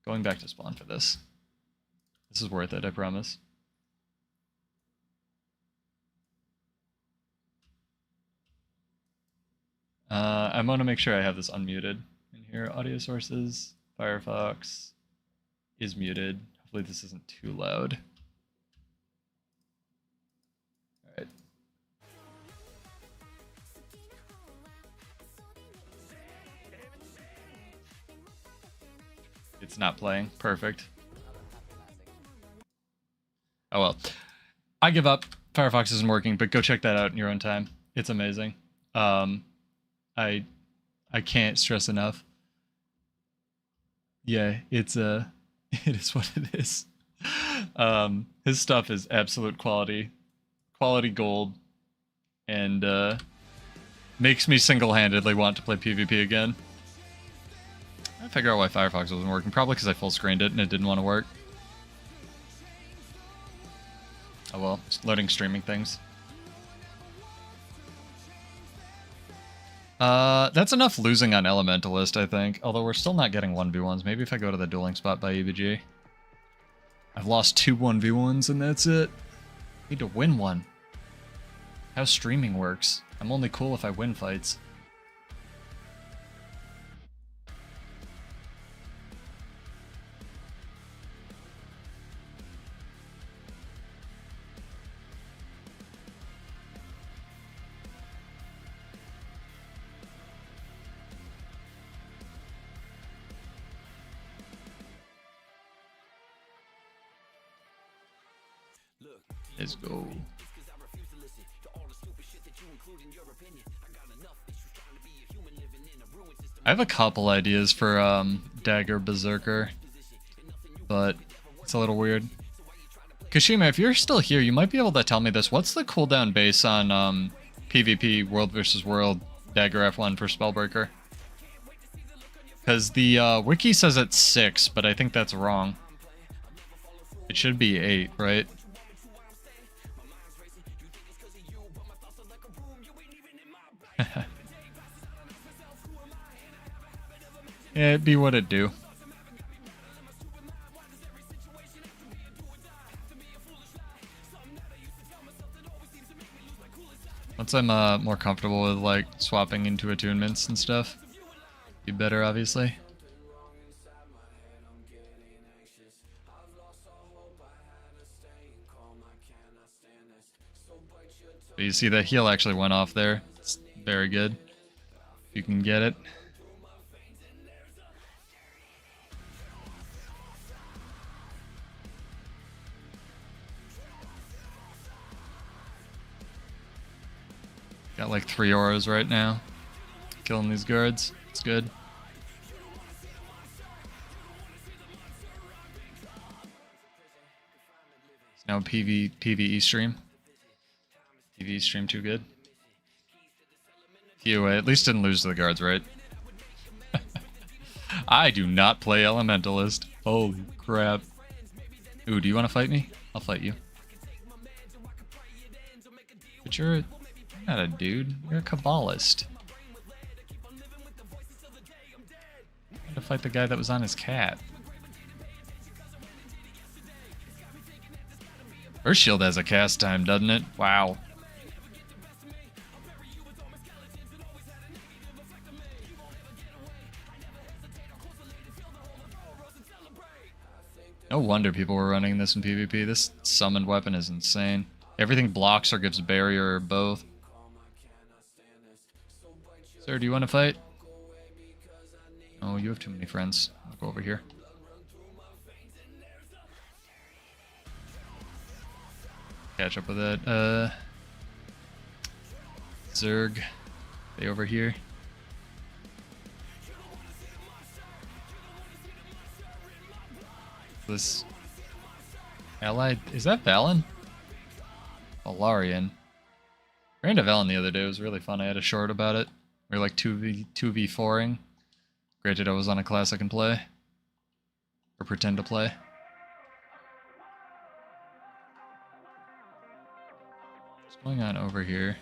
Going back to spawn for this. This is worth it, I promise. I'm going to make sure I have this unmuted in here. Audio sources, Firefox is muted. Hopefully this isn't too loud. All right. It's not playing. Perfect. Oh well. I give up. Firefox isn't working, but go check that out in your own time. It's amazing. I can't stress enough. Yeah, it's it is what it is. His stuff is absolute quality gold, and makes me single-handedly want to play PvP again. I figure out why Firefox wasn't working. Probably because I full screened it and it didn't want to work. Oh well, it's loading streaming things. That's enough losing on Elementalist, I think. Although we're still not getting 1v1s. Maybe if I go to the dueling spot by EBG. I've lost 2 1v1s and that's it. Need to win one. How streaming works. I'm only cool if I win fights. Let's go. I have a couple ideas for Dagger Berserker, but it's a little weird. Kashima, if you're still here, you might be able to tell me this. What's the cooldown base on PvP World vs. World Dagger F1 for Spellbreaker? Because the wiki says it's 6, but I think that's wrong. It should be 8, right? Yeah, it'd be what it'd do. Once I'm more comfortable with like swapping into attunements and stuff, be better, obviously. But you see that heal actually went off there. It's very good. You can get it. Got like 3 auras right now. Killing these guards. It's good. It's now PvE stream. PvE stream too good. POA, at least didn't lose to the guards, right? I do not play elementalist. Holy crap. Ooh, do you want to fight me? I'll fight you. But you're not a dude. You're a Kabbalist. I had to fight the guy that was on his cat. Earth Shield has a cast time, doesn't it? Wow. No wonder people were running this in PvP. This summoned weapon is insane. Everything blocks or gives barrier or both. Sir, do you want to fight? Oh, you have too many friends. I'll go over here. Catch up with that. Zerg. Stay over here. This allied, is that Valen? Valarian. Ran to Valen the other day. It was really fun. I had a short about it. We were like 2v4ing. Granted, I was on a class I can play. Or pretend to play. What's going on over here?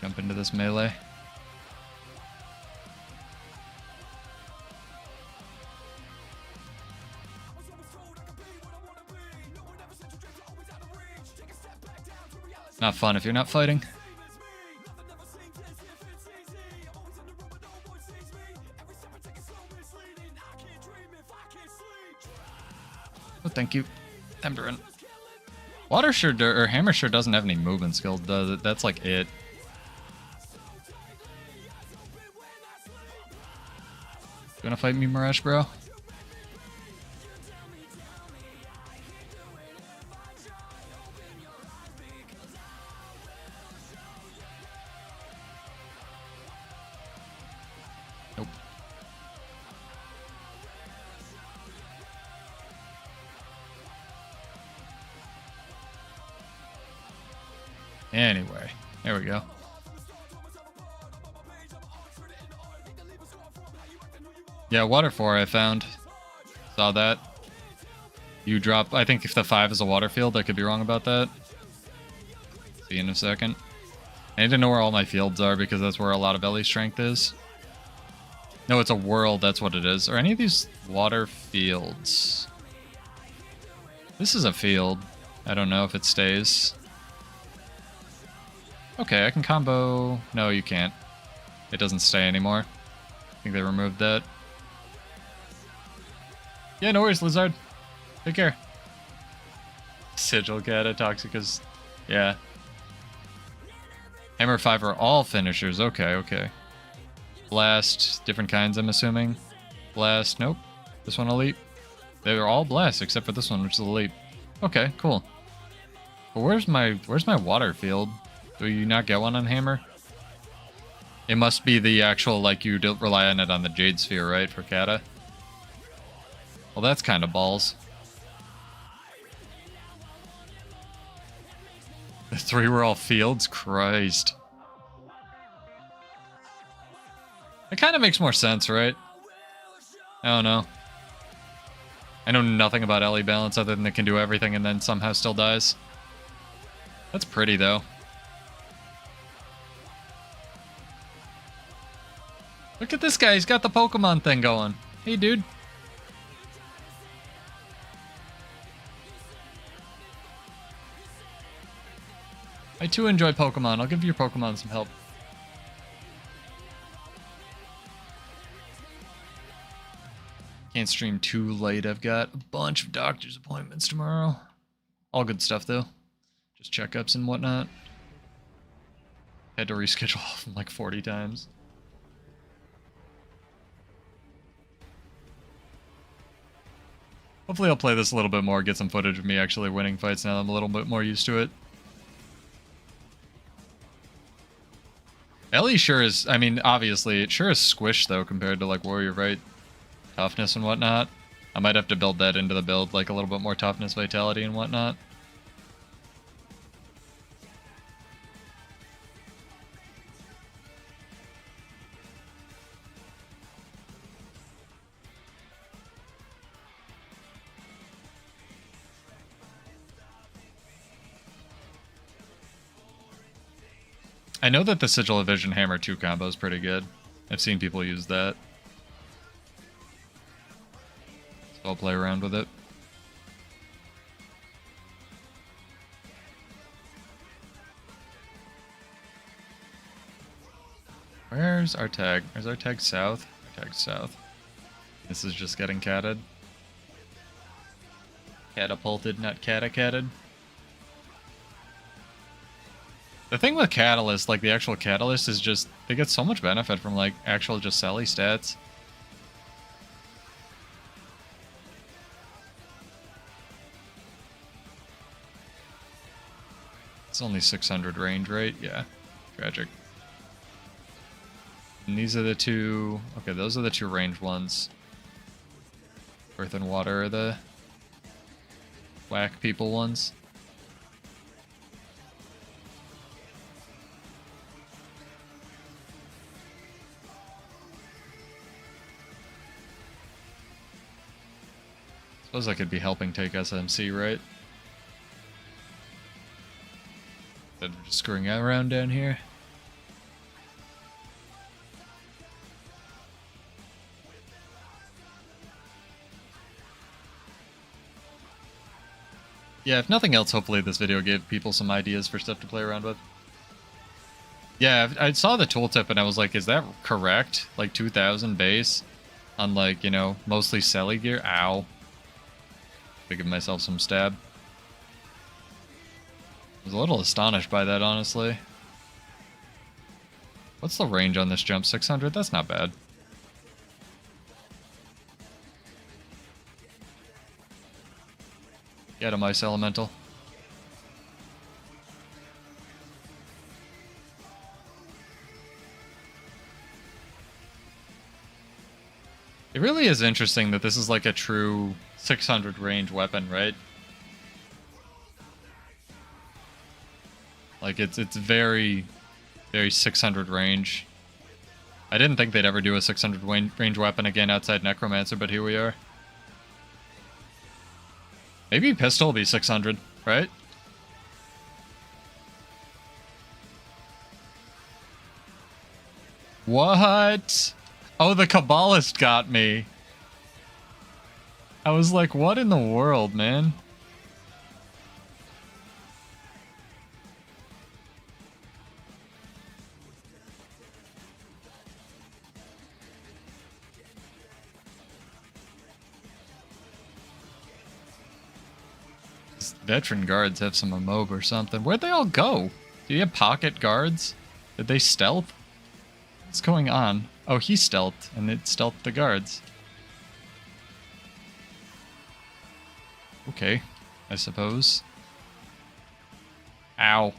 Jump into this melee. Not fun if you're not fighting. Oh, thank you, Emberin. Water sure or Hammer sure doesn't have any movement skills, does it? That's like it. You wanna fight me, Mirage, bro? Nope. Anyway, there we go. Yeah, water 4 I found. Saw that. You drop, I think if the 5 is a water field, I could be wrong about that. See in a second. I need to know where all my fields are because that's where a lot of belly strength is. No, it's a world, that's what it is. Are any of these water fields? This is a field. I don't know if it stays. Okay, I can combo... No, you can't. It doesn't stay anymore. I think they removed that. Yeah, no worries, Lizard. Take care. Sigil Cata, Toxicus. Yeah. Hammer 5 are all finishers. Okay, okay. Blast, different kinds, I'm assuming. Blast, nope. This one elite. They're all blast except for this one, which is elite. Okay, cool. But where's my water field? Do you not get one on Hammer? It must be the actual, like, you don't rely on it on the Jade Sphere, right, for Cata? Well, that's kind of balls. The 3 were all fields? Christ. It kind of makes more sense, right? I don't know. I know nothing about LE balance other than it can do everything and then somehow still dies. That's pretty, though. Look at this guy. He's got the Pokemon thing going. Hey, dude. I too enjoy Pokemon. I'll give your Pokemon some help. Can't stream too late. I've got a bunch of doctor's appointments tomorrow. All good stuff, though. Just checkups and whatnot. Had to reschedule them like 40 times. Hopefully I'll play this a little bit more, get some footage of me actually winning fights now that I'm a little bit more used to it. Ellie sure is, I mean, obviously, it sure is squished, though, compared to, like, Warrior Right toughness and whatnot. I might have to build that into the build, like, a little bit more toughness, vitality, and whatnot. I know that the Sigil of Vision Hammer 2 combo is pretty good. I've seen people use that. So I'll play around with it. Where's our tag? Is our tag south? Our tag's south. This is just getting catted. Catapulted, not catacatted. The thing with Catalyst, like the actual Catalyst, is just they get so much benefit from like actual just Sally stats. It's only 600 range, right? Yeah. Tragic. And these are the two... Okay, those are the two ranged ones. Earth and Water are the whack people ones. Suppose I could be helping take SMC, right? Then we're just screwing around down here. Yeah, if nothing else, hopefully this video gave people some ideas for stuff to play around with. Yeah, I saw the tooltip and I was like, is that correct? Like 2000 base on like, you know, mostly Selly gear? Ow. To give myself some stab. I was a little astonished by that, honestly. What's the range on this jump? 600? That's not bad. Get him, Ice Elemental. It really is interesting that this is like a true 600 range weapon, right? Like it's very, very 600 range. I didn't think they'd ever do a 600 range weapon again outside Necromancer, but here we are. Maybe pistol will be 600, right? What? Oh, the Kabbalist got me. I was like, what in the world, man? These veteran guards have some mob or something. Where'd they all go? Do you have pocket guards? Did they stealth? What's going on? Oh, he stealthed, and it stealthed the guards. Okay, I suppose. Ow.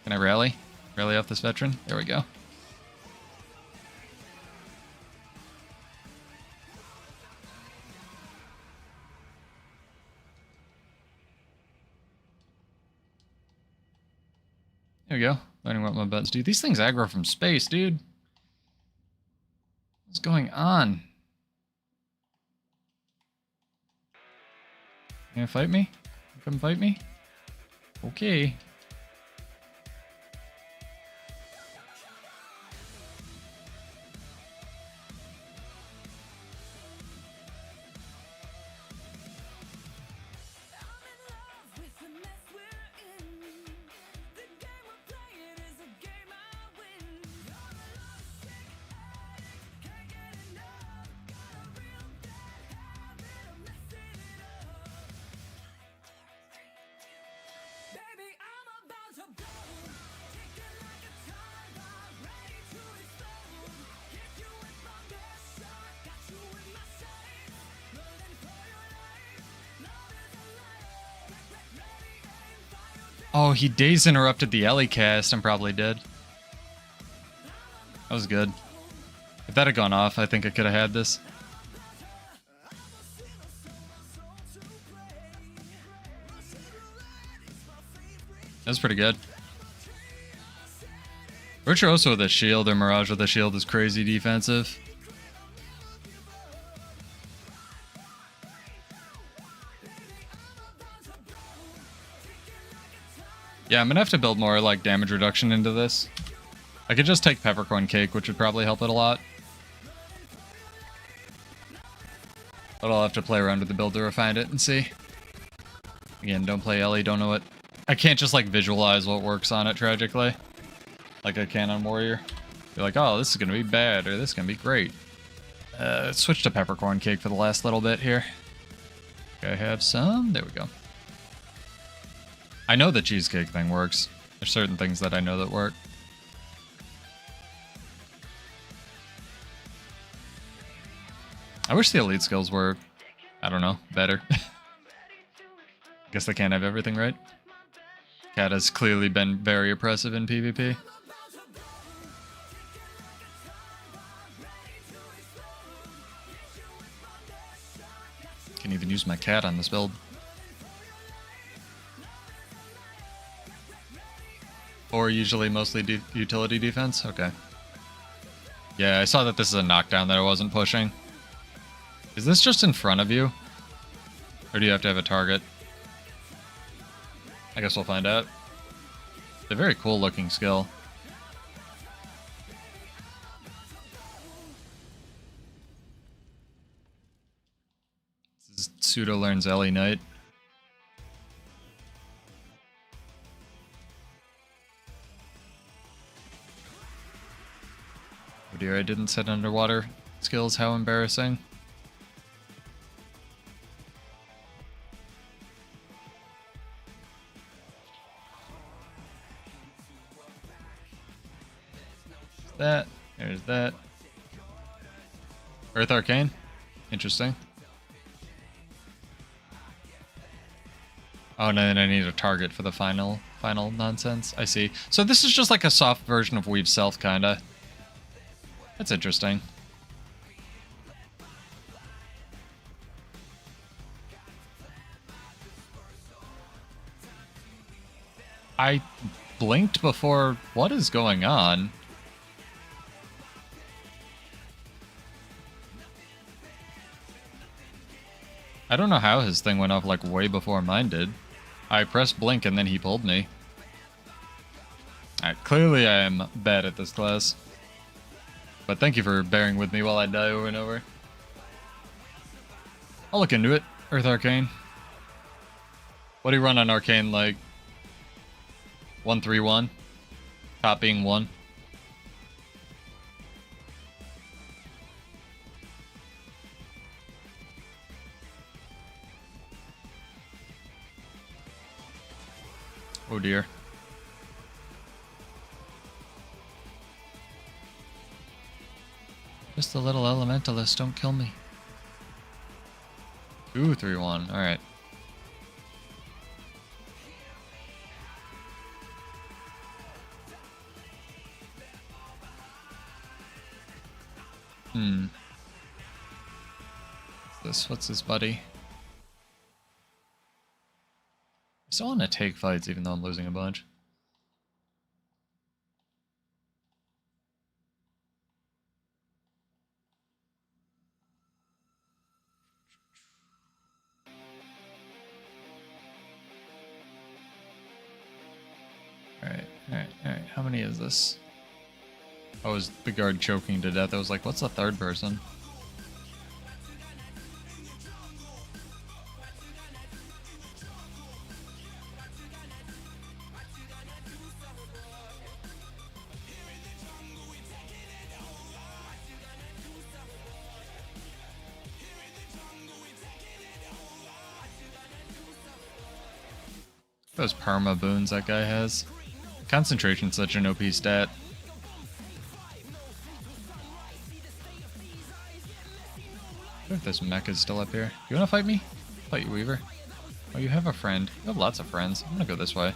Can I rally? Rally off this veteran? There we go. There we go. Learning what my buttons do. These things aggro from space, dude. What's going on? You gonna fight me? Come fight me? Okay. Oh, he daze interrupted the Ellie cast and probably did. That was good. If that had gone off, I think I could have had this. That's pretty good. Virtuoso with a shield or Mirage with a shield is crazy defensive. Yeah, I'm gonna have to build more like damage reduction into this. I could just take peppercorn cake, which would probably help it a lot. But I'll have to play around with the build to refine it and see. Again, don't play Ellie, don't know what. I can't just like visualize what works on it tragically. Like I can on Warrior. Be like, oh, this is gonna be bad, or this is gonna be great. Let's switch to peppercorn cake for the last little bit here. Okay, I have some. There we go. I know the cheesecake thing works. There's certain things that I know that work. I wish the elite skills were, I don't know, better. Guess they can't have everything right. Cat has clearly been very oppressive in PvP. Can even use my cat on this build. Or usually mostly utility defense? Okay. Yeah, I saw that this is a knockdown that I wasn't pushing. Is this just in front of you? Or do you have to have a target? I guess we'll find out. It's a very cool looking skill. This is Pseudo learns Ellie Knight. Oh dear, I didn't set underwater skills, how embarrassing. There's that. Earth Arcane. Interesting. Oh, and then I need a target for the final nonsense. I see. So this is just like a soft version of Weave Self, kinda. That's interesting. I blinked before. What is going on? I don't know how his thing went off like way before mine did. I pressed blink and then he pulled me. Alright, clearly I am bad at this class. But thank you for bearing with me while I die over and over. I'll look into it. Earth Arcane. What do you run on Arcane, like 1-3-1? Top being 1. Oh dear. Just a little elementalist, don't kill me. 2-3-1, alright. What's this, buddy? I still want to take fights even though I'm losing a bunch. Alright. How many is this? Oh, is the guard choking to death? I was like, what's the third person? Those perma boons that guy has. Concentration's such an OP stat. I wonder if this mech is still up here. You wanna fight me? Fight you, Weaver. Oh, you have a friend. You have lots of friends. I'm gonna go this way.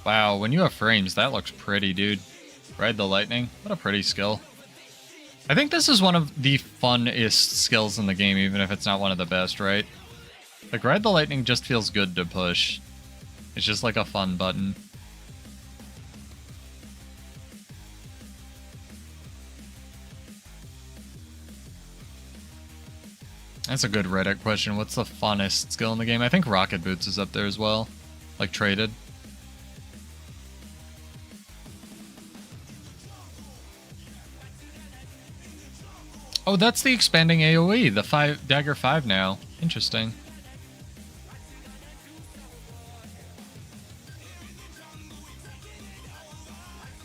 Wow, when you have frames, that looks pretty, dude. Ride the lightning. What a pretty skill. I think this is one of the funnest skills in the game, even if it's not one of the best, right? Like, Ride the Lightning just feels good to push. It's just like a fun button. That's a good Reddit question. What's the funnest skill in the game? I think Rocket Boots is up there as well. Like, traded. Oh, that's the expanding AoE, the Dagger 5 now. Interesting.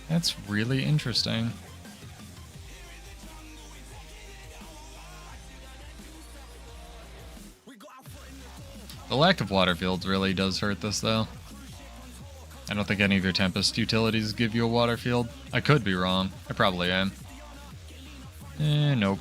That's really interesting. The lack of water fields really does hurt this, though. I don't think any of your Tempest utilities give you a water field. I could be wrong. I probably am. Nope.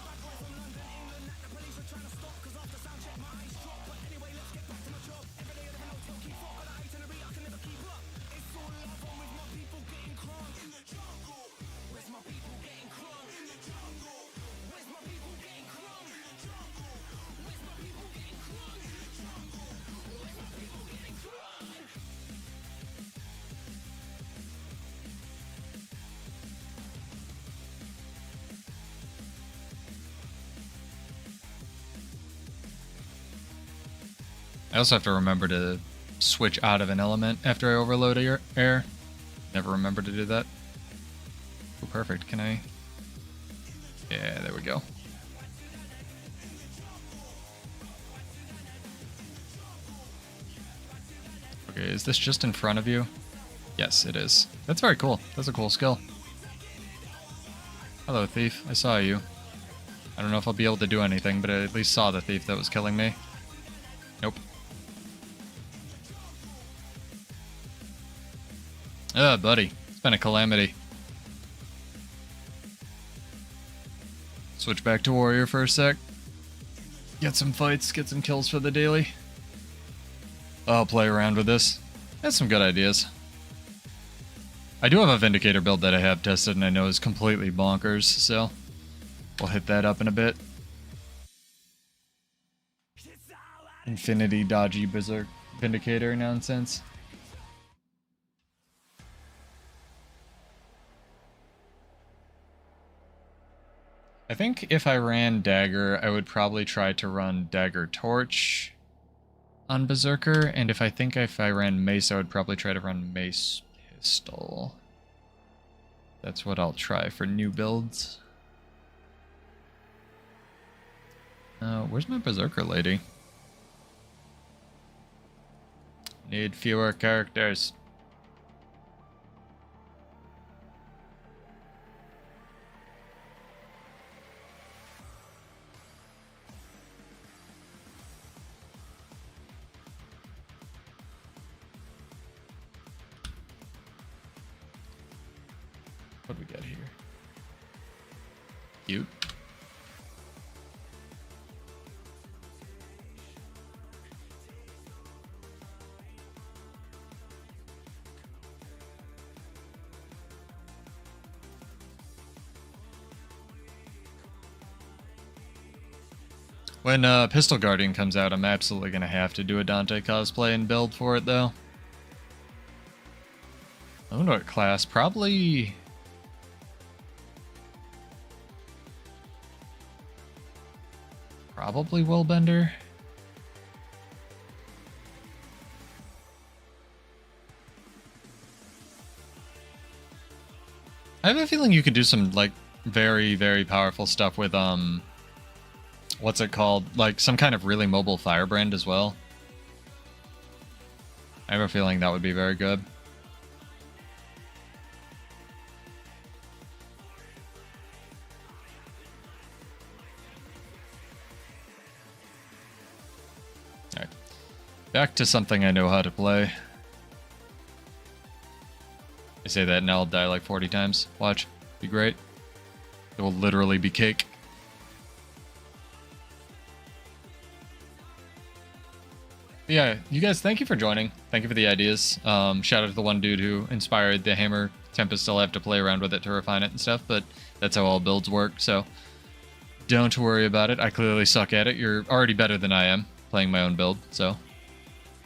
I also have to remember to switch out of an element after I overload air. Never remember to do that. Oh, perfect. Can I? Yeah, there we go. Okay, is this just in front of you? Yes, it is. That's very cool. That's a cool skill. Hello, thief. I saw you. I don't know if I'll be able to do anything, but I at least saw the thief that was killing me. Nope. Ugh, buddy. It's been a calamity. Switch back to warrior for a sec. Get some fights, get some kills for the daily. I'll play around with this. That's some good ideas. I do have a Vindicator build that I have tested and I know is completely bonkers, so we'll hit that up in a bit. Infinity dodgy berserk Vindicator nonsense. I think if I ran Dagger, I would probably try to run Dagger Torch on Berserker, and if I ran Mace, I would probably try to run Mace Pistol. That's what I'll try for new builds. Where's my Berserker lady? Need fewer characters. What do we got here? Cute. When Pistol Guardian comes out, I'm absolutely going to have to do a Dante cosplay and build for it, though. I wonder what class. Probably... Probably Willbender. I have a feeling you could do some, like, very, very powerful stuff with, what's it called? Like, some kind of really mobile firebrand as well. I have a feeling that would be very good. Alright. Back to something I know how to play. I say that and I'll die like 40 times. Watch. Be great. It will literally be cake. Yeah, you guys, thank you for joining. Thank you for the ideas. Shout out to the one dude who inspired the hammer. Tempest. Still have to play around with it to refine it and stuff, but that's how all builds work, so don't worry about it. I clearly suck at it. You're already better than I am playing my own build, so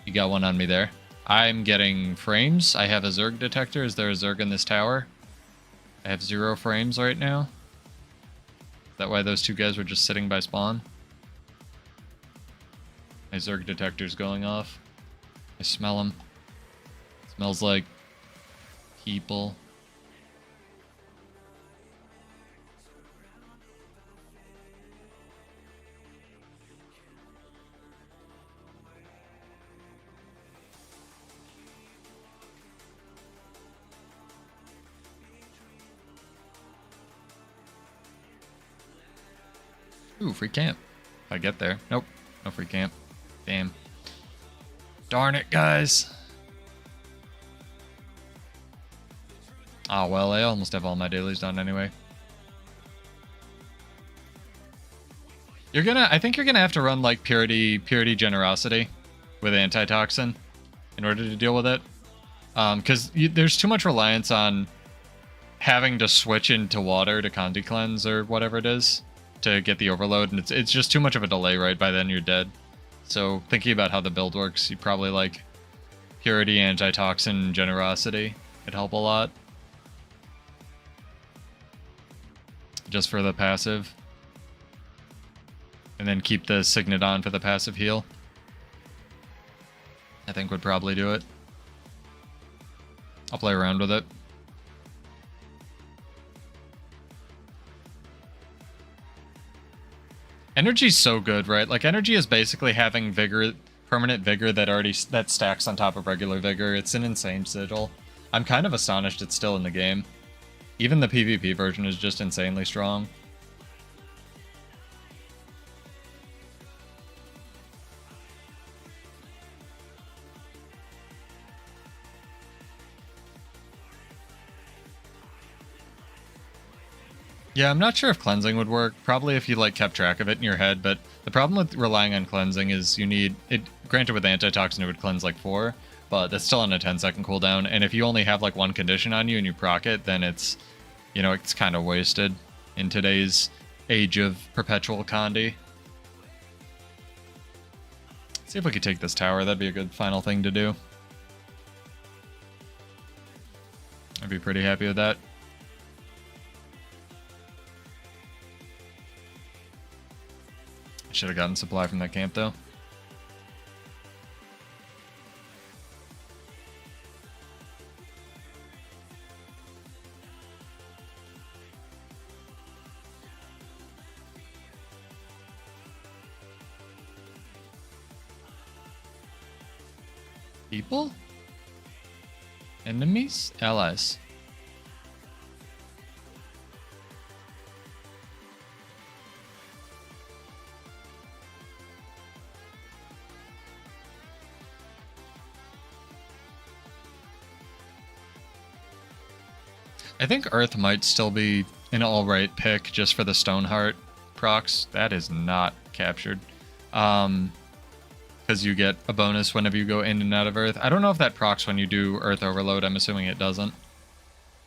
you got one on me there. I'm getting frames. I have a Zerg detector. Is there a Zerg in this tower? I have 0 frames right now. Is that why those two guys were just sitting by spawn? My Zerg detector's going off. I smell them. Smells like people. Ooh, free camp. If I get there. Nope. No free camp. Damn. Darn it, guys. Oh, well, I almost have all my dailies done anyway. I think you're gonna have to run like purity generosity with antitoxin in order to deal with it. Because there's too much reliance on having to switch into water to Condi cleanse or whatever it is to get the overload, and it's just too much of a delay, right? By then you're dead. So thinking about how the build works, you probably like purity, antitoxin, generosity. It'd help a lot. Just for the passive. And then keep the signet on for the passive heal. I think would probably do it. I'll play around with it. Energy's so good, right? Like, energy is basically having vigor, permanent vigor that stacks on top of regular vigor. It's an insane sigil. I'm kind of astonished it's still in the game. Even the PvP version is just insanely strong. Yeah, I'm not sure if cleansing would work. Probably if you like kept track of it in your head, but the problem with relying on cleansing is you need it. Granted, with antitoxin it would cleanse like 4, but that's still on a 10-second cooldown. And if you only have like one condition on you and you proc it, then it's, you know, it's kind of wasted in today's age of perpetual Condi. See if we could take this tower. That'd be a good final thing to do. I'd be pretty happy with that. Should have gotten supply from that camp, though. People? Enemies? Allies. I think Earth might still be an alright pick just for the Stoneheart procs. That is not captured. Because you get a bonus whenever you go in and out of Earth. I don't know if that procs when you do Earth Overload. I'm assuming it doesn't.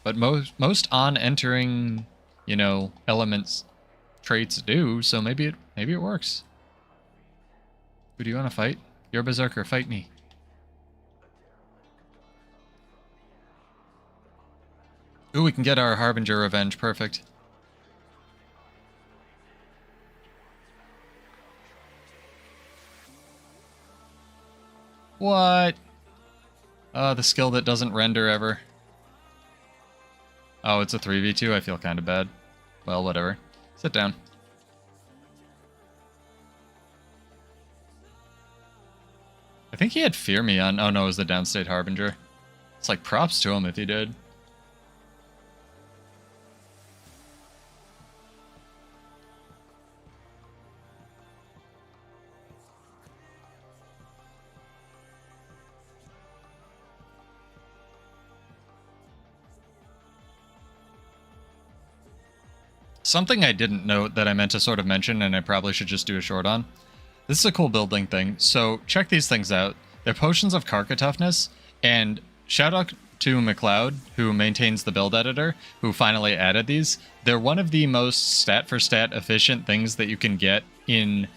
But most on-entering, you know, elements traits do, so maybe it works. Who do you want to fight? You're a berserker, fight me. Ooh, we can get our Harbinger revenge. Perfect. What? The skill that doesn't render ever. Oh, it's a 3v2? I feel kind of bad. Well, whatever. Sit down. I think he had Fear Me on. Oh no, it was the Downstate Harbinger. It's like props to him if he did. Something I didn't note that I meant to sort of mention, and I probably should just do a short on. This is a cool building thing. So check these things out. They're potions of Karka toughness, and shout out to McLeod, who maintains the build editor, who finally added these. They're one of the most stat for stat efficient things that you can get in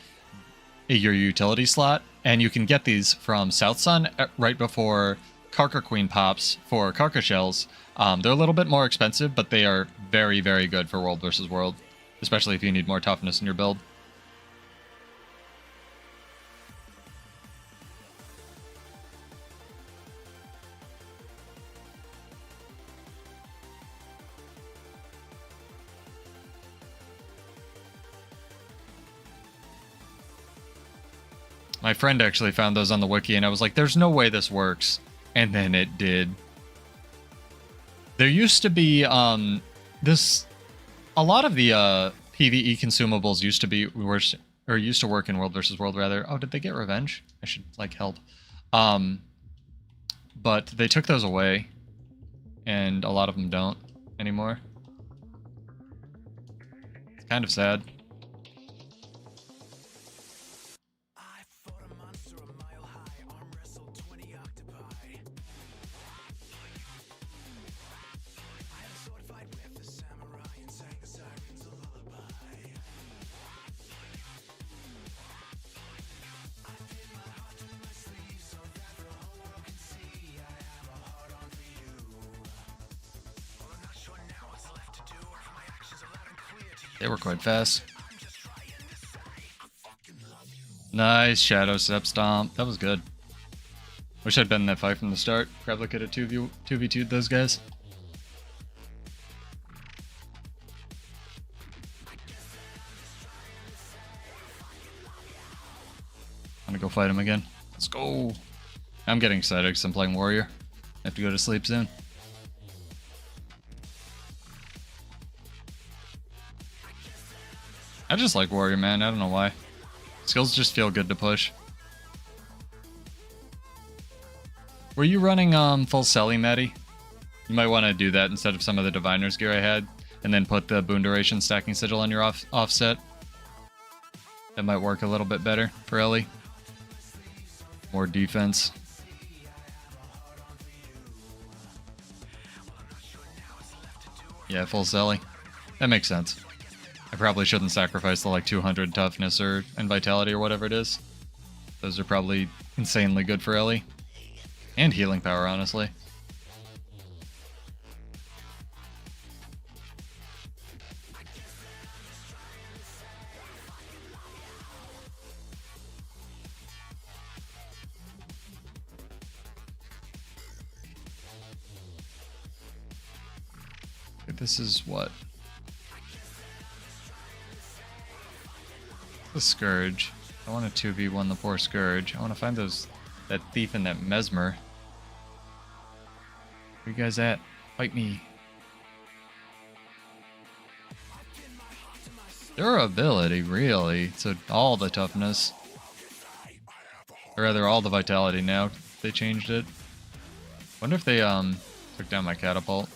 your utility slot, and you can get these from South Sun right before Karka Queen pops for Karka shells. They're a little bit more expensive, but they are very, very good for World versus World, especially if you need more toughness in your build. My friend actually found those on the wiki, and I was like, there's no way this works. And then it did. There used to be, a lot of the PvE consumables used to be, used to work in World versus World, rather. Oh, did they get revenge? I should, like, help. But they took those away, and a lot of them don't anymore. It's kind of sad. They were quite fast. Nice Shadow Step Stomp. That was good. Wish I'd been in that fight from the start. Probably could have 2v2'd those guys. I'm gonna go fight him again. Let's go. I'm getting excited because I'm playing Warrior. I have to go to sleep soon. I just like Warrior, man. I don't know why. Skills just feel good to push. Were you running full Selly, Maddie? You might want to do that instead of some of the Diviner's gear I had, and then put the Boon Duration Stacking Sigil on your offset. That might work a little bit better for Ellie. More defense. Yeah, full Selly. That makes sense. I probably shouldn't sacrifice the like 200 toughness and vitality or whatever it is. Those are probably insanely good for Ellie. And healing power, honestly. This is what? The Scourge. I want to 2v1 the poor Scourge. I want to find that thief and that mesmer. Where you guys at? Fight me. Durability, really? So all the toughness. Or rather, all the vitality now. They changed it. Wonder if they took down my catapult.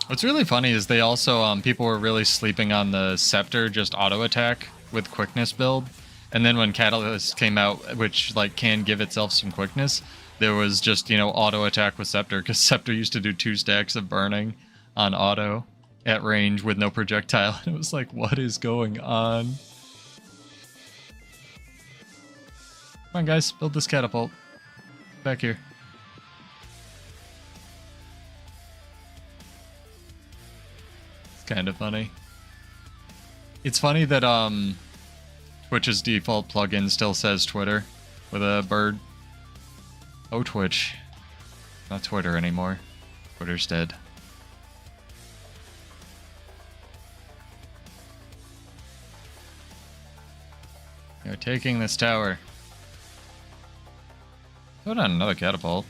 What's really funny is they also, people were really sleeping on the Scepter just auto attack with quickness build. And then when Catalyst came out, which like can give itself some quickness, there was just, you know, auto attack with Scepter, because Scepter used to do 2 stacks of burning on auto at range with no projectile. And it was like, what is going on? Come on guys, build this catapult. Back here. Kind of funny. It's funny that Twitch's default plugin still says Twitter with a bird. Oh, Twitch. Not Twitter anymore. Twitter's dead. You're taking this tower. Put on another catapult.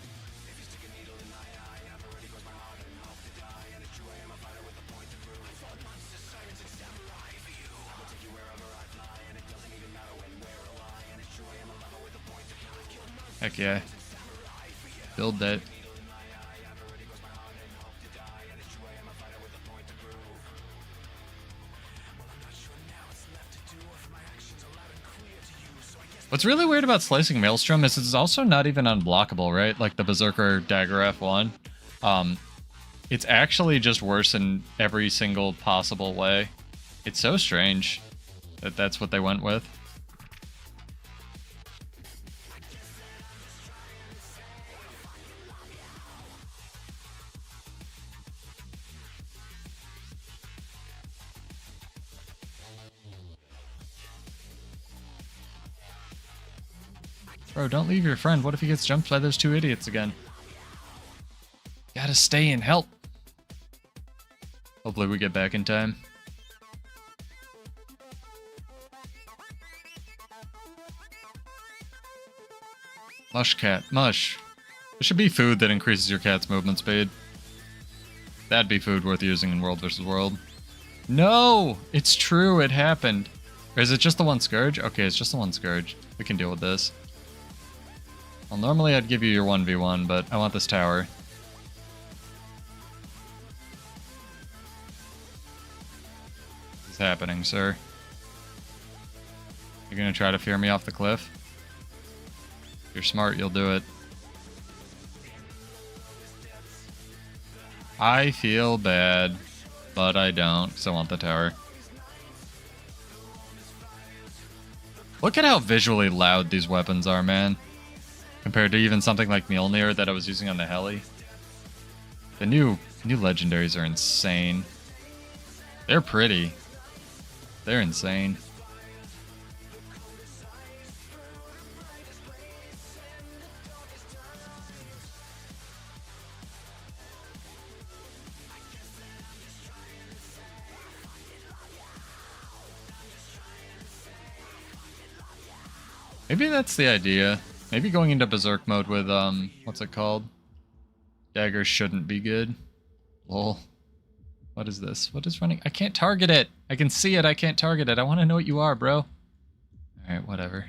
Heck yeah. Build that. What's really weird about Slicing Maelstrom is it's also not even unblockable, right? Like the Berserker Dagger F1. It's actually just worse in every single possible way. It's so strange that that's what they went with. Bro, don't leave your friend. What if he gets jumped by those two idiots again? Gotta stay and help. Hopefully we get back in time. Mush cat, mush. There should be food that increases your cat's movement speed. That'd be food worth using in World vs. World. No! It's true, it happened. Or is it just the one Scourge? Okay, it's just the one Scourge. We can deal with this. Well, normally I'd give you your 1v1, but I want this tower. What's happening, sir? You're gonna try to fear me off the cliff? If you're smart, you'll do it. I feel bad, but I don't, because I want the tower. Look at how visually loud these weapons are, man. Compared to even something like Mjolnir that I was using on the heli. The new legendaries are insane. They're pretty. They're insane. Maybe that's the idea. Maybe going into Berserk mode with, what's it called? Daggers shouldn't be good. Lol. What is this? What is running? I can't target it! I can see it, I can't target it. I want to know what you are, bro. Alright, whatever.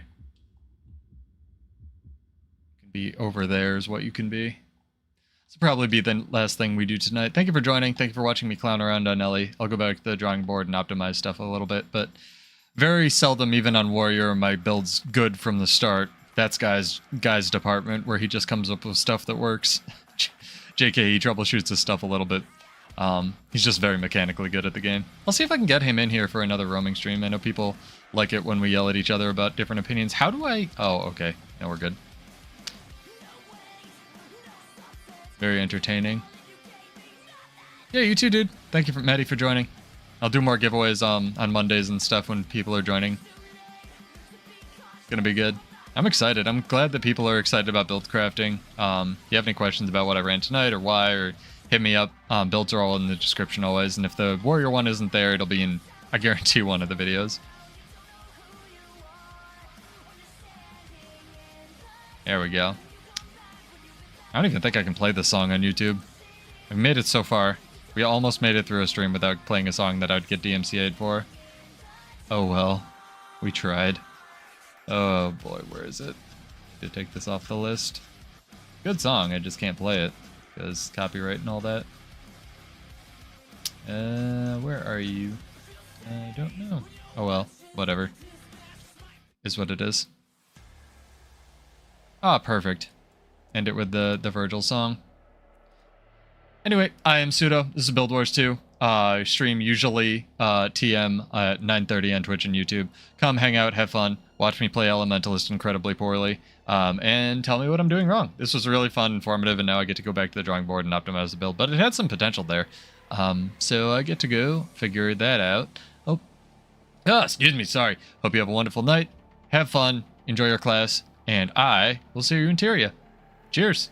You can be over there is what you can be. This will probably be the last thing we do tonight. Thank you for joining. Thank you for watching me clown around on Ellie. I'll go back to the drawing board and optimize stuff a little bit, but very seldom, even on Warrior, my build's good from the start. That's Guy's department, where he just comes up with stuff that works. JK, he troubleshoots his stuff a little bit. He's just very mechanically good at the game. I'll see if I can get him in here for another roaming stream. I know people like it when we yell at each other about different opinions. How do I... Oh, okay. Now we're good. Very entertaining. Yeah, you too, dude. Thank you, Maddie, for joining. I'll do more giveaways on Mondays and stuff when people are joining. It's gonna be good. I'm excited. I'm glad that people are excited about build crafting. If you have any questions about what I ran tonight or why, or hit me up. Builds are all in the description always. And if the Warrior one isn't there, it'll be in, I guarantee, one of the videos. There we go. I don't even think I can play this song on YouTube. I've made it so far. We almost made it through a stream without playing a song that I would get DMCA'd for. Oh well. We tried. Oh boy, where is it? To take this off the list. Good song, I just can't play it. Because copyright and all that. Where are you? I don't know. Oh well, whatever. Is what it is. Ah, perfect. End it with the Virgil song. Anyway, I am Pseudo. This is Build Wars 2. I stream usually TM at 9:30 on Twitch and YouTube. Come hang out, have fun, watch me play Elementalist incredibly poorly, and tell me what I'm doing wrong. This was really fun, informative, and now I get to go back to the drawing board and optimize the build, but it had some potential there. So I get to go figure that out. Oh, excuse me, sorry. Hope you have a wonderful night. Have fun, enjoy your class, and I will see you in Tyria. Cheers.